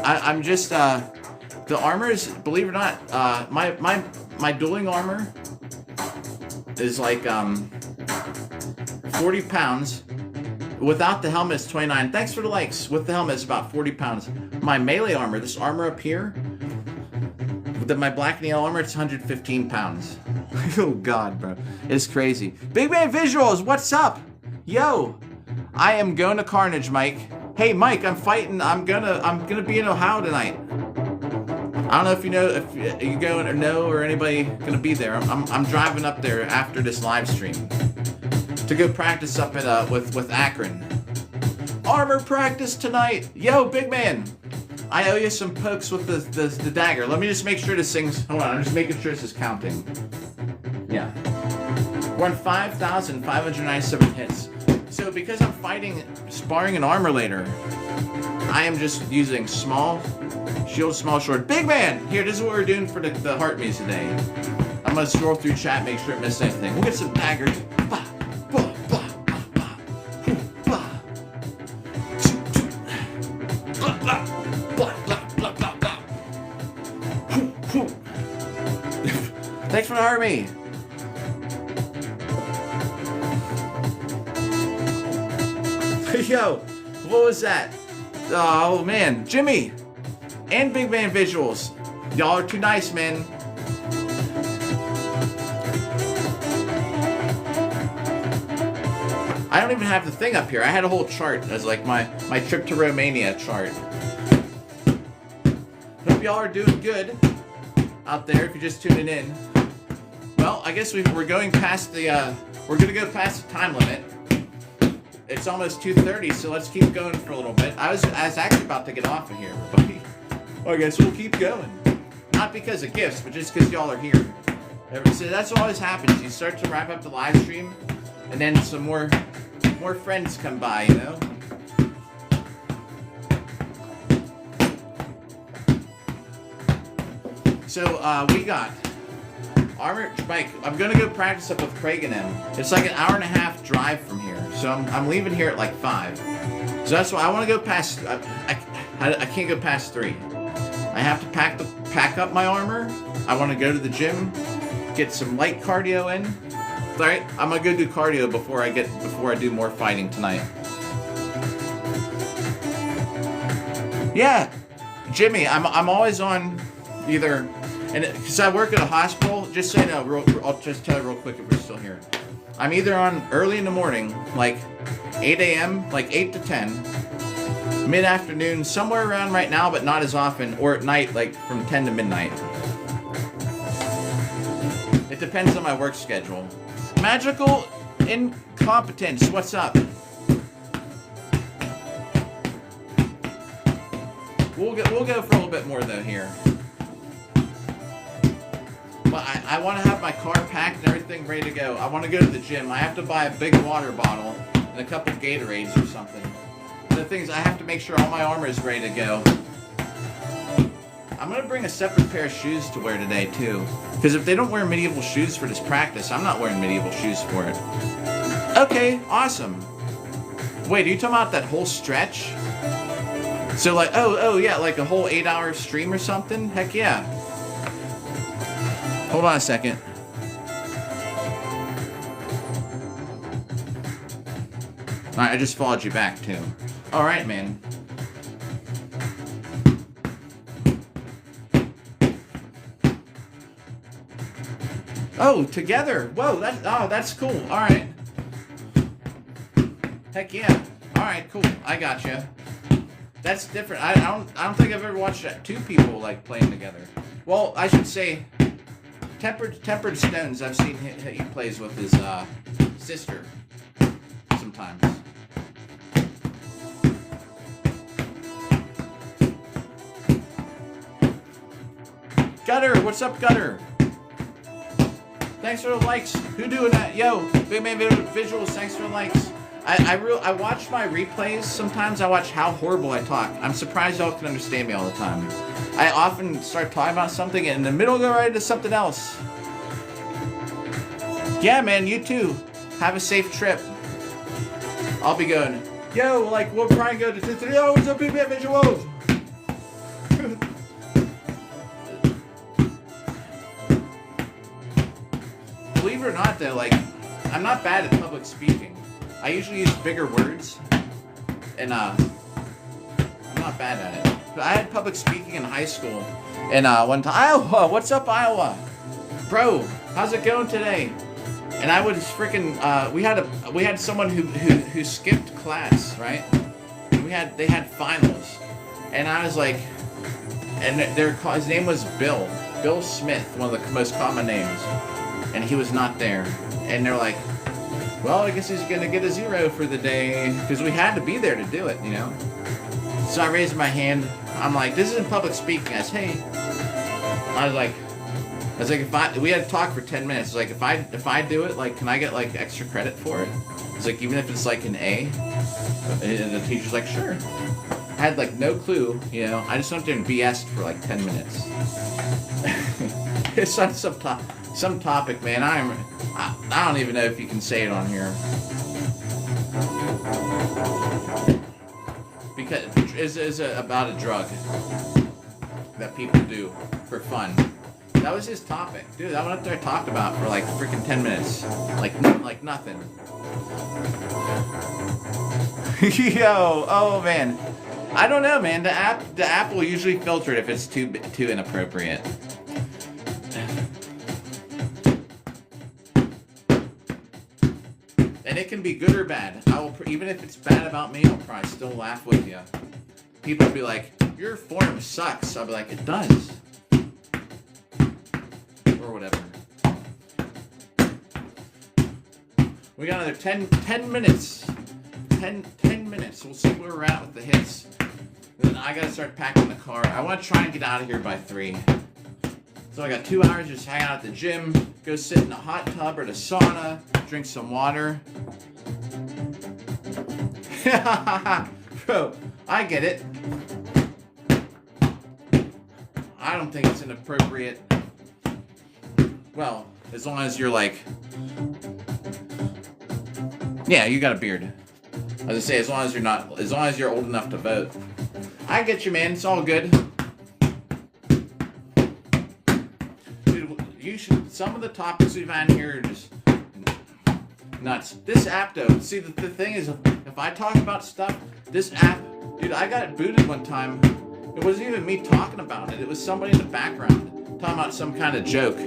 I'm just the armor is, believe it or not, my dueling armor is like 40 pounds. Without the helmet, it's 29. Thanks for the likes. With the helmet, it's about 40 pounds. My melee armor, this armor up here, my black and yellow armor, it's 115 pounds. Oh God, bro, it's crazy. Big Man Visuals, what's up? Yo, I am going to Carnage, Mike. Hey, Mike, I'm fighting. I'm gonna be in Ohio tonight. I don't know if you know, if you going or know, or anybody gonna be there. I'm driving up there after this live stream to go practice up at with Akron. Armor practice tonight. Yo, big man, I owe you some pokes with the dagger. Let me just make sure this thing's. Hold on, I'm just making sure this is counting. Yeah, we're on 5,597 hits. So because I'm sparring an armor later, I am just using small shield, small sword. Big man! Here, this is what we're doing for the heart me's today. I'm gonna scroll through chat, make sure I miss anything. We'll get some daggers. Thanks for the heart me. Yo, what was that? Oh man, Jimmy and Big Man Visuals. Y'all are too nice, man. I don't even have the thing up here. I had a whole chart as like my trip to Romania chart. Hope y'all are doing good out there if you're just tuning in. Well, I guess we're going past the we're gonna go past the time limit. It's almost 2:30, so let's keep going for a little bit. I was actually about to get off of here, everybody. Well, I guess we'll keep going. Not because of gifts, but just because y'all are here. So that's what always happens. You start to wrap up the live stream, and then some more friends come by, you know? So, we got Armor, Mike, I'm gonna go practice up with Craig and him. It's like an hour and a half drive from here, so I'm leaving here at like 5. So that's why I want to go past. I can't go past 3. I have to pack up my armor. I want to go to the gym, get some light cardio in. All right, I'm gonna go do cardio before I do more fighting tonight. Yeah, Jimmy, I'm always on either, and because I work at a hospital. Just so you know, I'll just tell you real quick if we're still here. I'm either on early in the morning, like 8 a.m., like 8 to 10, mid-afternoon, somewhere around right now, but not as often, or at night, like from 10 to midnight. It depends on my work schedule. Magical incompetence, what's up? We'll go for a little bit more though here. But I want to have my car packed and everything ready to go. I want to go to the gym. I have to buy a big water bottle and a couple Gatorades or something. The thing is, I have to make sure all my armor is ready to go. I'm gonna bring a separate pair of shoes to wear today too, because if they don't wear medieval shoes for this practice, I'm not wearing medieval shoes for it. Okay, awesome. Wait, are you talking about that whole stretch? So like, oh yeah, like a whole 8-hour stream or something? Heck yeah. Hold on a second. Alright, I just followed you back too. Alright, man. Oh, together. Whoa, that's cool. Alright. Heck yeah. Alright, cool. I gotcha. That's different. I don't think I've ever watched two people like playing together. Well, I should say Tempered Stones. I've seen he plays with his sister sometimes. Gutter, what's up, Gutter? Thanks for the likes. Who doing that? Yo, Big Man Visuals, thanks for the likes. I watch my replays. Sometimes I watch how horrible I talk. I'm surprised y'all can understand me all the time. I often start talking about something and in the middle go right into something else. Yeah, man, you too. Have a safe trip. I'll be going, yo, like, we'll probably go to yo, what's up, Big Man Visuals? Believe it or not, though, like, I'm not bad at public speaking. I usually use bigger words, and I'm not bad at it. But I had public speaking in high school, and one time, Iowa, what's up, Iowa? Bro, how's it going today? And I was freaking, we had someone who skipped class, right? They had finals, and I was like, and his name was Bill Smith, one of the most common names. And he was not there. And they're like, well, I guess he's gonna get a 0 for the day, because we had to be there to do it, you know? So I raised my hand. I'm like, this isn't public speaking. I said, hey. I was like, we had to talk for 10 minutes. Like, if I do it, like, can I get like extra credit for it? It's like, even if it's like an A. And the teacher's like, sure. I had like no clue, you know? I just went there and BS'd for like 10 minutes. It's on some topic, man. I don't even know if you can say it on here. Because it's about a drug that people do for fun. That was his topic. Dude, I went up there and talked about for like freaking 10 minutes. Like nothing. Yo, oh man. I don't know, man. The app will usually filter it if it's too inappropriate. And it can be good or bad. Even if it's bad about me, I'll probably still laugh with you. People will be like, your form sucks. I'll be like, it does. Or whatever. We got another 10 minutes. 10 minutes. We'll see where we're at with the hits. And then I gotta start packing the car. I want to try and get out of here by 3. So I got 2 hours just hang out at the gym, go sit in a hot tub or the sauna, drink some water. Bro, I get it. I don't think it's inappropriate. Well, as long as you're like, yeah, you got a beard. I was gonna say, as long as you're old enough to vote. I get you, man. It's all good. Dude, you should some of the topics we've had here are just nuts. This app though, see the thing is, if I talk about stuff, this app, dude, I got it booted one time. It wasn't even me talking about it. It was somebody in the background talking about some kind of joke.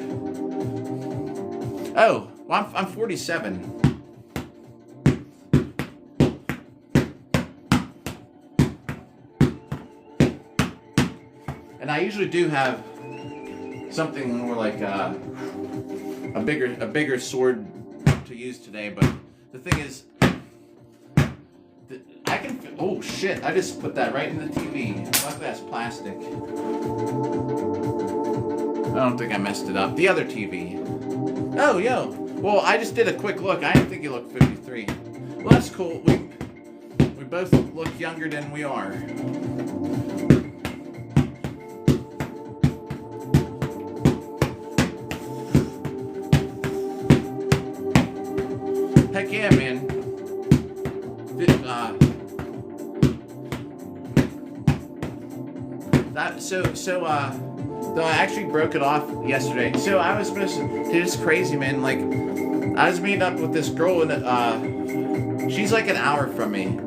Oh, well, I'm 47. And I usually do have something more like a bigger sword to use today, but the thing is, I can. Oh shit! I just put that right in the TV. Luckily that's plastic. I don't think I messed it up. The other TV. Oh yo. Well, I just did a quick look. I didn't think you looked 53. Well, that's cool. We both look younger than we are. Heck yeah, man. Though I actually broke it off yesterday. So I was supposed to, dude, it's crazy, man. Like, I was meeting up with this girl, and she's like an hour from me.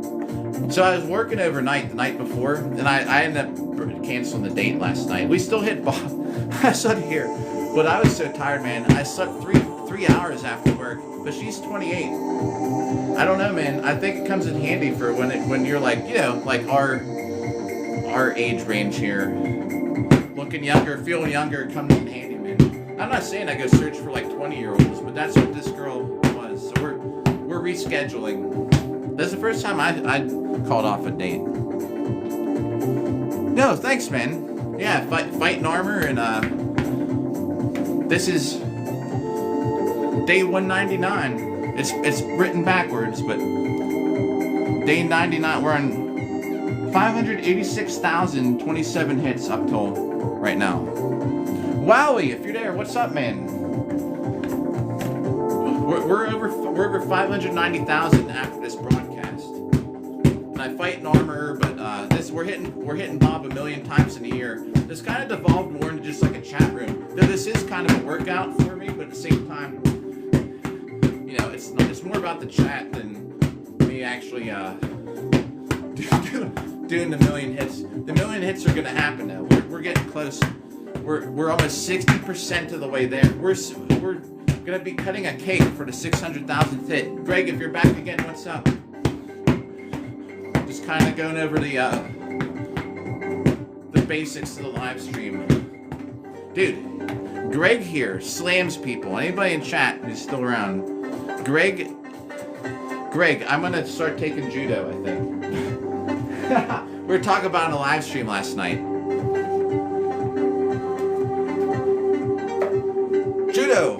So I was working overnight the night before, and I ended up canceling the date last night. We still hit I slept here, but I was so tired, man. I slept three hours after work, but she's 28. I don't know, man. I think it comes in handy for when you're like, you know, like our age range here. Looking younger, feeling younger comes in handy, man. I'm not saying I go search for like 20-year-olds, but that's what this girl was. So we're rescheduling. That's the first time I called off a date. No, thanks, man. Yeah, fighting armor, and this is day 199. It's written backwards, but day 99. We're on 586,027 hits up till right now. Wowie, if you're there, what's up, man? We're over 590,000 after this broadcast. And I fight in armor, but we're hitting Bob a million times in a year. This kind of devolved more into just like a chat room. Though this is kind of a workout for me, but at the same time, you know, it's more about the chat than me actually doing the million hits. The million hits are gonna happen now. We're getting close. We're almost 60% of the way there. We're gonna be cutting a cake for the 600,000th hit. Greg, if you're back again, what's up? Just kind of going over the basics of the live stream. Dude, Greg here slams people. Anybody in chat who's still around? Greg, I'm gonna start taking judo, I think. We were talking about it in a live stream last night. Judo!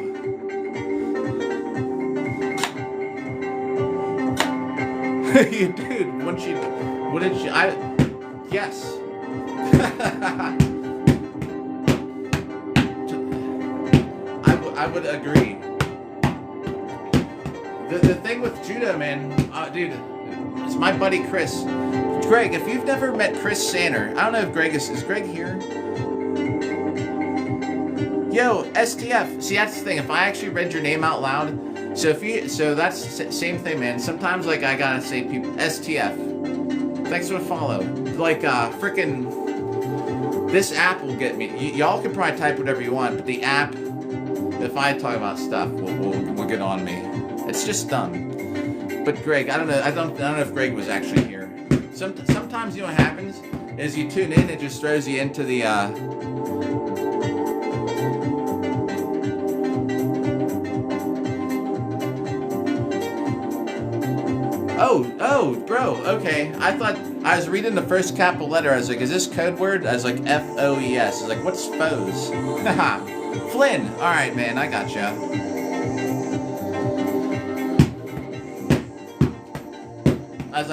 Dude, yes. I would agree. The thing with judo, man, dude, it's my buddy Chris. Greg, if you've never met Chris Sanner, I don't know if Greg is Greg here? Yo, STF. See, that's the thing. If I actually read your name out loud, so that's same thing, man. Sometimes like I gotta say people STF. Thanks for the follow. Like frickin' this app will get me. Y'all can probably type whatever you want, but the app, if I talk about stuff, will get on me. It's just dumb. But Greg, I don't know if Greg was actually here. Sometimes you know what happens is you tune in, it just throws you into the Oh, bro, okay. I thought I was reading the first capital letter. I was like, is this code word? I was like, FOES. I was like, what's foes? Haha. Flynn. All right, man, I gotcha. I was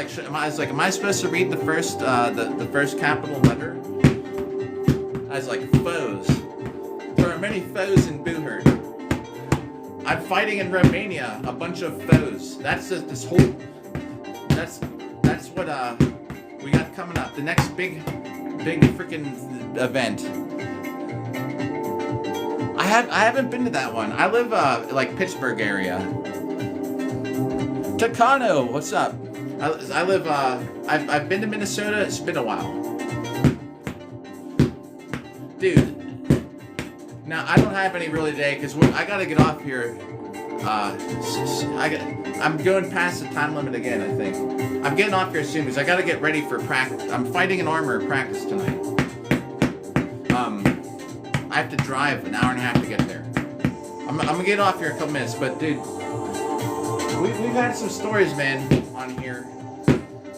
like, am I supposed to read the first capital letter? I was like, foes. There are many foes in Boohurt. I'm fighting in Romania a bunch of foes. That's this whole. That's what we got coming up. The next big freaking event. I I haven't been to that one. I live like Pittsburgh area. Takano, what's up? I live I've been to Minnesota. It's been a while, dude. Now I don't have any really today because I gotta get off here. I'm going past the time limit again. I think I'm getting off here soon because I gotta get ready for practice. I'm fighting an armor practice tonight. I have to drive an hour and a half to get there. I'm gonna get off here in a couple minutes, but dude, we've had some stories, man, on here.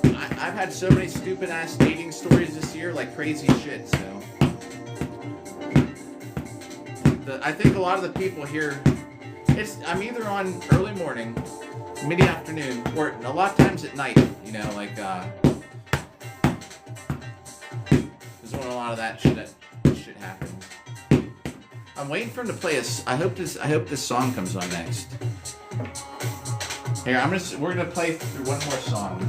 I've had so many stupid ass dating stories this year, like crazy shit. So I think a lot of the people here, I'm either on early morning, mid afternoon, or a lot of times at night. You know, like there's when a lot of that shit happens. I'm waiting for him to play us. I hope this song comes on next. Here, we're gonna play through one more song.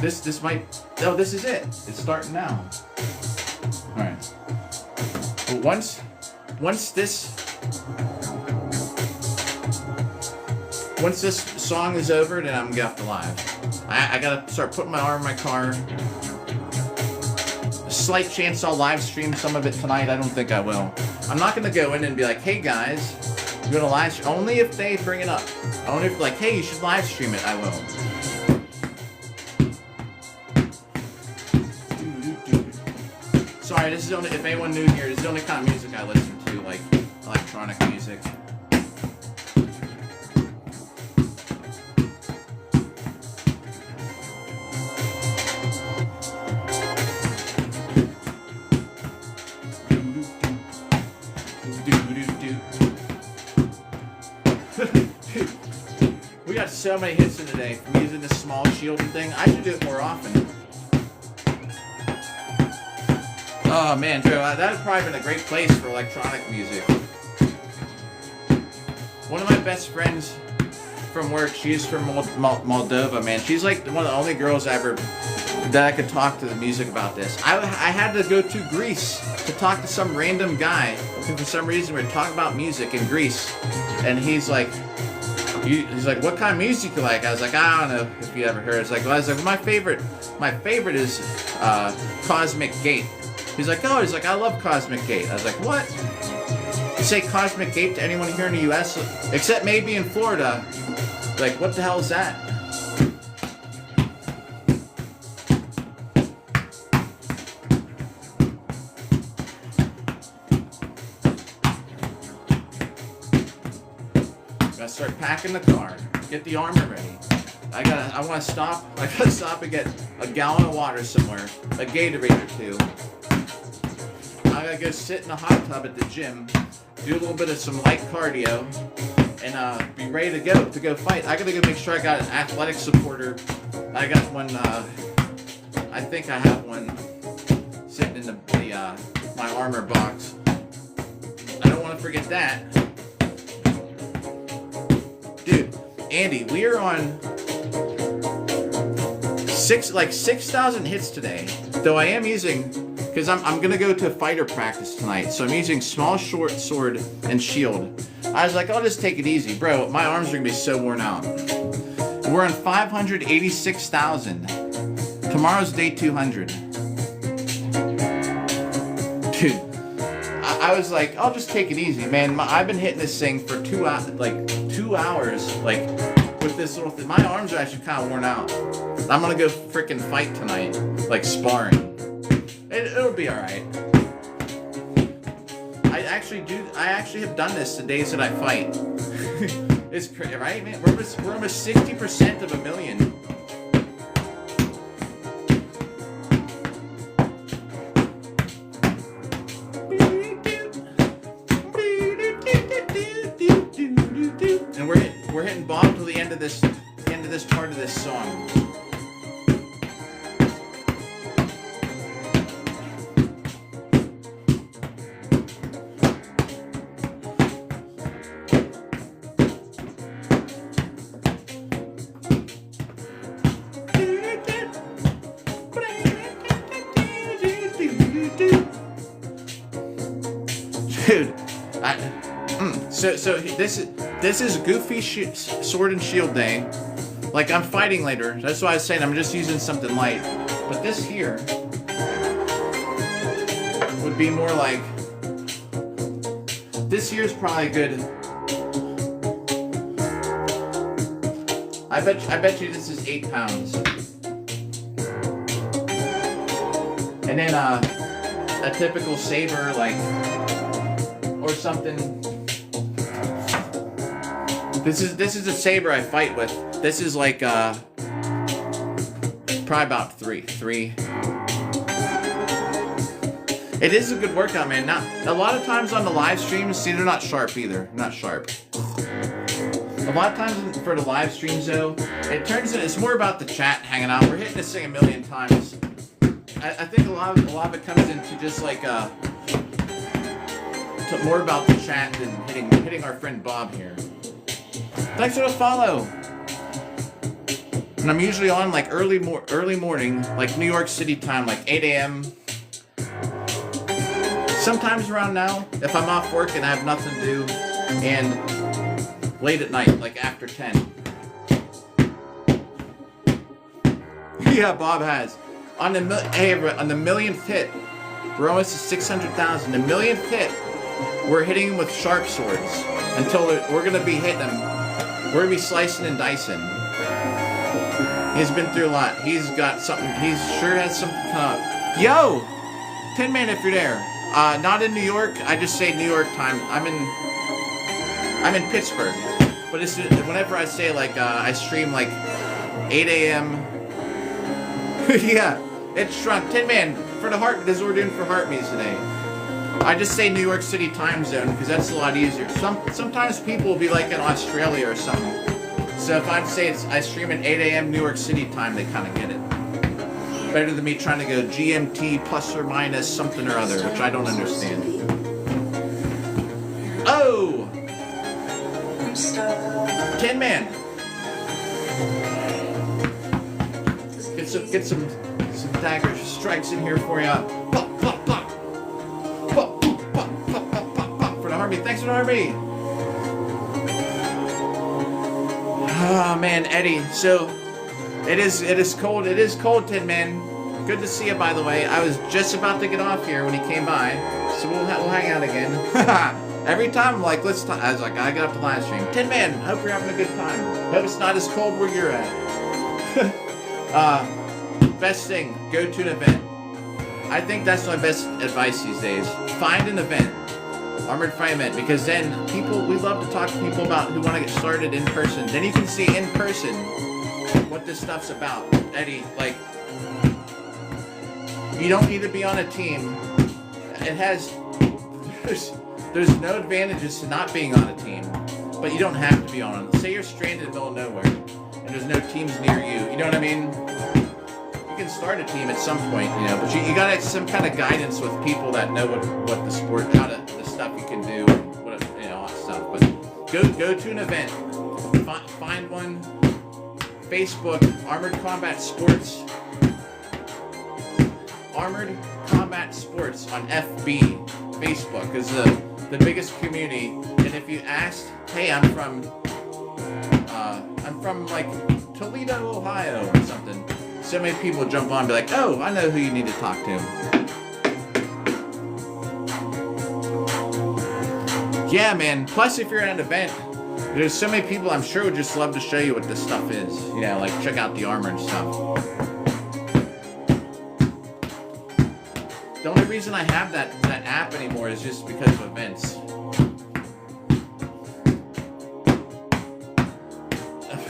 This might. Oh, this is it. It's starting now. All right. But once this song is over, then I'm gonna get off the live. I gotta start putting my arm in my car. Slight chance I'll live stream some of it tonight. I don't think I will. I'm not gonna go in and be like, hey guys, I'm gonna live stream. Only if they bring it up. Only if like, hey, you should live stream it, I will. Sorry, this is only, if anyone new here, this is the only kind of music I listen to, like electronic music. We got so many hits in today from using this small shielding thing. I should do it more often. Oh man, Joe, that would probably been a great place for electronic music. One of my best friends from work, she's from Moldova, man. She's like one of the only girls ever that I could talk to the music about this. I had to go to Greece to talk to some random guy who for some reason we were talking about music in Greece. And he's like, what kind of music you like? I was like, I don't know if you ever heard. It's like, well, I was like, my favorite is Cosmic Gate. He's like, oh, I love Cosmic Gate. I was like, what? You say Cosmic Gate to anyone here in the U.S. except maybe in Florida? Like, what the hell is that? Gotta start packing the car. Get the armor ready. I gotta stop and get a gallon of water somewhere, a Gatorade or two. I gotta go sit in a hot tub at the gym, do a little bit of some light cardio, and be ready to go fight. I gotta go make sure I got an athletic supporter. I got one. I think I have one sitting in my armor box. I don't want to forget that, dude. Andy, we are on 6,000 hits today. Though I am using. Because I'm going to go to fighter practice tonight, so I'm using small short sword and shield. I was like, I'll just take it easy. Bro, my arms are going to be so worn out. We're on 586,000. Tomorrow's day 200. Dude, I was like, I'll just take it easy, man. I've been hitting this thing for 2 hours, with this little thing. My arms are actually kind of worn out. I'm going to go freaking fight tonight, like sparring. It'll be alright. I actually have done this the days that I fight. It's crazy, right, man? We're almost 60% of a million. And we're hitting bottom to the end of this part of this song. Dude, so this is Goofy Sword and Shield Day. Like, I'm fighting later. That's why I was saying I'm just using something light. But this here would be more like, this here's probably good. I bet you this is 8 pounds. And then a typical saber, like, or something. This is a saber I fight with. This is like probably about three. It is a good workout, man. Now, a lot of times on the live streams, see, they're not sharp either. Not sharp. A lot of times for the live streams, though, it turns in, it's more about the chat hanging out. We're hitting this thing a million times. I think a lot of it comes into just like more about the chat than hitting our friend Bob here. Thanks for the follow. And I'm usually on like early morning, like New York City time, like 8 a.m. Sometimes around now, if I'm off work and I have nothing to do, and late at night, like after 10. Yeah, Bob has. On the millionth hit, we're almost at 600,000. The millionth hit, we're hitting him with sharp swords until we're gonna be hitting him. We're gonna be slicing and dicing. He's been through a lot. He's got something. He sure has something come up. Yo, Tin Man, if you're there. Not in New York. I just say New York time. I'm in Pittsburgh. But it's whenever I say like I stream like 8 a.m. Yeah, it's shrunk. Tin Man, for the heart. This is what we're doing for heart meets today. I just say New York City time zone because that's a lot easier. Sometimes people will be like in Australia or something. So if I say I stream at 8 a.m. New York City time, they kind of get it. Better than me trying to go GMT plus or minus something or other, which I don't understand. Oh! I'm stuck. Tin Man! Get some dagger strikes in here for you. Pop, pop, pop. Pop, pop, pop, pop, pop, pop. For the Harvey. Thanks for the Harvey. Oh man, Eddie. So it is cold. It is cold, Tin Man. Good to see you, by the way. I was just about to get off here when he came by, so we'll hang out again. Every time I'm like, I was like, I got up to live stream. Tin Man, hope you're having a good time. Hope it's not as cold where you're at. Best thing, go to an event. I think that's my best advice these days. Find an event, armored fight event, because then we love to talk to people about who want to get started in person. Then you can see in person what this stuff's about. Eddie, like, you don't need to be on a team. There's no advantages to not being on a team, but you don't have to be on it. Say you're stranded in the middle of nowhere and there's no teams near you. You know what I mean? You can start a team at some point, you know, but you got to have some kind of guidance with people that know what the sport, the stuff you can do, what, you know, all that stuff. But go to an event, find one. Facebook, Armored Combat Sports. Armored Combat Sports on FB, Facebook is the biggest community. And if you asked, hey, I'm from like Toledo, Ohio, or something, so many people jump on and be like, oh, I know who you need to talk to. Yeah, man. Plus, if you're at an event, there's so many people I'm sure would just love to show you what this stuff is. You know, like check out the armor and stuff. The only reason I have that app anymore is just because of events.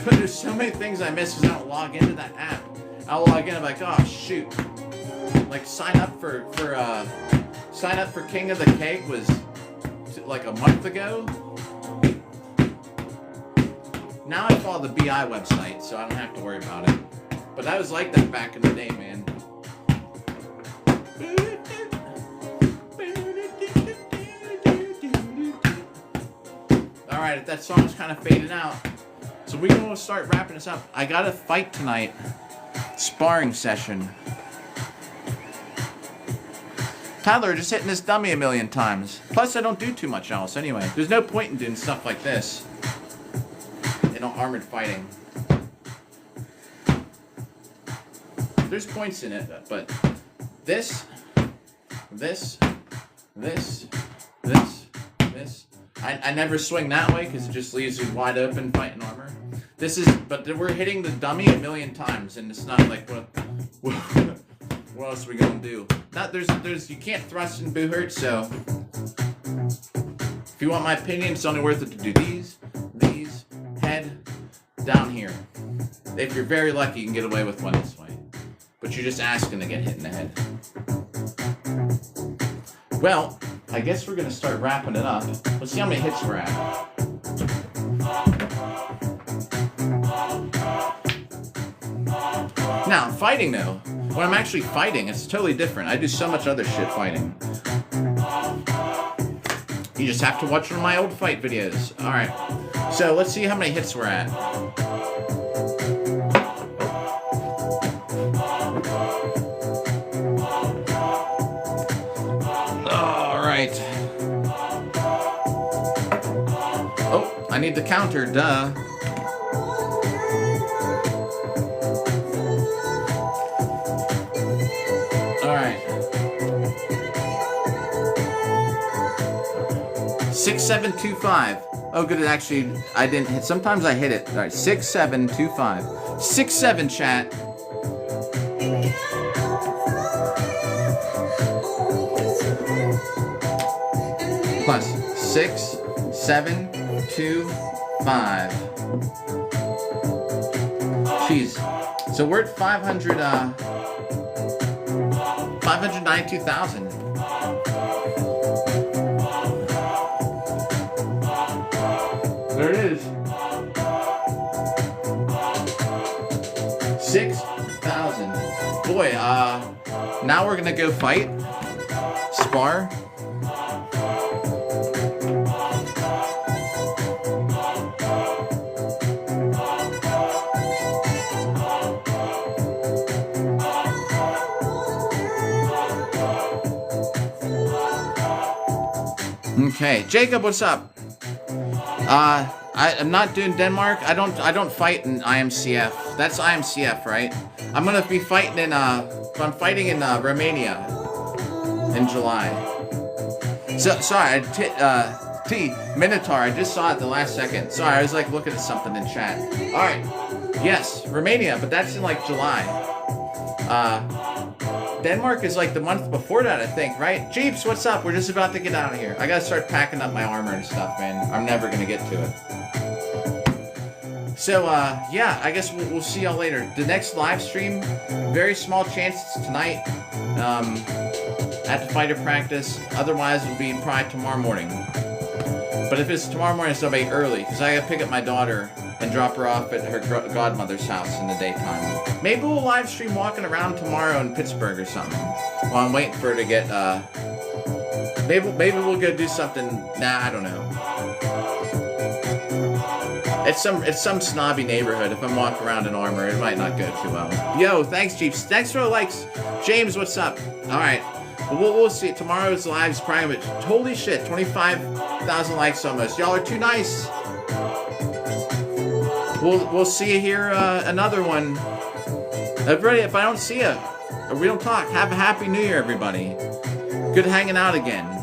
There's so many things I miss because I don't log into that app. I'll log in and I'm like, oh shoot. Like sign up for King of the Keg was like a month ago. Now I follow the BI website, so I don't have to worry about it. But I was like that back in the day, man. Alright, that song's kind of fading out. So we're going to start wrapping this up. I got a fight tonight. Sparring session. Tyler, just hitting this dummy a million times. Plus, I don't do too much else anyway. There's no point in doing stuff like this in armored fighting. There's points in it, but this. I never swing that way because it just leaves you wide open fighting armor. But we're hitting the dummy a million times, and it's not like what else are we gonna do? You can't thrust and boo hurt, so if you want my opinion, it's only worth it to do these, head, down here. If you're very lucky, you can get away with one this way. But you're just asking to get hit in the head. Well, I guess we're gonna start wrapping it up. Let's see how many hits we're at. Now, fighting though, when I'm actually fighting, it's totally different. I do so much other shit fighting. You just have to watch one of my old fight videos. Alright, so let's see how many hits we're at. Alright. Oh, I need the counter, duh. Alright. 6725. Oh, good. Actually, I didn't hit. Sometimes I hit it. Alright, 6725. 67, chat. Plus 6725. Jeez. So we're at 592,000. There it is. 6,000. Boy, now we're gonna go fight. Spar. Okay, Jacob, what's up? I'm not doing Denmark. I don't fight in IMCF. That's IMCF, right? I'm gonna be fighting in I'm fighting in Romania in July. So sorry, T Minotaur. I just saw it the last second. Sorry, I was like looking at something in chat. All right, yes, Romania, but that's in like July. Denmark is like the month before that, I think, right? Jeeps, what's up? We're just about to get out of here. I gotta start packing up my armor and stuff, man. I'm never gonna get to it. So, yeah, I guess we'll see y'all later. The next live stream, very small chance it's tonight at the fighter practice. Otherwise, it'll be probably tomorrow morning. But if it's tomorrow morning, it's gonna be early, because I gotta pick up my daughter and drop her off at her godmother's house in the daytime. Maybe we'll live stream walking around tomorrow in Pittsburgh or something. While I'm waiting for her to get, maybe we'll go do something. Nah, I don't know. It's some snobby neighborhood. If I'm walking around in armor, it might not go too well. Yo, thanks, Jeeps. Thanks for the likes. James, what's up? All right. We'll see. Tomorrow's live is probably, holy shit, 25,000 likes almost. Y'all are too nice. We'll see you here, another one. Everybody, if I don't see you, or we don't talk, have a happy new year, everybody. Good hanging out again.